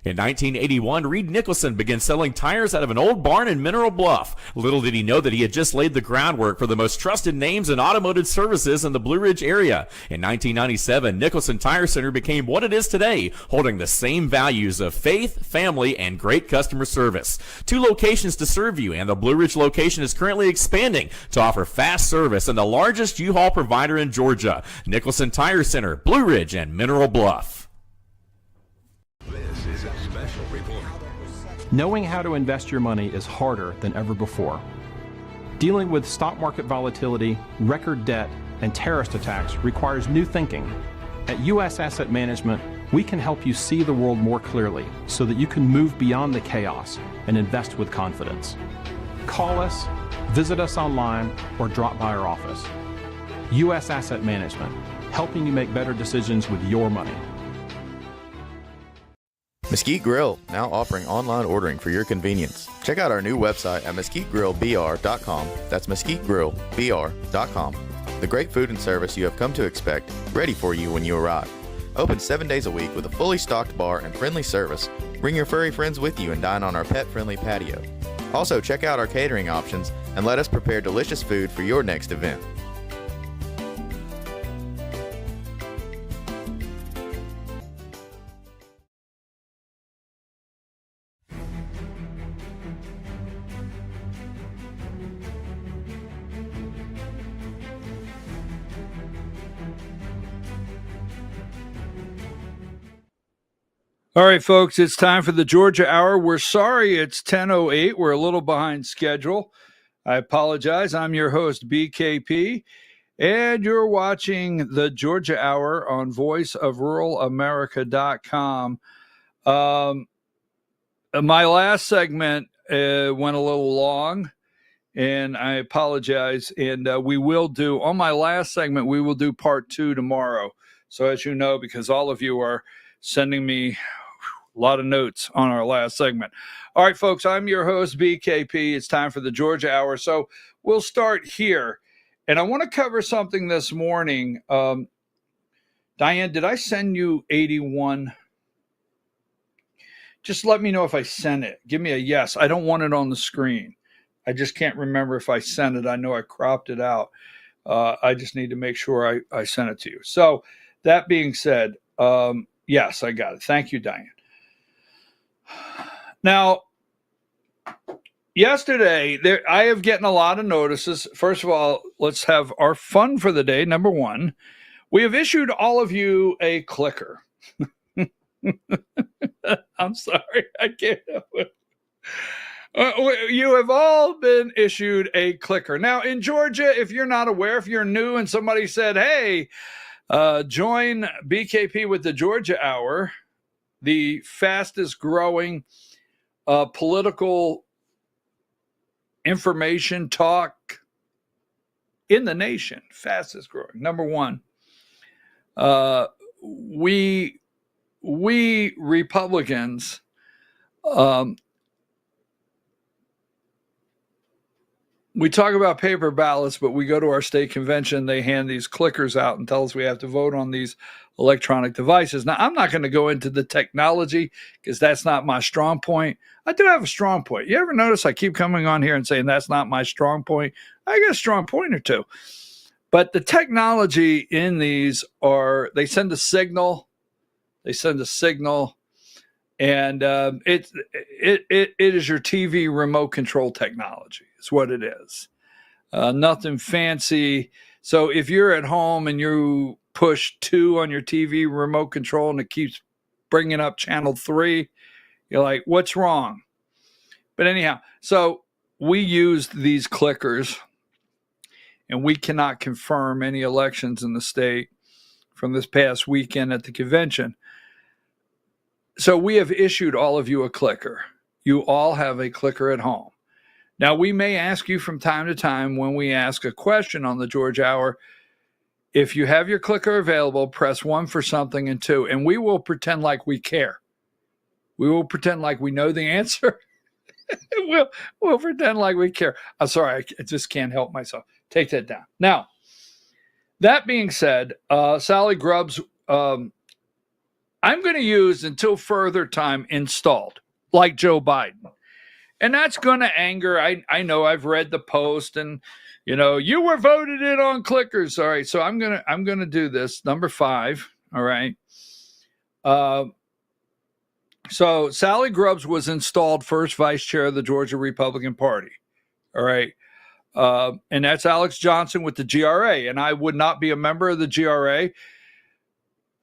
In 1981, Reed Nicholson began selling tires out of an old barn in Mineral Bluff. Little did he know that he had just laid the groundwork for the most trusted names in automotive services in the Blue Ridge area. In 1997, Nicholson Tire Center became what it is today, holding the same values of faith, family, and great customer service. 2 locations to serve you, and the Blue Ridge location is currently expanding to offer fast service and the largest U-Haul provider in Georgia. Nicholson Tire Center, Blue Ridge, and Mineral Bluff. This is a special report. Knowing how to invest your money is harder than ever before. Dealing with stock market volatility, record debt, and terrorist attacks requires new thinking. At U.S. Asset Management, we can help you see the world more clearly so that you can move beyond the chaos and invest with confidence. Call us, visit us online, or drop by our office. U.S. Asset Management, helping you make better decisions with your money. Mesquite Grill, now offering online ordering for your convenience. Check out our new website at mesquitegrillbr.com. That's mesquitegrillbr.com. The great food and service you have come to expect, ready for you when you arrive. Open 7 days a week with a fully stocked bar and friendly service. Bring your furry friends with you and dine on our pet-friendly patio. Also, check out our catering options and let us prepare delicious food for your next event. All right, folks, it's time for the Georgia Hour. We're sorry it's 10:08. We're a little behind schedule. I apologize. I'm your host, BKP, and you're watching the Georgia Hour on voiceofruralamerica.com. My last segment went a little long, and I apologize. And we will do, on my last segment, we will do part 2 tomorrow. So as you know, because all of you are sending me a lot of notes on our last segment. All right, folks, I'm your host, BKP. It's time for the Georgia Hour. So we'll start here. And I want to cover something this morning. Diane, did I send you 81? Just let me know if I sent it. Give me a yes. I don't want it on the screen. I just can't remember if I sent it. I know I cropped it out. I just need to make sure I sent it to you. So that being said, yes, I got it. Thank you, Diane. Now, yesterday, I have gotten a lot of notices. First of all, let's have our fun for the day. Number 1, we have issued all of you a clicker. I'm sorry, I can't help it. You have all been issued a clicker. Now, in Georgia, if you're not aware, if you're new and somebody said, hey, join BKP with the Georgia Hour, the fastest growing political information talk in the nation, fastest growing. Number one, we Republicans, we talk about paper ballots, but we go to our state convention, they hand these clickers out and tell us we have to vote on these electronic devices. Now, I'm not going to go into the technology because that's not my strong point. I do have a strong point. You ever notice I keep coming on here and saying that's not my strong point? I got a strong point or two. But the technology in these they send a signal. They send a signal. And it is your TV remote control technology. It's what it is. Nothing fancy. So if you're at home and you push 2 on your TV remote control and it keeps bringing up channel 3, you're like, what's wrong? But anyhow, so we used these clickers, and we cannot confirm any elections in the state from this past weekend at the convention. So we have issued all of you a clicker. You all have a clicker at home. Now, we may ask you from time to time when we ask a question on the George Hour, if you have your clicker available, press 1 for something and 2, and we will pretend like we care. We will pretend like we know the answer. we'll pretend like we care. I'm sorry, I just can't help myself. Take that down. Now, that being said, Sally Grubbs, I'm going to use until further time installed, like Joe Biden. And that's going to anger. I know I've read the post and, you were voted in on clickers. All right. So I'm going to do this. Number 5. All right. So Sally Grubbs was installed first vice chair of the Georgia Republican Party. All right. And that's Alex Johnson with the GRA. And I would not be a member of the GRA.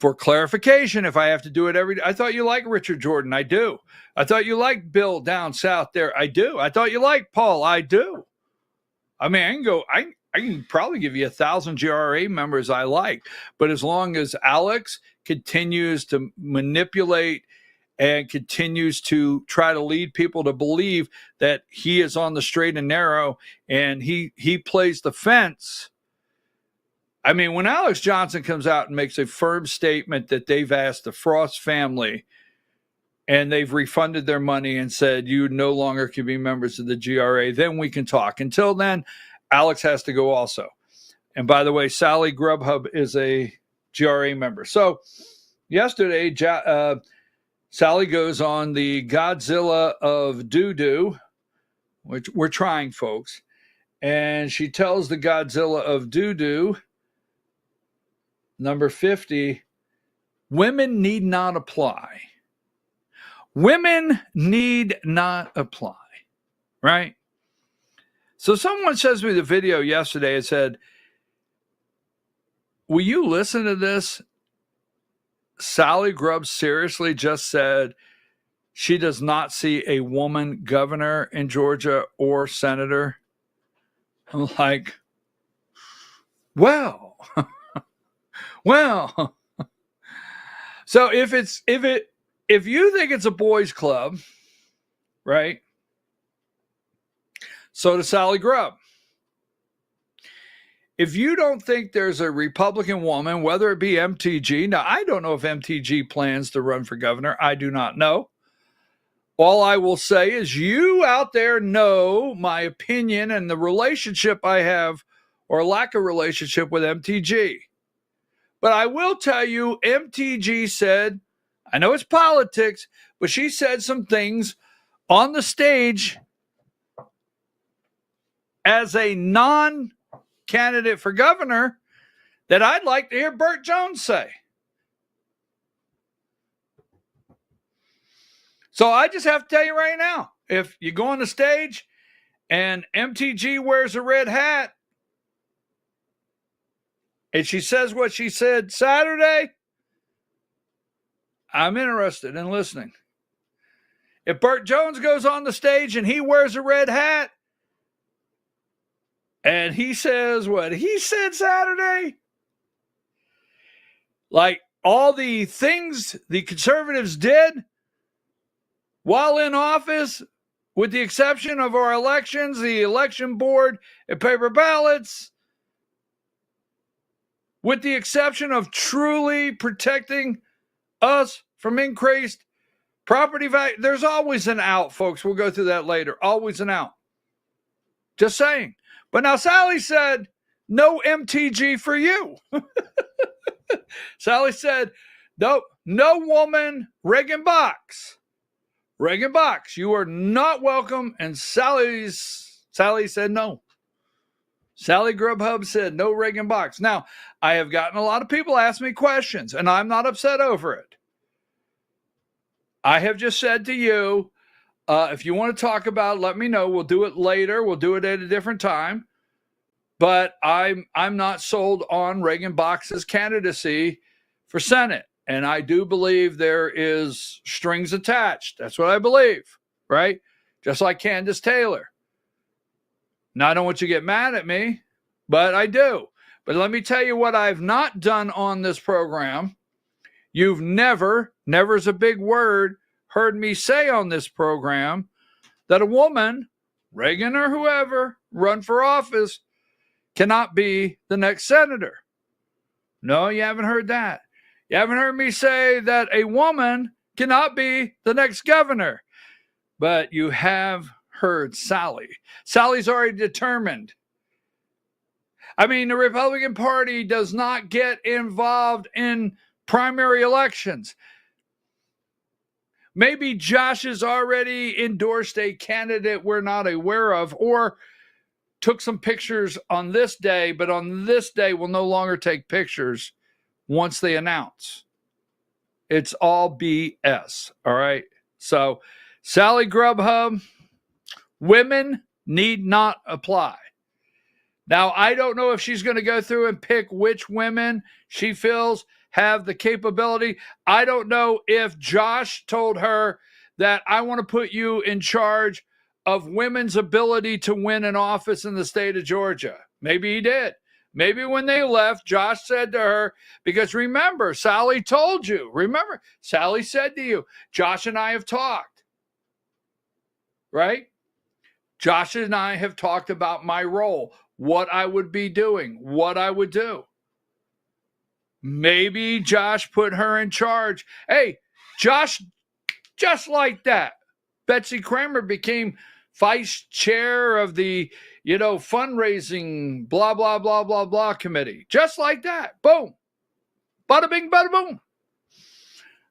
For clarification, if I have to do it every day, I thought you liked Richard Jordan. I do. I thought you liked Bill down south there. I do. I thought you liked Paul. I do. I mean, I can probably give you 1,000 GRA members I like. But as long as Alex continues to manipulate and continues to try to lead people to believe that he is on the straight and narrow and he plays the fence. I mean, when Alex Johnson comes out and makes a firm statement that they've asked the Frost family and they've refunded their money and said you no longer can be members of the GRA, then we can talk. Until then, Alex has to go also. And by the way, Sally Grubhub is a GRA member. So yesterday, Sally goes on the Godzilla of Doo-Doo, which we're trying, folks. And she tells the Godzilla of Doo-Doo, number 50, women need not apply. Women need not apply, right? So someone says to me the video yesterday, it said, will you listen to this? Sally Grubbs seriously just said she does not see a woman governor in Georgia or senator. I'm like, well, well. So if you think it's a boys' club, right? So does Sally Grubb. If you don't think there's a Republican woman, whether it be MTG, now I don't know if MTG plans to run for governor. I do not know. All I will say is you out there know my opinion and the relationship I have or lack of relationship with MTG. But I will tell you, MTG said, I know it's politics, but she said some things on the stage as a non-candidate for governor that I'd like to hear Burt Jones say. So I just have to tell you right now, if you go on the stage and MTG wears a red hat and she says what she said Saturday, I'm interested in listening. If Burt Jones goes on the stage and he wears a red hat and he says what he said Saturday, like all the things the conservatives did while in office with the exception of our elections, the election board, and paper ballots, with the exception of truly protecting us from increased property value, there's always an out, folks. We'll go through that later. Always an out. Just saying. But now Sally said, no MTG for you. Sally said, no woman, Reagan box. Reagan box, you are not welcome. And Sally said no. Sally Grubhub said no Reagan box. Now, I have gotten a lot of people ask me questions, and I'm not upset over it. I have just said to you, if you want to talk about it, let me know. We'll do it later. We'll do it at a different time. But I'm not sold on Reagan Box's candidacy for Senate. And I do believe there is strings attached. That's what I believe, right? Just like Candace Taylor. Now, I don't want you to get mad at me, but I do. But let me tell you what I've not done on this program. You've never is a big word, heard me say on this program that a woman, Reagan or whoever, run for office cannot be the next senator. No, you haven't heard that. You haven't heard me say that a woman cannot be the next governor. But you have heard Sally. Sally's already determined. I mean, the Republican Party does not get involved in primary elections. Maybe Josh has already endorsed a candidate we're not aware of, or took some pictures on this day, but on this day will no longer take pictures once they announce. It's all BS, all right? So, Sally Grubhub, women need not apply. Now, I don't know if she's going to go through and pick which women she feels have the capability. I don't know if Josh told her that I want to put you in charge of women's ability to win an office in the state of Georgia. Maybe he did. Maybe when they left, Josh said to her, because remember, Sally told you. Remember, Sally said to you, Josh and I have talked. Right? Josh and I have talked about my role, what I would be doing, what I would do. Maybe Josh put her in charge. Hey, Josh, just like that, Betsy Kramer became vice chair of the, fundraising, blah, blah, blah, blah, blah committee. Just like that. Boom. Bada bing, bada boom.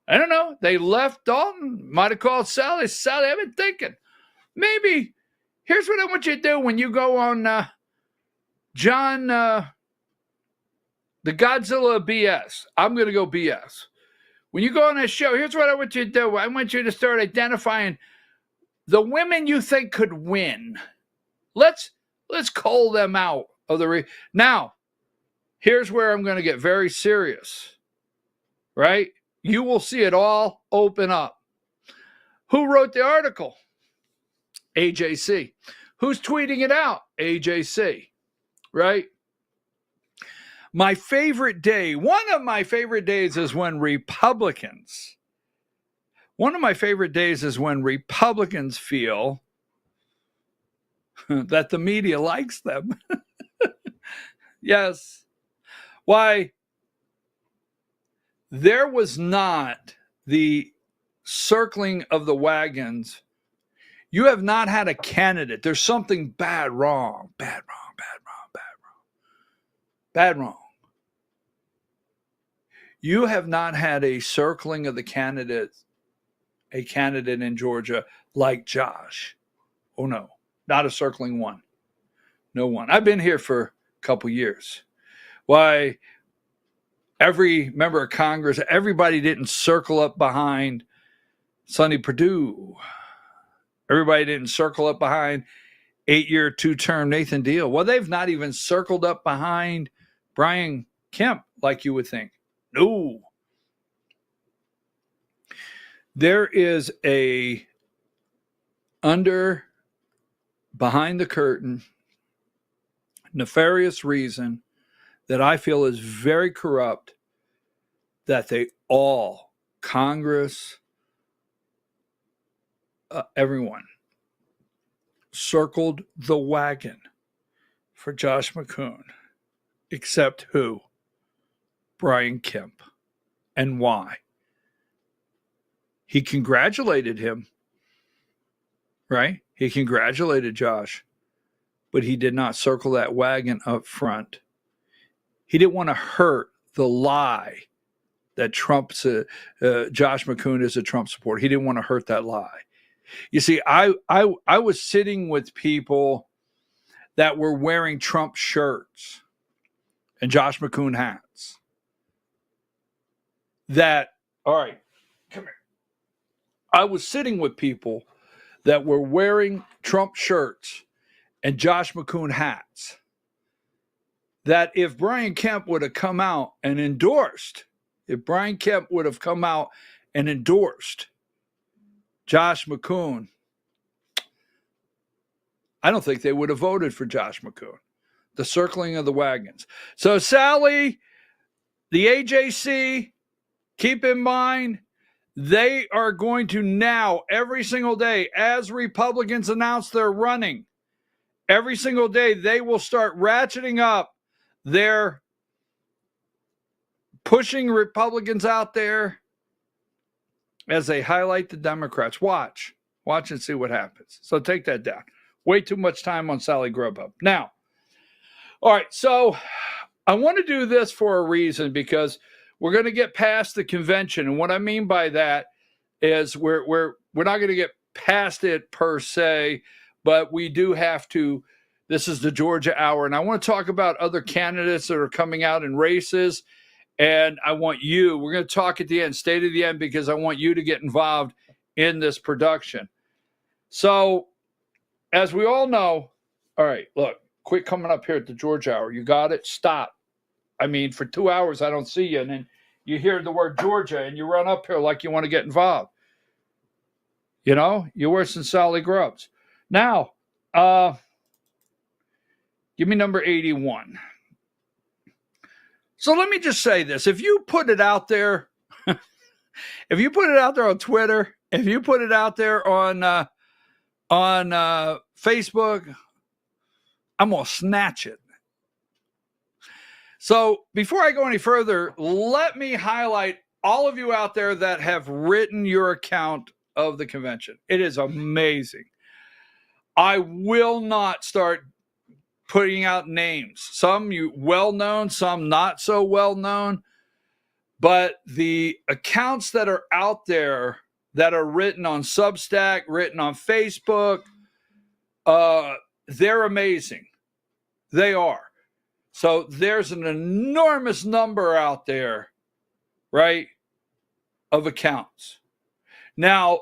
I don't know. They left Dalton. Might have called Sally. Sally, I've been thinking. Maybe, here's what I want you to do when you go on John, the Godzilla BS. I'm going to go BS. When you go on that show, here's what I want you to do. I want you to start identifying the women you think could win. Let's call them out of the now. Here's where I'm going to get very serious. Right? You will see it all open up. Who wrote the article? AJC. Who's tweeting it out? AJC. Right? My favorite day, one of my favorite days is when Republicans feel that the media likes them. Yes. Why? There was not the circling of the wagons. You have not had a candidate. There's something bad wrong. You have not had a circling of the candidates, a candidate in Georgia like Josh. Oh, no, not a circling one. No one. I've been here for a couple years. Why, every member of Congress, everybody didn't circle up behind Sonny Perdue. Everybody didn't circle up behind 8-year, 2-term Nathan Deal. Well, they've not even circled up behind Brian Kemp like you would think. No. There is a behind the curtain, nefarious reason that I feel is very corrupt, that they all, Congress, everyone, circled the wagon for Josh McCoon, except who? Brian Kemp. And why? He congratulated him, right? He congratulated Josh, but he did not circle that wagon up front. He didn't want to hurt the lie that Josh McCoon is a Trump supporter. He didn't want to hurt that lie. You see, I was sitting with people that were wearing Trump shirts and Josh McCoon hats. All right, come here. I was sitting with people that were wearing Trump shirts and Josh McCoon hats. That if Brian Kemp would have come out and endorsed, Josh McCoon, I don't think they would have voted for Josh McCoon. The circling of the wagons. So, Sally, the AJC, keep in mind, they are going to now, every single day, as Republicans announce they're running, every single day, they will start ratcheting up their pushing Republicans out there as they highlight the Democrats. Watch and see what happens. So take that down. Way too much time on Sally Grubhub. Now, all right, so I want to do this for a reason, because we're going to get past the convention. And what I mean by that is we're not going to get past it per se, but we do have to. This is the Georgia Hour, and I want to talk about other candidates that are coming out in races. And I want you, we're going to talk at the end, stay to the end, because I want you to get involved in this production. So, as we all know, all right, look, quit coming up here at the Georgia Hour. You got it? Stop. I mean, for 2 hours, I don't see you. And then you hear the word Georgia and you run up here like you want to get involved. You know, you're worse than Sally Grubbs. Now, give me number 81. So let me just say this. If you put it out there, if you put it out there on Twitter, if you put it out there on Facebook, I'm going to snatch it. So before I go any further, let me highlight all of you out there that have written your account of the convention. It is amazing. I will not start putting out names. Some you well-known, some not so well-known. But the accounts that are out there that are written on Substack, written on Facebook, they're amazing. They are. So there's an enormous number out there, right, of accounts. Now,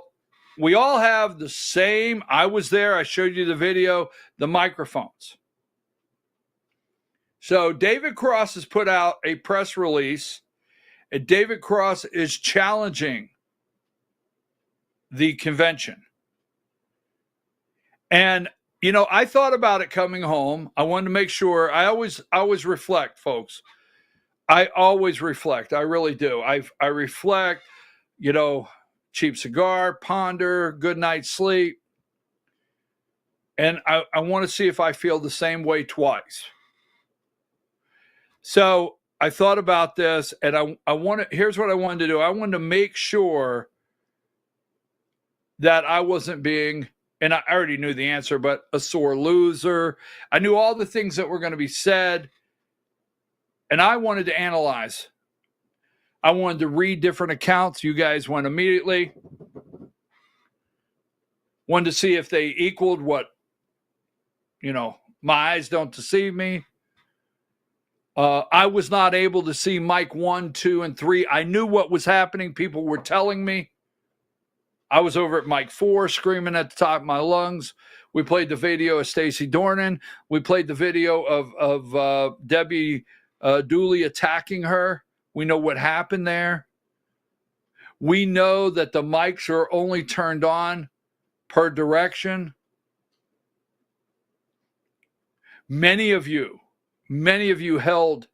we all have the same, I was there, I showed you the video, the microphones. So David Cross has put out a press release, and David Cross is challenging the convention. And, you know, I thought about it coming home. I wanted to make sure. I always reflect, folks. I always reflect. I really do. I reflect, you know, cheap cigar, ponder, good night's sleep. And I want to see if I feel the same way twice. So I thought about this, and here's what I wanted to do. I wanted to make sure that I wasn't being, and I already knew the answer, but a sore loser. I knew all the things that were going to be said, and I wanted to analyze. I wanted to read different accounts. You guys went immediately. Wanted to see if they equaled what, you know, my eyes don't deceive me. I was not able to see Mike 1, 2, and 3. I knew what was happening. People were telling me. I was over at Mike 4 screaming at the top of my lungs. We played the video of Stacey Dornan. We played the video of Debbie Dooley attacking her. We know what happened there. We know that the mics are only turned on per direction. Many of you held,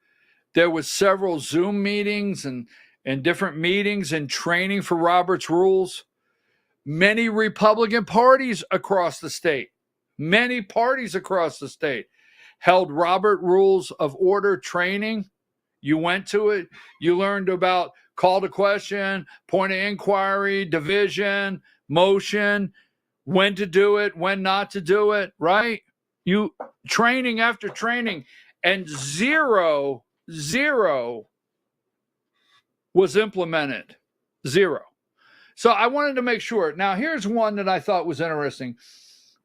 there was several Zoom meetings and different meetings and training for Robert's Rules. Many Republican parties across the state, many parties across the state held Robert Rules of Order training. You went to it. You learned about call to question, point of inquiry, division, motion, when to do it, when not to do it, right? You training after training, and zero was implemented. Zero. So I wanted to make sure. Now, here's one that I thought was interesting.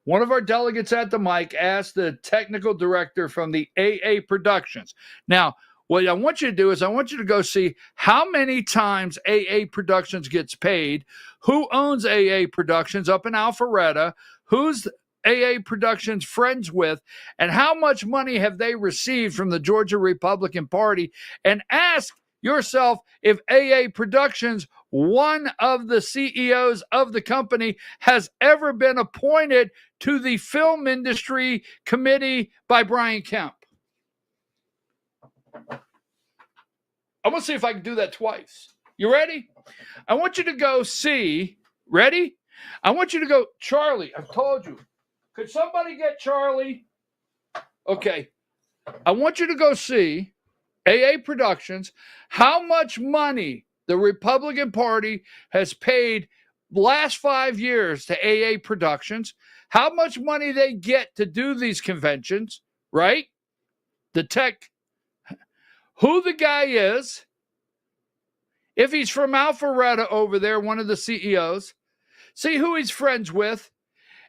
One of our delegates at the mic asked the technical director from the AA Productions. Now, what I want you to do is I want you to go see how many times AA Productions gets paid, who owns AA Productions up in Alpharetta, who's AA Productions friends with, and how much money have they received from the Georgia Republican Party, and ask yourself if AA Productions, one of the CEOs of the company, has ever been appointed to the film industry committee by Brian Kemp. I'm going to see if I can do that twice. You ready? I want you to go see. Ready? I want you to go. Charlie, I've told you. Could somebody get Charlie? Okay. I want you to go see AA Productions, how much money the Republican Party has paid last 5 years to AA Productions, how much money they get to do these conventions, right? The tech, who the guy is, if he's from Alpharetta over there, one of the CEOs, see who he's friends with,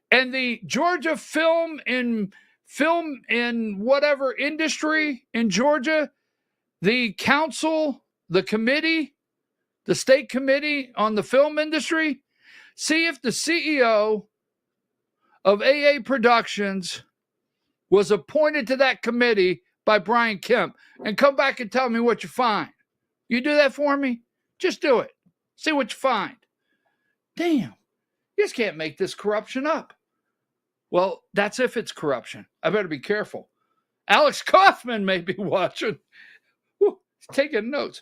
and the Georgia film in whatever industry in Georgia, the council, the committee, the state committee on the film industry, see if the CEO of AA Productions was appointed to that committee by Brian Kemp, and come back and tell me what you find. You do that for me? Just do it. See what you find. Damn, you just can't make this corruption up. Well, that's if it's corruption. I better be careful. Alex Kaufman may be watching. Whew, he's taking notes.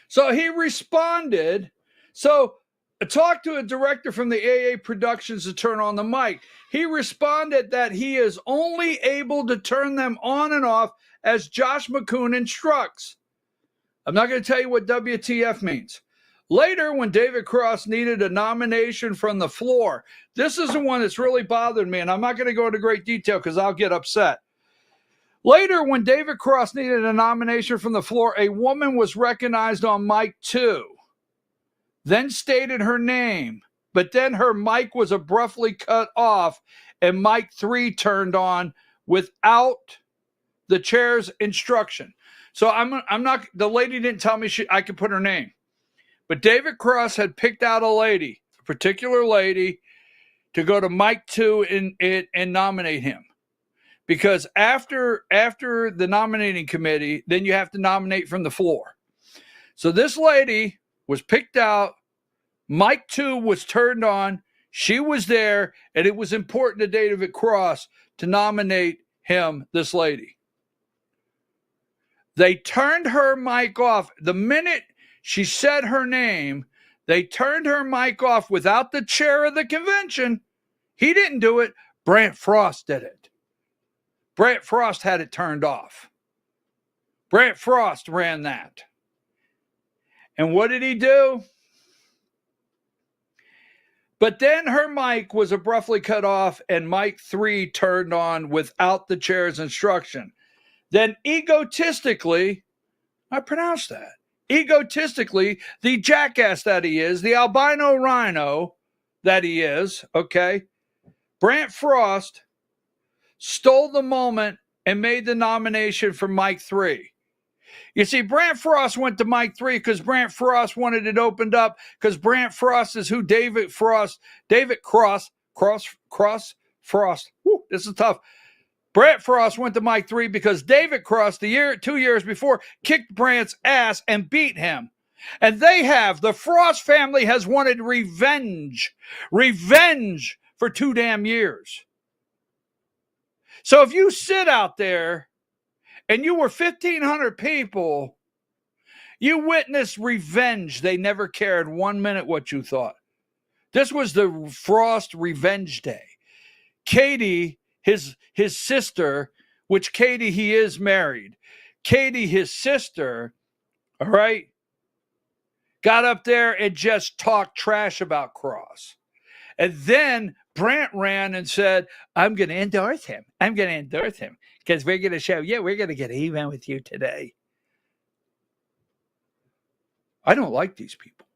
So he responded. So I talked to a director from the AA Productions to turn on the mic. He responded that he is only able to turn them on and off as Josh McCoon instructs. I'm not going to tell you what WTF means. Later, when David Cross needed a nomination from the floor, this is the one that's really bothered me, and I'm not going to go into great detail because I'll get upset. Later, when David Cross needed a nomination from the floor, a woman was recognized on mic 2, then stated her name, but then her mic was abruptly cut off and mic 3 turned on without the chair's instruction. So I'm not, the lady didn't tell me I could put her name. But David Cross had picked out a particular lady, to go to mic 2 and nominate him. Because after the nominating committee, then you have to nominate from the floor. So this lady was picked out. Mic 2 was turned on. She was there, and it was important to David Cross to nominate him, this lady. They turned her mic off. The minute she said her name, they turned her mic off without the chair of the convention. He didn't do it. Brant Frost did it. Brant Frost had it turned off. Brant Frost ran that. And what did he do? But then her mic was abruptly cut off and mic 3 turned on without the chair's instruction. Then egotistically, I pronounced that, egotistically, the jackass that he is, the albino rhino that he is, okay, Brant Frost stole the moment and made the nomination for mic 3. You see, Brant Frost went to mic 3 because Brant Frost wanted it opened up, because Brant Frost is who David Cross, whew, this is tough. Brant Frost went to mic 3 because David Cross, 2 years before, kicked Brant's ass and beat him. And the Frost family has wanted revenge for 2 damn years. So if you sit out there and you were 1,500 people, you witnessed revenge. They never cared 1 minute what you thought. This was the Frost Revenge Day. Katie, his sister, which Katie, he is married. Katie, his sister, all right, got up there and just talked trash about Cross. And then Brant ran and said, I'm going to endorse him. I'm going to endorse him because we're going to show, we're going to get even with you today. I don't like these people.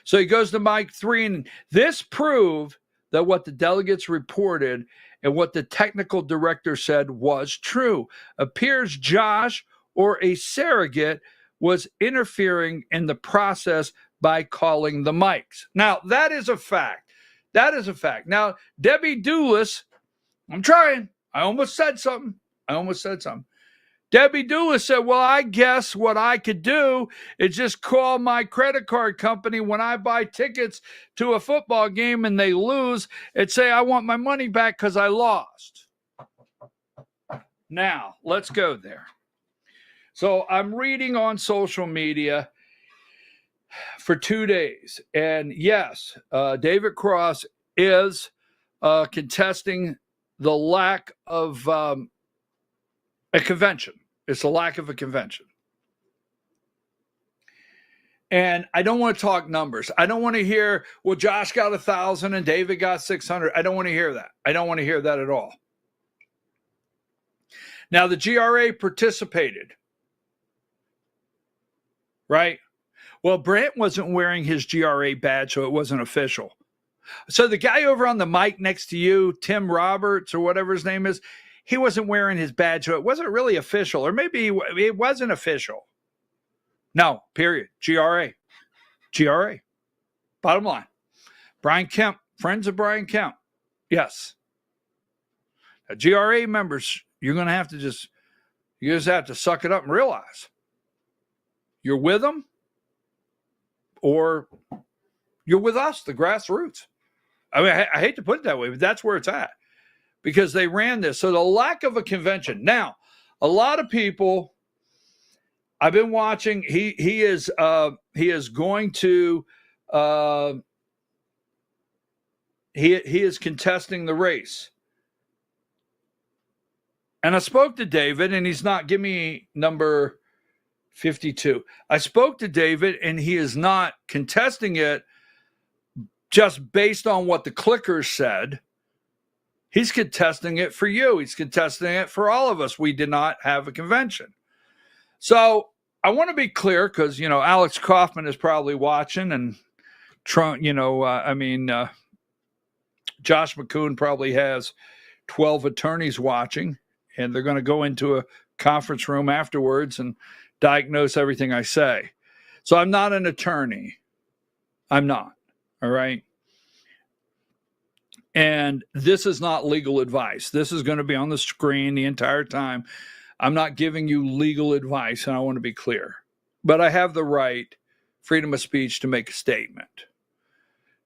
So he goes to mic 3, and this proved that what the delegates reported and what the technical director said was true. Appears Josh or a surrogate was interfering in the process by calling the mics. Now, that is a fact. Now, Debbie Doulis, I'm trying. I almost said something. Debbie Doulis said, well, I guess what I could do is just call my credit card company when I buy tickets to a football game and they lose and say, I want my money back because I lost. Now, let's go there. So I'm reading on social media for 2 days. And yes, David Cross is contesting the lack of a convention. It's a lack of a convention. And I don't want to talk numbers. I don't want to hear, well, Josh got 1,000 and David got 600. I don't want to hear that. I don't want to hear that at all. Now, the GRA participated, right? Well, Brant wasn't wearing his GRA badge, so it wasn't official. So the guy over on the mic next to you, Tim Roberts or whatever his name is, he wasn't wearing his badge, so it wasn't really official. Or maybe it wasn't official. No, period. GRA. Bottom line. Brian Kemp, friends of Brian Kemp. Yes. Now, GRA members, you're going to have to you just have to suck it up and realize you're with them or you're with us, the grassroots. I mean, I hate to put it that way, but that's where it's at. Because they ran this. So the lack of a convention. Now, a lot of people, I've been watching, he is going to, he is contesting the race. And I spoke to David, and he's not, give me number 52. I spoke to David, and he is not contesting it just based on what the clickers said. He's contesting it for you. He's contesting it for all of us. We did not have a convention. So I want to be clear because, Alex Kaufman is probably watching and Trump, Josh McCoon probably has 12 attorneys watching and they're going to go into a conference room afterwards and diagnose everything I say. So I'm not an attorney. I'm not. All right. And this is not legal advice. This is going to be on the screen the entire time. I'm not giving you legal advice, and I want to be clear. But I have the right, freedom of speech, to make a statement.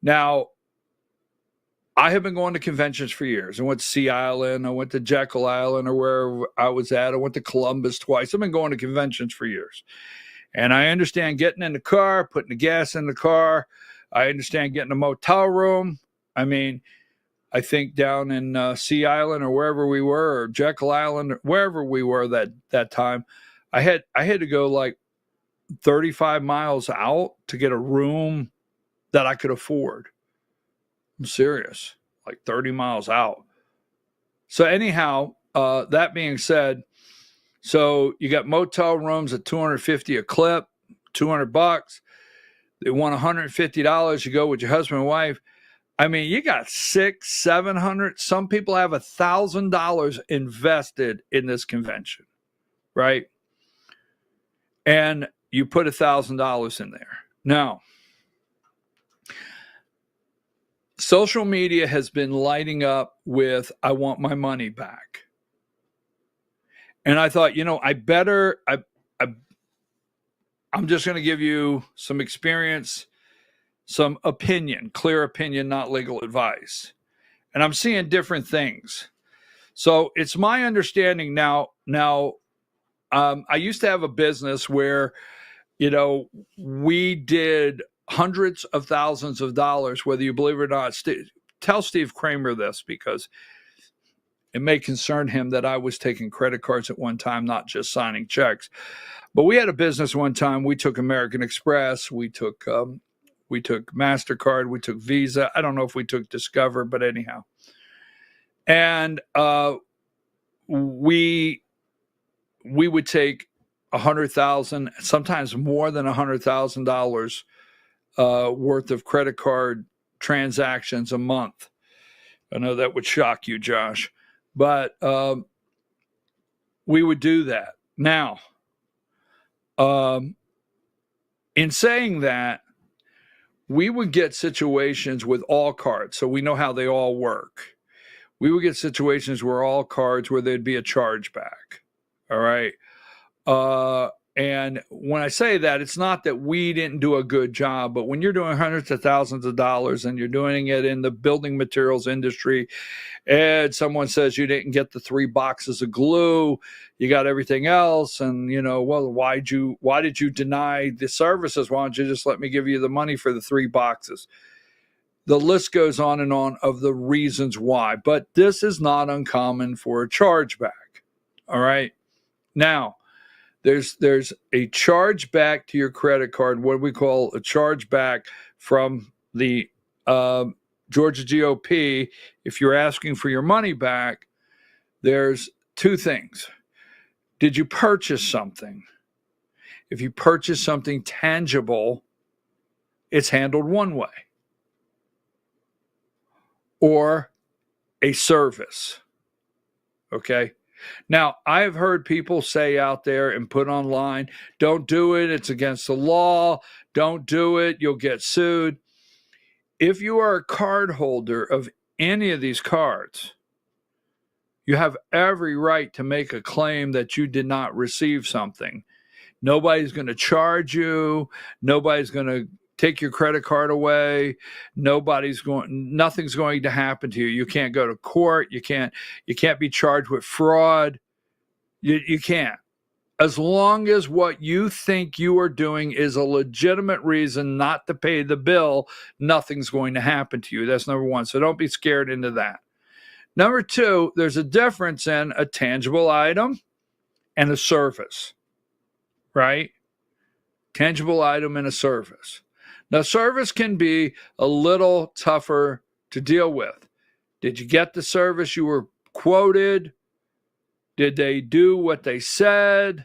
Now, I have been going to conventions for years. I went to Sea Island. I went to Jekyll Island or wherever I was at. I went to Columbus twice. I've been going to conventions for years. And I understand getting in the car, putting the gas in the car. I understand getting a motel room. I mean, I think down in Sea Island or wherever we were, or Jekyll Island, or wherever we were that time, I had to go like 35 miles out to get a room that I could afford. I'm serious, like 30 miles out. So anyhow, that being said, so you got motel rooms at $250 a clip, $200. They want $150. You go with your husband and wife. I mean, you got $600, $700. Some people have $1,000 invested in this convention, right? And you put $1,000 in there. Now, social media has been lighting up with, I want my money back. And I thought, I'm just going to give you some experience, some opinion, clear opinion, not legal advice. And I'm seeing different things. So it's my understanding now, I used to have a business where, we did hundreds of thousands of dollars, whether you believe it or not, tell Steve Kramer this because it may concern him that I was taking credit cards at one time, not just signing checks. But we had a business one time. We took American Express. We took MasterCard. We took Visa. I don't know if we took Discover, but anyhow. And we would take $100,000, sometimes more than $100,000 worth of credit card transactions a month. I know that would shock you, Josh, but we would do that. Now, in saying that, we would get situations with all cards, so we know how they all work. We would get situations where all cards where there'd be a chargeback. All right. And when I say that, it's not that we didn't do a good job, but when you're doing hundreds of thousands of dollars and you're doing it in the building materials industry, and someone says you didn't get the 3 boxes of glue, you got everything else, and well, why did you deny the services? Why don't you just let me give you the money for the 3 boxes? The list goes on and on of the reasons why, but this is not uncommon for a chargeback. All right. Now, there's a chargeback to your credit card, what we call a chargeback from the Georgia GOP. If you're asking for your money back, there's 2 things. Did you purchase something? If you purchase something tangible, it's handled one way. Or a service. Okay. Now, I've heard people say out there and put online, don't do it. It's against the law. Don't do it. You'll get sued. If you are a card holder of any of these cards, you have every right to make a claim that you did not receive something. Nobody's going to charge you. Nobody's going to take your credit card away. Nothing's going to happen to you. You can't go to court. You can't be charged with fraud. You can't. As long as what you think you are doing is a legitimate reason not to pay the bill, nothing's going to happen to you. That's number 1. So don't be scared into that. Number 2, there's a difference in a tangible item and a service, right? Tangible item and a service. Now, service can be a little tougher to deal with. Did you get the service you were quoted? Did they do what they said?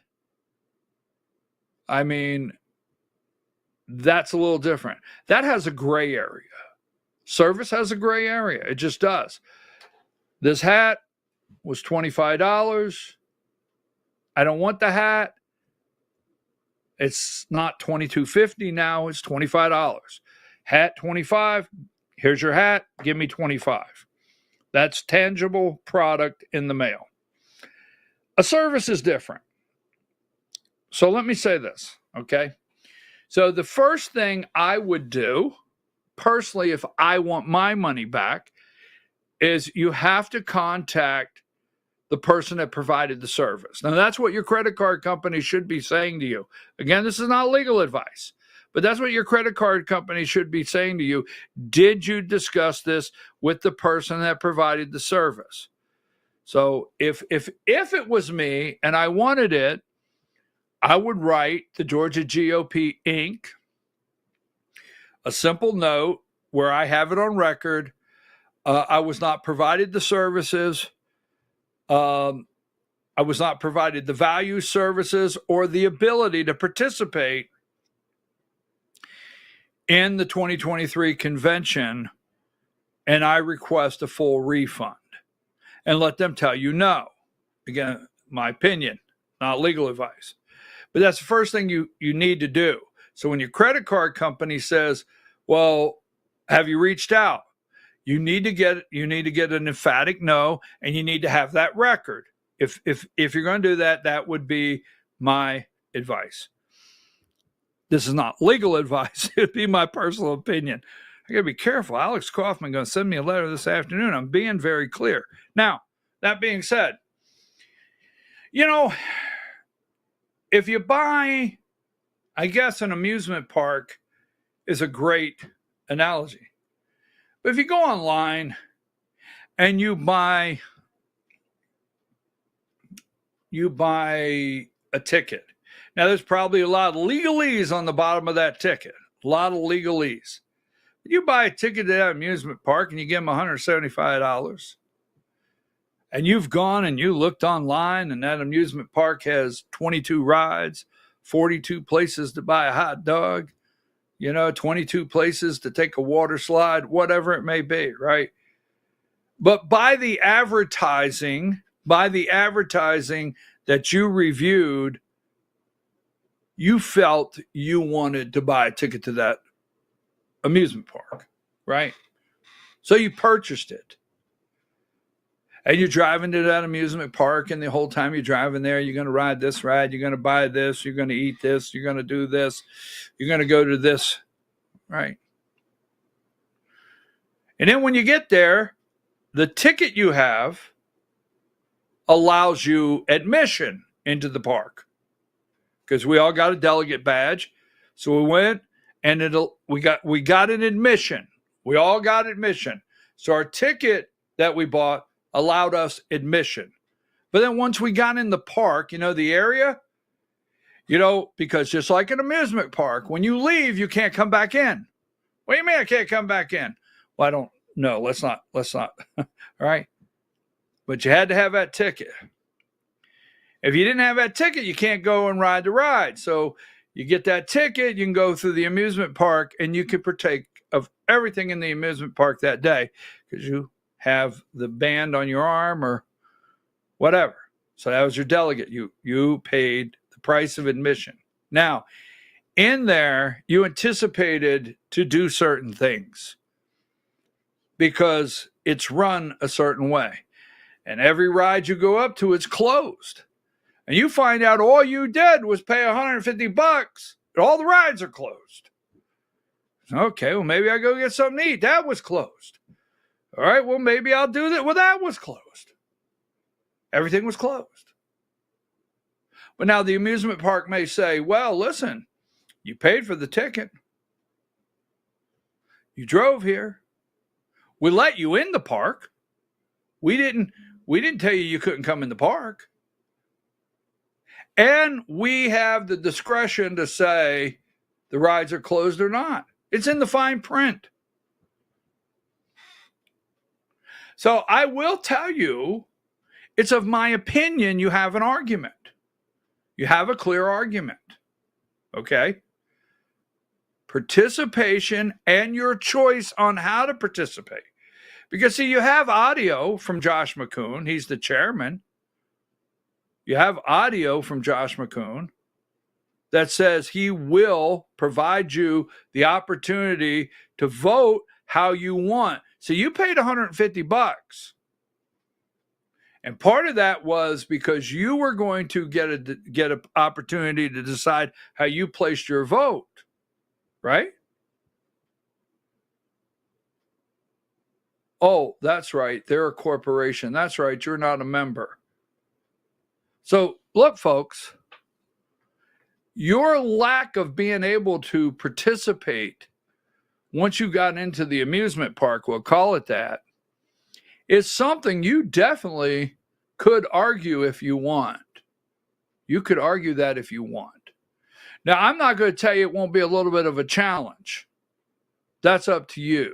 I mean, that's a little different. That has a gray area. Service has a gray area. It just does. This hat was $25. I don't want the hat. It's not $22.50 now. It's $25. Hat $25. Here's your hat. Give me $25. That's tangible product in the mail. A service is different. So let me say this, okay? So the first thing I would do, personally, if I want my money back, is you have to contact the person that provided the service. Now, that's what your credit card company should be saying to you. Again, this is not legal advice, but that's what your credit card company should be saying to you. Did you discuss this with the person that provided the service? So if it was me and I wanted it, I would write the Georgia GOP Inc. a simple note where I have it on record. I was not provided the services. I was not provided the value services or the ability to participate in the 2023 convention, and I request a full refund. And let them tell you no. Again, my opinion, not legal advice. But that's the first thing you need to do. So when your credit card company says, well, have you reached out? You need to get an emphatic no, and you need to have that record. If you're going to do that, that would be my advice. This is not legal advice. It'd be my personal opinion. I got to be careful. Alex Kaufman going to send me a letter this afternoon. I'm being very clear. Now, that being said, if you buy, I guess an amusement park is a great analogy. But if you go online and you buy a ticket, now there's probably a lot of legalese on the bottom of that ticket, a lot of legalese. You buy a ticket to that amusement park and you give them $175. And you've gone and you looked online and that amusement park has 22 rides, 42 places to buy a hot dog, 22 places to take a water slide, whatever it may be, right? But by the advertising that you reviewed, you felt you wanted to buy a ticket to that amusement park, right? So you purchased it. And you're driving to that amusement park, and the whole time you're driving there, you're going to ride this ride, you're going to buy this, you're going to eat this, you're going to do this, you're going to go to this, right? And then when you get there, the ticket you have allows you admission into the park because we all got a delegate badge. So we went and we got an admission. We all got admission. So our ticket that we bought allowed us admission. But then once we got in the park, the area, because just like an amusement park, when you leave, you can't come back in. What do you mean I can't come back in? Well, I don't know. Let's not. All right. But you had to have that ticket. If you didn't have that ticket, you can't go and ride the ride. So you get that ticket, you can go through the amusement park and you can partake of everything in the amusement park that day because you have the band on your arm or whatever. So that was your delegate. You paid the price of admission. Now, in there, you anticipated to do certain things because it's run a certain way. And every ride you go up to, it's closed. And you find out all you did was pay $150 and all the rides are closed. Okay, well, maybe I go get something to eat. That was closed. All right, well, maybe I'll do that. Well, that was closed. Everything was closed. But now the amusement park may say, well, listen, you paid for the ticket. You drove here. We let you in the park. We didn't tell you couldn't come in the park. And we have the discretion to say the rides are closed or not. It's in the fine print. So I will tell you, it's of my opinion, you have an argument. You have a clear argument. Okay? Participation and your choice on how to participate. Because, see, you have audio from Josh McCoon. He's the chairman. You have audio from Josh McCoon that says he will provide you the opportunity to vote how you want. So you paid $150. And part of that was because you were going to get an opportunity to decide how you placed your vote, right? Oh, that's right. They're a corporation. That's right. You're not a member. So look, folks, your lack of being able to participate once you got into the amusement park, we'll call it that, is something you definitely could argue if you want. You could argue that if you want. Now, I'm not going to tell you it won't be a little bit of a challenge. That's up to you.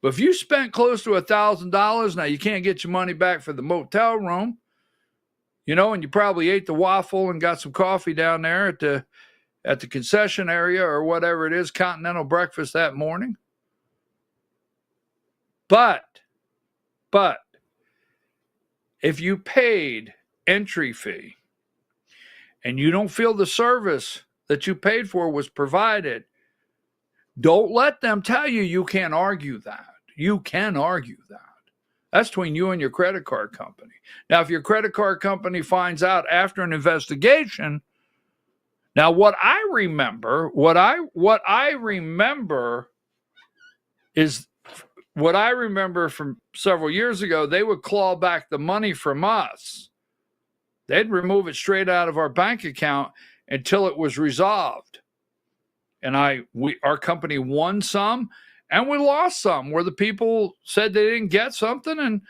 But if you spent close to $1,000, now you can't get your money back for the motel room, and you probably ate the waffle and got some coffee down there at the concession area or whatever it is, continental breakfast that morning. But if you paid entry fee and you don't feel the service that you paid for was provided, don't let them tell you you can't argue that. You can argue that. That's between you and your credit card company. Now, if your credit card company finds out after an investigation, now what I remember from several years ago, they would claw back the money from us. They'd remove it straight out of our bank account until it was resolved. And our company won some, And we lost some where the people said they didn't get something, and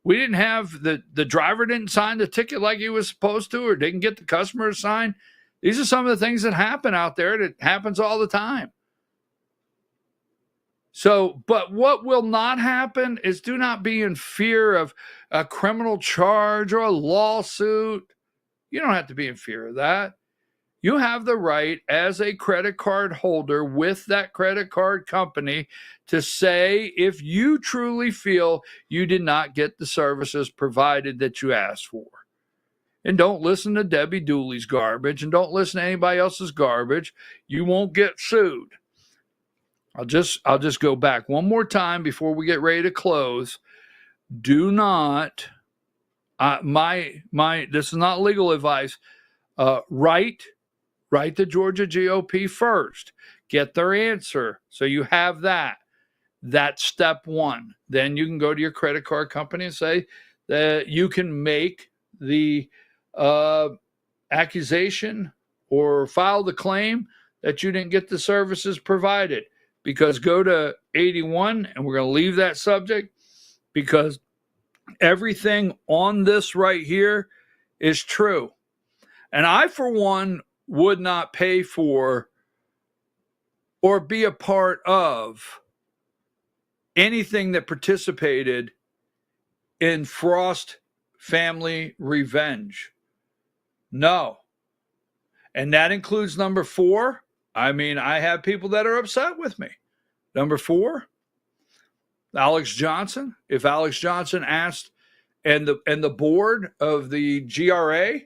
we didn't have the driver didn't sign the ticket like he was supposed to, or didn't get the customer to sign. These are some of the things that happen out there that happens all the time. So, but what will not happen is do not be in fear of a criminal charge or a lawsuit. You don't have to be in fear of that. You have the right as a credit card holder with that credit card company to say if you truly feel you did not get the services provided that you asked for. And don't listen to Debbie Dooley's garbage, and don't listen to anybody else's garbage. You won't get sued. I'll just go back one more time before we get ready to close. Do not, this is not legal advice. Write the Georgia GOP first. Get their answer so you have that. That's step one. Then you can go to your credit card company and say that you can make the accusation or file the claim that you didn't get the services provided. Because go to 81, and we're going to leave that subject, because everything on this right here is true. And I, for one, would not pay for or be a part of anything that participated in Frost family revenge. No. And that includes number 4. I mean, I have people that are upset with me. Number 4, Alex Johnson. If Alex Johnson asked, and the board of the GRA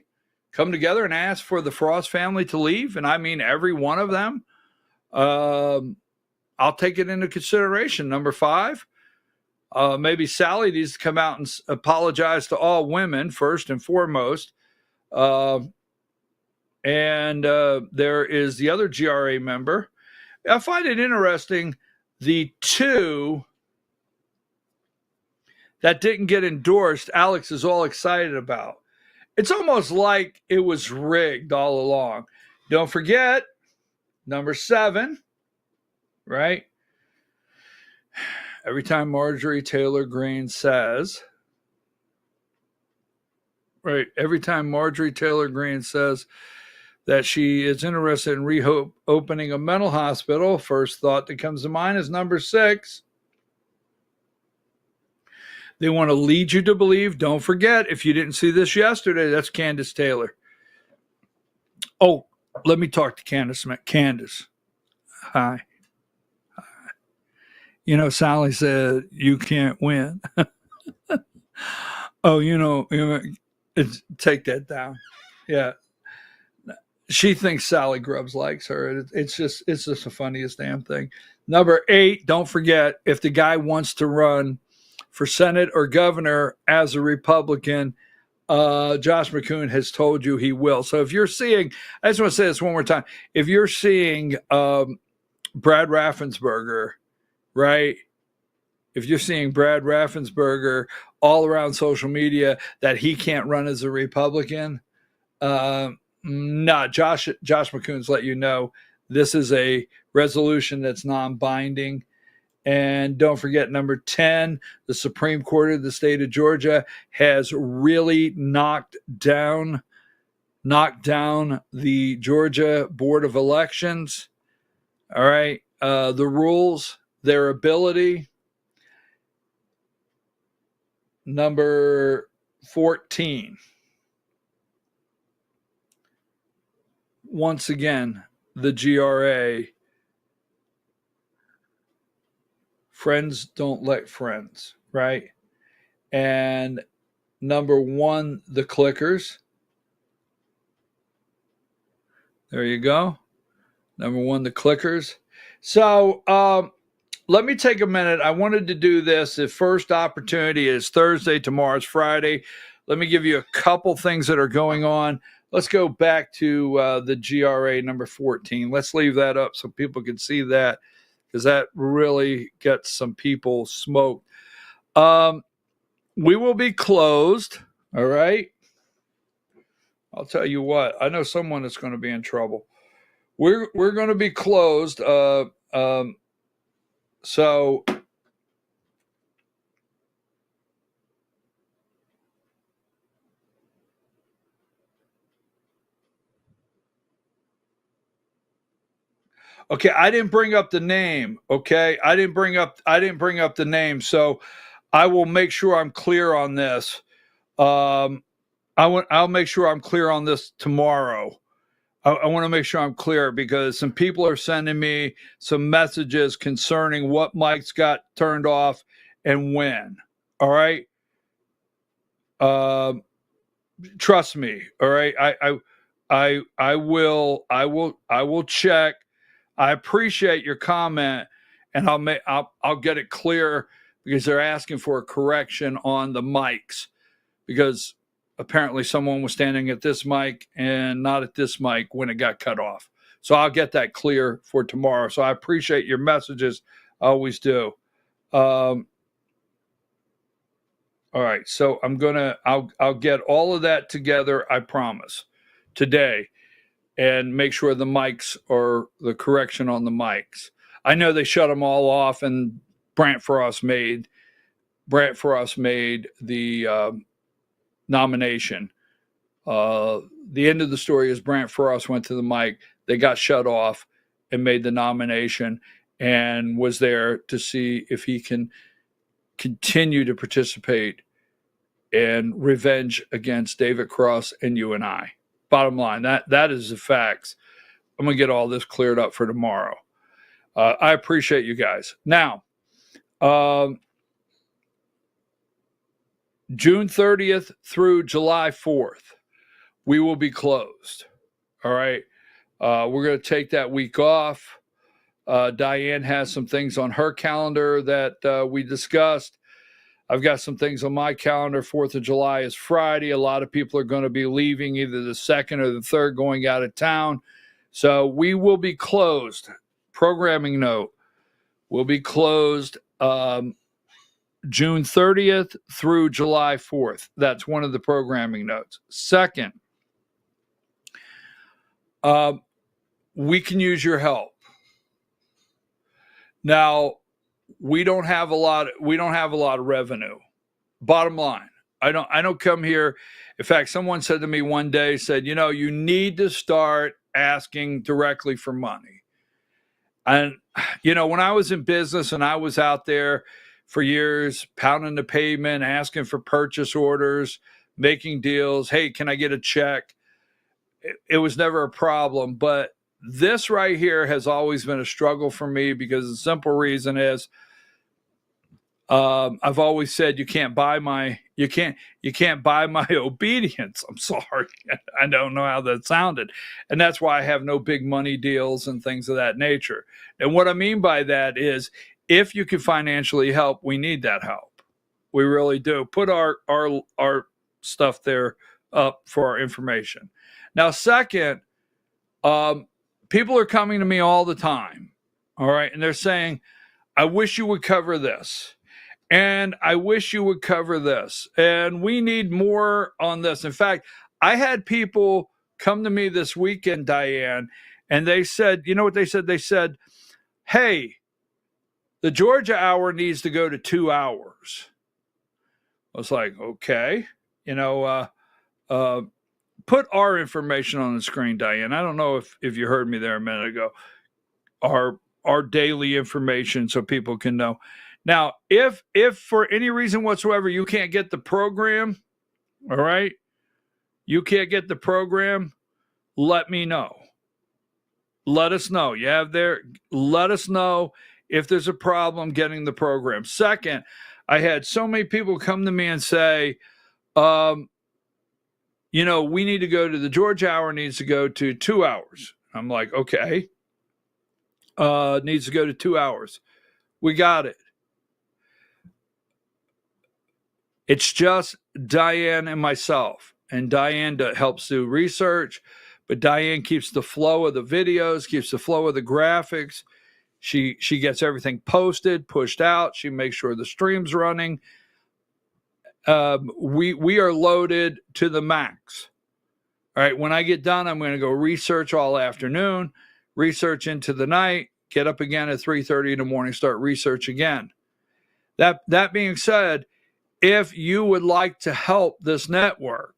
come together and ask for the Frost family to leave, and I mean every one of them, I'll take it into consideration. Number 5, maybe Sally needs to come out and apologize to all women first and foremost. And there is the other GRA member. I find it interesting, the 2 that didn't get endorsed, Alex is all excited about. It's almost like it was rigged all along. Don't forget, number 7, right? Every time Marjorie Taylor Greene says, that she is interested in reopening a mental hospital, first thought that comes to mind is number 6. They want to lead you to believe, don't forget, if you didn't see this yesterday, that's Candace Taylor. Oh, let me talk to Candace. Candace, hi. You know, Sally said, you can't win. Oh, take that down. Yeah. She thinks Sally Grubbs likes her. It's just the funniest damn thing. Number 8, don't forget, if the guy wants to run for Senate or governor as a Republican, Josh McCoon has told you he will. So if you're seeing, I just want to say this one more time. If you're seeing Brad Raffensperger, right? If you're seeing Brad Raffensperger all around social media that he can't run as a Republican, Josh McCoon's let you know this is a resolution that's non-binding. And don't forget, number 10, the Supreme Court of the state of Georgia has really knocked down the Georgia Board of Elections. All right. The rules, their ability. Number 14. Once again, the GRA. Friends don't let friends, right? And number 1, the clickers. There you go. Number 1, the clickers. So let me take a minute. I wanted to do this. The first opportunity is Thursday. Tomorrow's Friday. Let me give you a couple things that are going on. Let's go back to the GRA number 14. Let's leave that up so people can see that, because that really gets some people smoked. We will be closed, all right? I'll tell you what. I know someone that's going to be in trouble. We're going to be closed So okay, I didn't bring up the name. Okay, I didn't bring up the name. So I will make sure I'm clear on this. I'll make sure I'm clear on this tomorrow. I want to make sure I'm clear because some people are sending me some messages concerning what mics got turned off and when. All right. Trust me. All right. I will check. I appreciate your comment, and I'll get it clear because they're asking for a correction on the mics because apparently someone was standing at this mic and not at this mic when it got cut off. So I'll get that clear for tomorrow. So I appreciate your messages. I always do. All right. So I'll get all of that together, I promise, today, and make sure the mics are the correction on the mics. I know they shut them all off, and Brant Frost made the nomination. The end of the story is Brant Frost went to the mic. They got shut off and made the nomination and was there to see if he can continue to participate in revenge against David Cross and you and I. Bottom line, that is the facts. I'm going to get all this cleared up for tomorrow. I appreciate you guys. Now, June 30th through July 4th, we will be closed. All right. We're going to take that week off. Diane has some things on her calendar that we discussed. I've got some things on my calendar. 4th of July is Friday. A lot of people are going to be leaving either the 2nd or the 3rd, going out of town. So we will be closed. Programming note, we'll be closed June 30th through July 4th. That's one of the programming notes. Second, we can use your help. Now, we don't have a lot of revenue. Bottom line, I don't come here. In fact, someone said to me one day, said, you need to start asking directly for money. And, when I was in business and I was out there for years, pounding the pavement, asking for purchase orders, making deals. Hey, can I get a check? It was never a problem. But this right here has always been a struggle for me because the simple reason is I've always said you can't buy my obedience. I'm sorry. I don't know how that sounded. And that's why I have no big money deals and things of that nature. And what I mean by that is if you can financially help, we need that help. We really do. Put our stuff there up for our information. Now, second, people are coming to me all the time. All right. And they're saying, I wish you would cover this. And I wish you would cover this. And we need more on this. In fact, I had people come to me this weekend, Diane, and they said, you know what they said? They said, hey, the Georgia hour needs to go to 2 hours. I was like, okay, put our information on the screen, Diane. I don't know if you heard me there a minute ago. Our daily information so people can know. Now, if for any reason whatsoever you can't get the program, all right, you can't get the program, let me know. Let us know. Let us know if there's a problem getting the program. Second, I had so many people come to me and say, we need to go to the Georgia hour needs to go to 2 hours. I'm like, okay. Needs to go to 2 hours. We got it. It's just Diane and myself. And Diane helps do research, but Diane keeps the flow of the videos, keeps the flow of the graphics. She gets everything posted, pushed out. She makes sure the stream's running. We are loaded to the max. All right, when I get done, I'm going to go research all afternoon, research into the night, get up again at 3:30 in the morning, start research again. That being said, if you would like to help this network,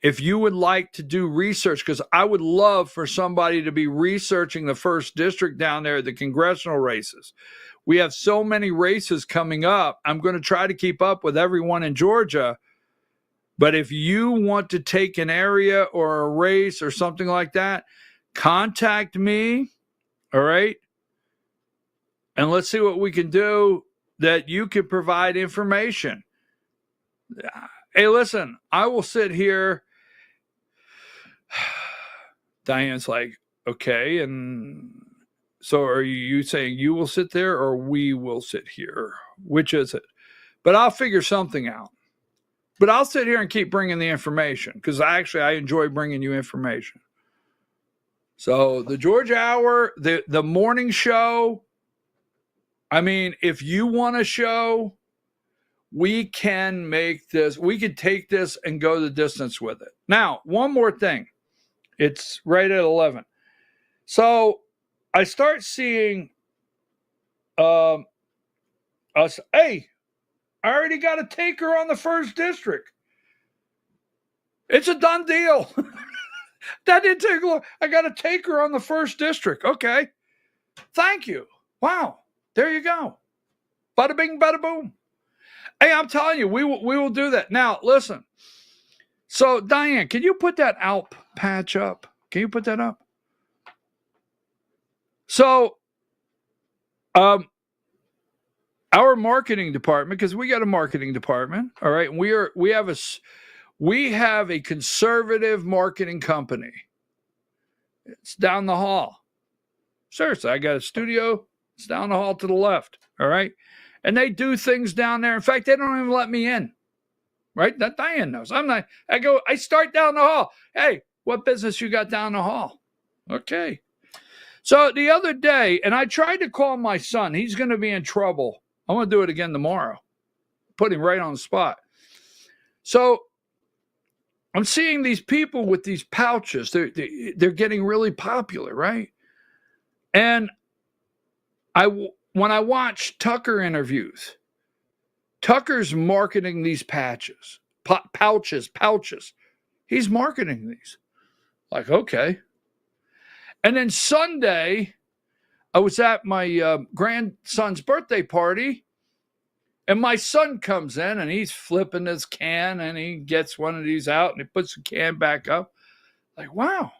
if you would like to do research, because I would love for somebody to be researching the 1st District down there, the congressional races. We have so many races coming up. I'm going to try to keep up with everyone in Georgia. But if you want to take an area or a race or something like that, contact me, all right? And let's see what we can do that you can provide information. Hey, listen, I will sit here. Diane's like, okay, and so are you saying you will sit there or we will sit here? Which is it? But I'll figure something out. But I'll sit here and keep bringing the information because I enjoy bringing you information. So the Georgia Hour, the morning show, I mean, if you want a show, we can make this, we could take this and go the distance with it. Now, one more thing. It's right at 11. So I start seeing us, hey, I already got a taker on the 1st District. It's a done deal. That didn't take long. I got a taker on the 1st District. Okay. Thank you. Wow. There you go. Bada bing, bada boom. Hey, I'm telling you, we will do that. Now, listen. So, Diane, can you put that ALP patch up? Can you put that up? So, our marketing department, because we got a marketing department, all right, and we have a conservative marketing company. It's down the hall. Seriously, I got a studio. It's down the hall to the left, all right? And they do things down there. In fact, they don't even let me in, right? That Diane knows. I start down the hall. Hey, what business you got down the hall? Okay. So the other day, and I tried to call my son. He's going to be in trouble. I'm going to do it again tomorrow. Put him right on the spot. So I'm seeing these people with these pouches. They're getting really popular, right? And when I watch Tucker interviews, Tucker's marketing these pouches. He's marketing these. Like, okay. And then Sunday, I was at my grandson's birthday party, and my son comes in, and he's flipping his can, and he gets one of these out, and he puts the can back up. Like, wow.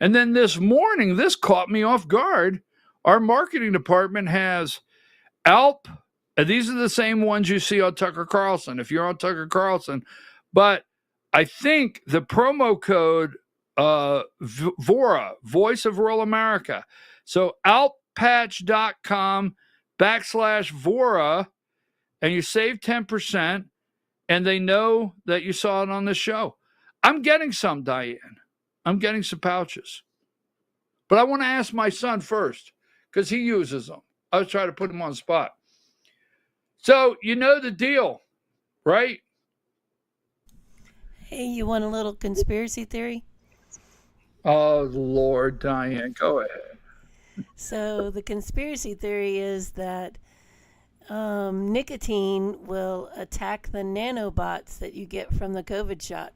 And then this morning, this caught me off guard. Our marketing department has ALP. And these are the same ones you see on Tucker Carlson, if you're on Tucker Carlson. But I think the promo code VORA, Voice of Rural America. So alppatch.com/VORA, and you save 10%, and they know that you saw it on the show. I'm getting some, Diane. I'm getting some pouches. But I want to ask my son first, because he uses them. I was trying to put him on the spot. So, you know the deal, right? Hey, you want a little conspiracy theory? Oh, Lord, Diane, go ahead. So the conspiracy theory is that nicotine will attack the nanobots that you get from the COVID shot.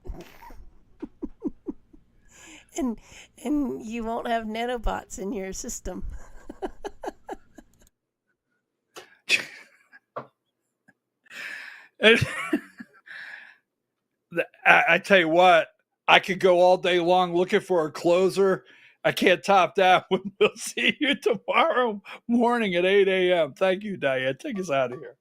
and you won't have nanobots in your system. I tell you what, I could go all day long looking for a closer. I can't top that. We'll see you tomorrow morning at 8 a.m. Thank you, Diane. Take us out of here.